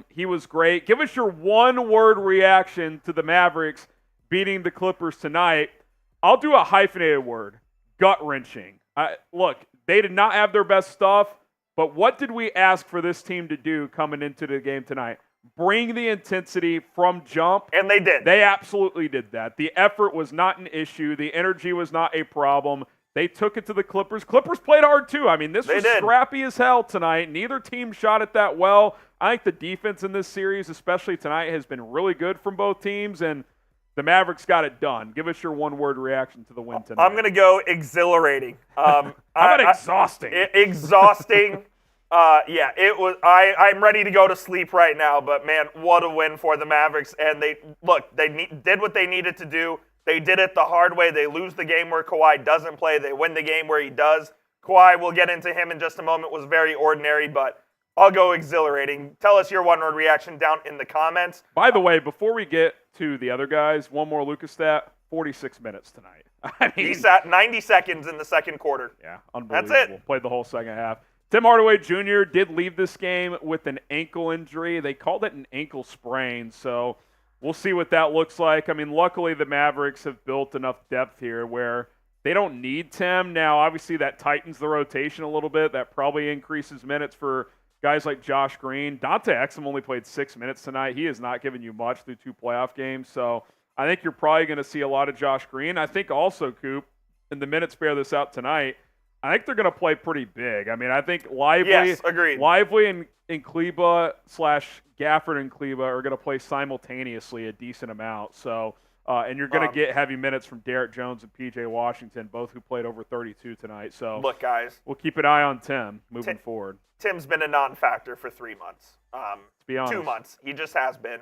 He was great. Give us your one-word reaction to the Mavericks beating the Clippers tonight. I'll do a hyphenated word. Gut-wrenching. Look, they did not have their best stuff, but what did we ask for this team to do coming into the game tonight? Bring the intensity from jump. And they did. They absolutely did that. The effort was not an issue. The energy was not a problem. They took it to the Clippers. Clippers played hard too. I mean, this was scrappy as hell tonight. Neither team shot it that well. I think the defense in this series, especially tonight, has been really good from both teams, and the Mavericks got it done. Give us your one-word reaction to the win tonight. I'm going to go exhilarating. How about exhausting? Exhausting. Yeah, it was. I'm ready to go to sleep right now, but man, what a win for the Mavericks. And they did what they needed to do. They did it the hard way. They lose the game where Kawhi doesn't play. They win the game where he does. Kawhi, we'll get into him in just a moment, was very ordinary, but I'll go exhilarating. Tell us your one-word reaction down in the comments. By the way, before we get to the other guys, one more Luka stat, 46 minutes tonight. I mean, he sat 90 seconds in the second quarter. Yeah, unbelievable. That's it. Played the whole second half. Tim Hardaway Jr. did leave this game with an ankle injury. They called it an ankle sprain, so we'll see what that looks like. I mean, luckily the Mavericks have built enough depth here where they don't need Tim. Now, obviously that tightens the rotation a little bit. That probably increases minutes for guys like Josh Green. Dante Exum only played 6 minutes tonight. He has not given you much through 2 playoff games. So I think you're probably going to see a lot of Josh Green. I think also, Coop, in the minutes bear this out tonight, I think they're going to play pretty big. I mean, I think Lively and Kleber / Gafford and Kleber are going to play simultaneously a decent amount. So, and you're going to get heavy minutes from Derrick Jones and P.J. Washington, both who played over 32 tonight. So, look, guys, we'll keep an eye on Tim moving forward. Tim's been a non-factor for 3 months. To be honest. 2 months. He just has been.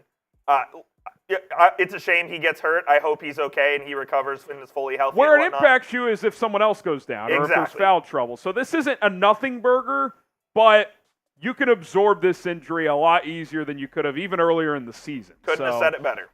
It's a shame he gets hurt. I hope he's okay and he recovers and is fully healthy. Where it impacts you is if someone else goes down or if there's foul trouble. So this isn't a nothing burger, but you can absorb this injury a lot easier than you could have even earlier in the season. Couldn't have said it better.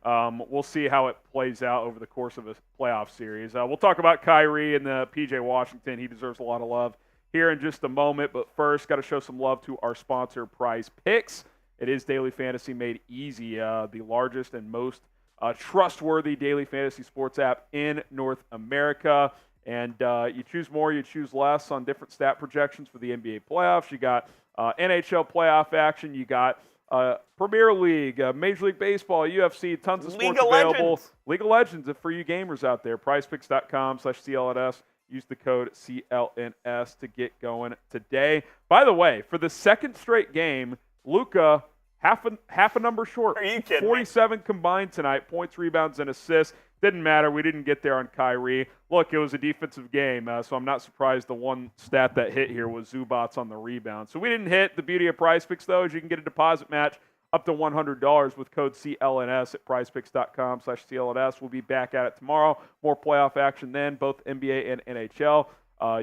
We'll see how it plays out over the course of a playoff series. We'll talk about Kyrie and the P.J. Washington. He deserves a lot of love here in just a moment. But first, got to show some love to our sponsor, Prize Picks. It is daily fantasy made easy, the largest and most trustworthy daily fantasy sports app in North America. And you choose more, you choose less on different stat projections for the NBA playoffs. You got NHL playoff action. You got Premier League, Major League Baseball, UFC, tons of sports available. League of Legends for you gamers out there. PrizePicks.com/CLNS. Use the code CLNS to get going today. By the way, for the second straight game, Luka, half a number short. Are you kidding 47 combined tonight, points, rebounds, and assists. didn't matter. We didn't get there on Kyrie. Look, it was a defensive game, so I'm not surprised the one stat that hit here was Zubac on the rebound. So we didn't hit. The beauty of PrizePicks, though, is you can get a deposit match up to $100 with code CLNS at prizepicks.com/CLNS. We'll be back at it tomorrow. More playoff action then, both NBA and NHL.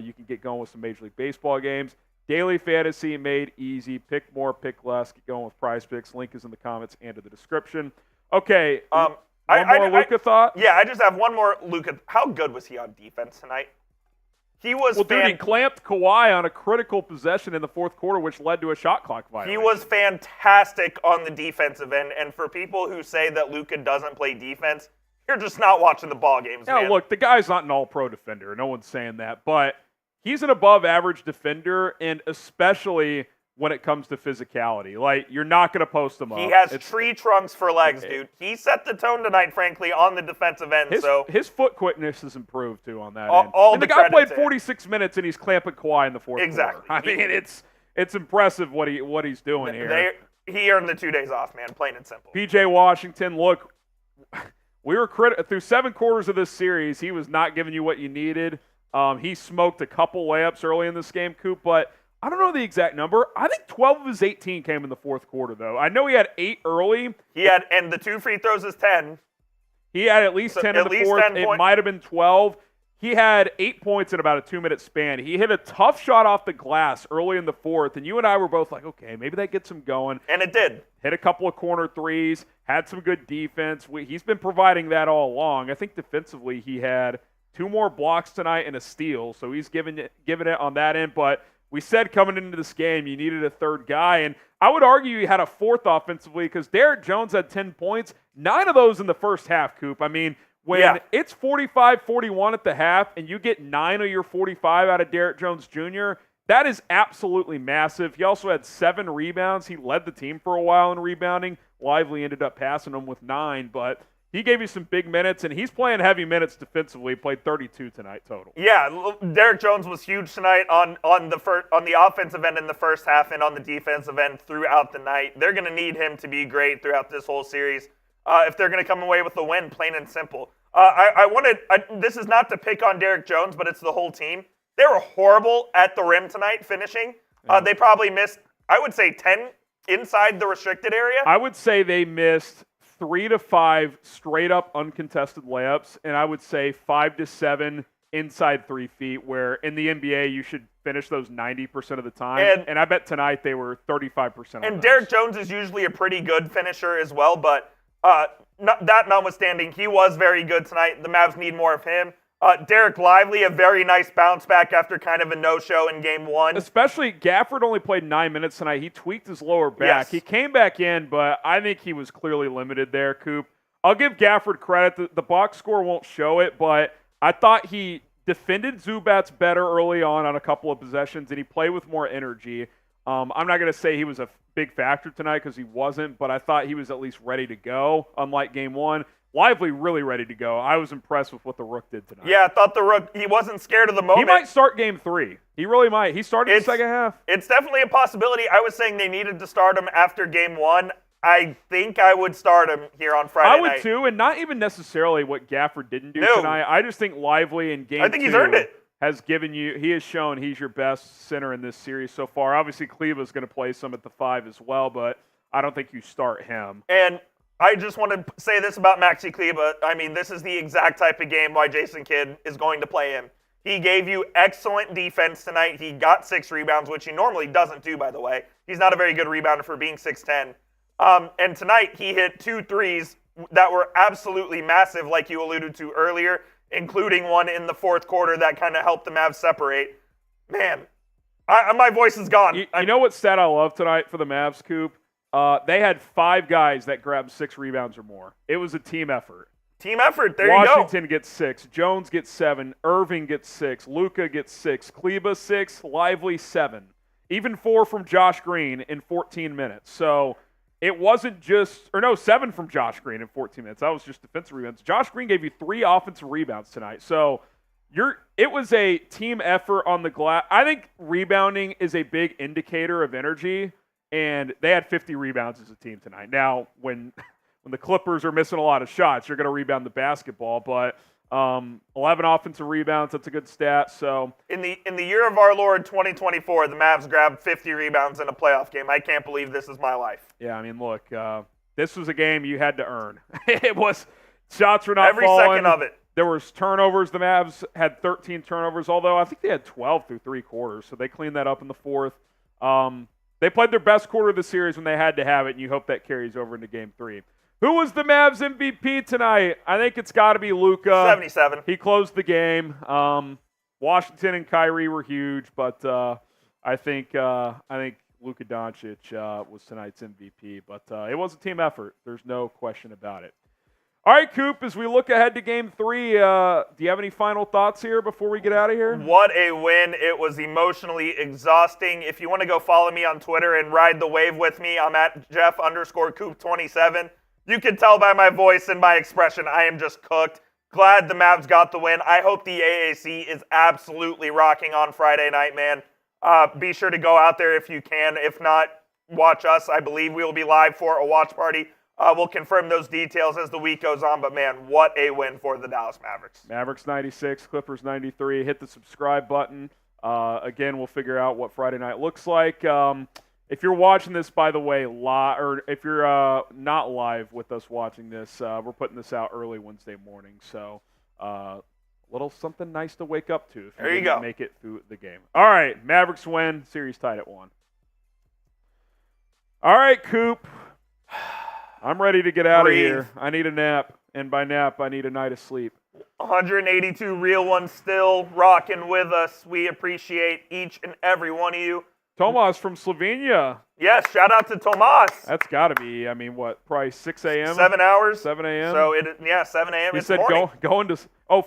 You can get going with some Major League Baseball games. Daily fantasy made easy. Pick more, pick less. Get going with PrizePicks. Link is in the comments and in the description. Okay, one more Luka thought? Yeah, I just have one more Luka. How good was he on defense tonight? He was dude, he clamped Kawhi on a critical possession in the fourth quarter, which led to a shot clock violation. He was fantastic on the defensive end, and for people who say that Luka doesn't play defense, you're just not watching the ball games, man. Look, the guy's not an all-pro defender. No one's saying that, but he's an above-average defender, and especially when it comes to physicality. Like, you're not going to post him up. He has tree trunks for legs, dude. He set the tone tonight, frankly, on the defensive end. His foot quickness has improved, too, on that end. And the guy played 46 minutes, and he's clamping Kawhi in the fourth quarter. I mean, it's impressive what he's doing here. He earned the 2 days off, man, plain and simple. P.J. Washington, look, we were through 7 quarters of this series, he was not giving you what you needed. He smoked a couple layups early in this game, Coop, but I don't know the exact number. I think 12 of his 18 came in the fourth quarter, though. I know he had 8 early. And the 2 free throws is 10. He had at least 10 in the fourth. It might have been 12. He had 8 points in about a 2-minute span. He hit a tough shot off the glass early in the fourth, and you and I were both like, okay, maybe that gets him going. And it did. Hit a couple of corner threes, had some good defense. He's been providing that all along. I think defensively he had 2 more blocks tonight and a steal, so he's giving it on that end, but we said coming into this game you needed a third guy, and I would argue you had a fourth offensively because Derrick Jones had 10 points, 9 of those in the first half, Coop. I mean, when it's 45-41 at the half and you get 9 of your 45 out of Derrick Jones Jr., that is absolutely massive. He also had 7 rebounds. He led the team for a while in rebounding. Lively ended up passing him with 9, but he gave you some big minutes, and he's playing heavy minutes defensively. He played 32 tonight total. Yeah, Derrick Jones was huge tonight on the offensive end in the first half and on the defensive end throughout the night. They're going to need him to be great throughout this whole series if they're going to come away with the win, plain and simple. This is not to pick on Derrick Jones, but it's the whole team. They were horrible at the rim tonight finishing. They probably missed, I would say, 10 inside the restricted area. I would say they missed 3 to 5 straight up uncontested layups, and I would say 5 to 7 inside 3 feet, where in the NBA you should finish those 90% of the time. And I bet tonight they were 35%. And Derrick Jones is usually a pretty good finisher as well, but that notwithstanding, he was very good tonight. The Mavs need more of him. Derek Lively, a very nice bounce back after kind of a no-show in Game 1. Especially, Gafford only played 9 minutes tonight. He tweaked his lower back. Yes. He came back in, but I think he was clearly limited there, Coop. I'll give Gafford credit. The box score won't show it, but I thought he defended Zubac better early on a couple of possessions, and he played with more energy. I'm not going to say he was a big factor tonight because he wasn't, but I thought he was at least ready to go, unlike Game 1. Lively really ready to go. I was impressed with what the Rook did tonight. Yeah, I thought the Rook, he wasn't scared of the moment. He might start Game 3. He really might. He started the second half. It's definitely a possibility. I was saying they needed to start him after Game 1. I think I would start him here on Friday night. I would too, and not even necessarily what Gafford didn't do tonight. I just think Lively in Game 2 I think he's earned it. He has shown he's your best center in this series so far. Obviously, Kleba's going to play some at the 5 as well, but I don't think you start him. And I just want to say this about Maxi Kleber. I mean, this is the exact type of game why Jason Kidd is going to play him. He gave you excellent defense tonight. He got 6 rebounds, which he normally doesn't do, by the way. He's not a very good rebounder for being 6'10". And tonight, he hit 2 threes that were absolutely massive, like you alluded to earlier, including one in the fourth quarter that kind of helped the Mavs separate. Man, my voice is gone. You know what stat I love tonight for the Mavs, Coop? They had 5 guys that grabbed 6 rebounds or more. It was a team effort. Team effort, there you go. Washington gets 6, Jones gets 7, Irving gets 6, Luka gets 6, Kleber 6, Lively 7. Even 4 from Josh Green in 14 minutes. So it wasn't just, 7 from Josh Green in 14 minutes. That was just defensive rebounds. Josh Green gave you 3 offensive rebounds tonight. So it was a team effort on the glass. I think rebounding is a big indicator of energy. And they had 50 rebounds as a team tonight. Now, when when the Clippers are missing a lot of shots, you're going to rebound the basketball. But 11 offensive rebounds, that's a good stat. So in the year of our Lord 2024, the Mavs grabbed 50 rebounds in a playoff game. I can't believe this is my life. Yeah, I mean, look, this was a game you had to earn. It was shots were not every falling. Second of it. There was turnovers. The Mavs had 13 turnovers, although I think they had 12 through 3 quarters, so they cleaned that up in the fourth. They played their best quarter of the series when they had to have it, and you hope that carries over into Game 3. Who was the Mavs MVP tonight? I think it's got to be Luka. 77. He closed the game. Washington and Kyrie were huge, but I think Luka Doncic was tonight's MVP. But it was a team effort. There's no question about it. All right, Coop, as we look ahead to Game 3, do you have any final thoughts here before we get out of here? What a win. It was emotionally exhausting. If you want to go follow me on Twitter and ride the wave with me, I'm at Jeff_Coop27. You can tell by my voice and my expression, I am just cooked. Glad the Mavs got the win. I hope the AAC is absolutely rocking on Friday night, man. Be sure to go out there if you can. If not, watch us. I believe we will be live for a watch party. We'll confirm those details as the week goes on, but man, what a win for the Dallas Mavericks. Mavericks 96, Clippers 93. Hit the subscribe button. Again, we'll figure out what Friday night looks like. If you're watching this, by the way, live, or if you're not live with us watching this, we're putting this out early Wednesday morning. So a little something nice to wake up to if there you didn't go. Make it through the game. All right, Mavericks win. Series tied at 1. All right, Coop. I'm ready to get out of here. I need a nap, and by nap, I need a night of sleep. 182 real ones still rocking with us. We appreciate each and every one of you. Tomas from Slovenia. Yes, shout out to Tomas. That's got to be, probably 6 a.m.? 7 hours. 7 a.m.? So, 7 a.m. He it's said morning. going to,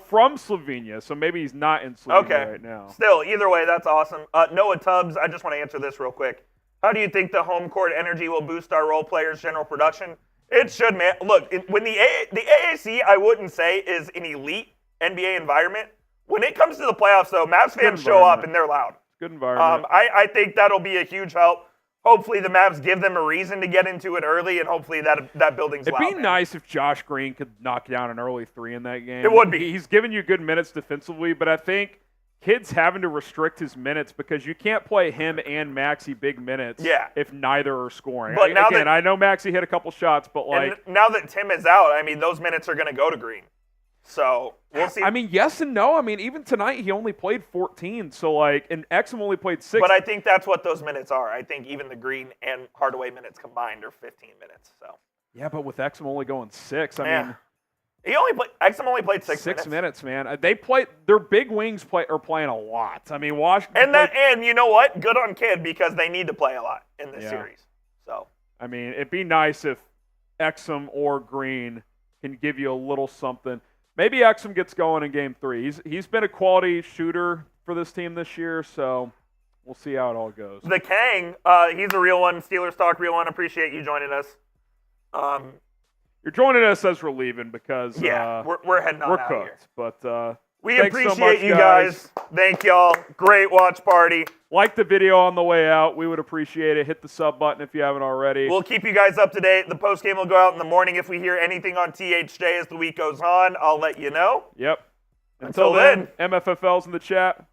from Slovenia, so maybe he's not in Slovenia right now. Still, either way, that's awesome. Noah Tubbs, I just want to answer this real quick. How do you think the home court energy will boost our role players' general production? It should, man. Look, when the AAC, I wouldn't say, is an elite NBA environment. When it comes to the playoffs, though, Mavs fans show up and they're loud. Good environment. I think that'll be a huge help. Hopefully the Mavs give them a reason to get into it early, and hopefully that building's loud. It'd be nice if Josh Green could knock down an early 3 in that game. It would be. He's given you good minutes defensively, but I think kids having to restrict his minutes because you can't play him and Maxey big minutes if neither are scoring. But I know Maxey hit a couple shots, but now that Tim is out, those minutes are going to go to Green. So we'll see. Yes and no. Even tonight he only played 14, so and Exum only played 6. But I think that's what those minutes are. I think even the Green and Hardaway minutes combined are 15 minutes. So yeah, but with Exum only going 6, Exum only played 6 minutes, man. They play their big wings are playing a lot. Washington and you know what? Good on Kid because they need to play a lot in this series. So it'd be nice if Exum or Green can give you a little something. Maybe Exum gets going in Game 3. He's been a quality shooter for this team this year, so we'll see how it all goes. The Kang, he's a real one. Steelers Talk, real one. Appreciate you joining us. You're joining us as we're leaving because we're heading on we're out cooked. Here. But we appreciate you guys. Thank y'all. Great watch party. Like the video on the way out. We would appreciate it. Hit the sub button if you haven't already. We'll keep you guys up to date. The post game will go out in the morning. If we hear anything on THJ as the week goes on, I'll let you know. Yep. Until then, MFFL's in the chat.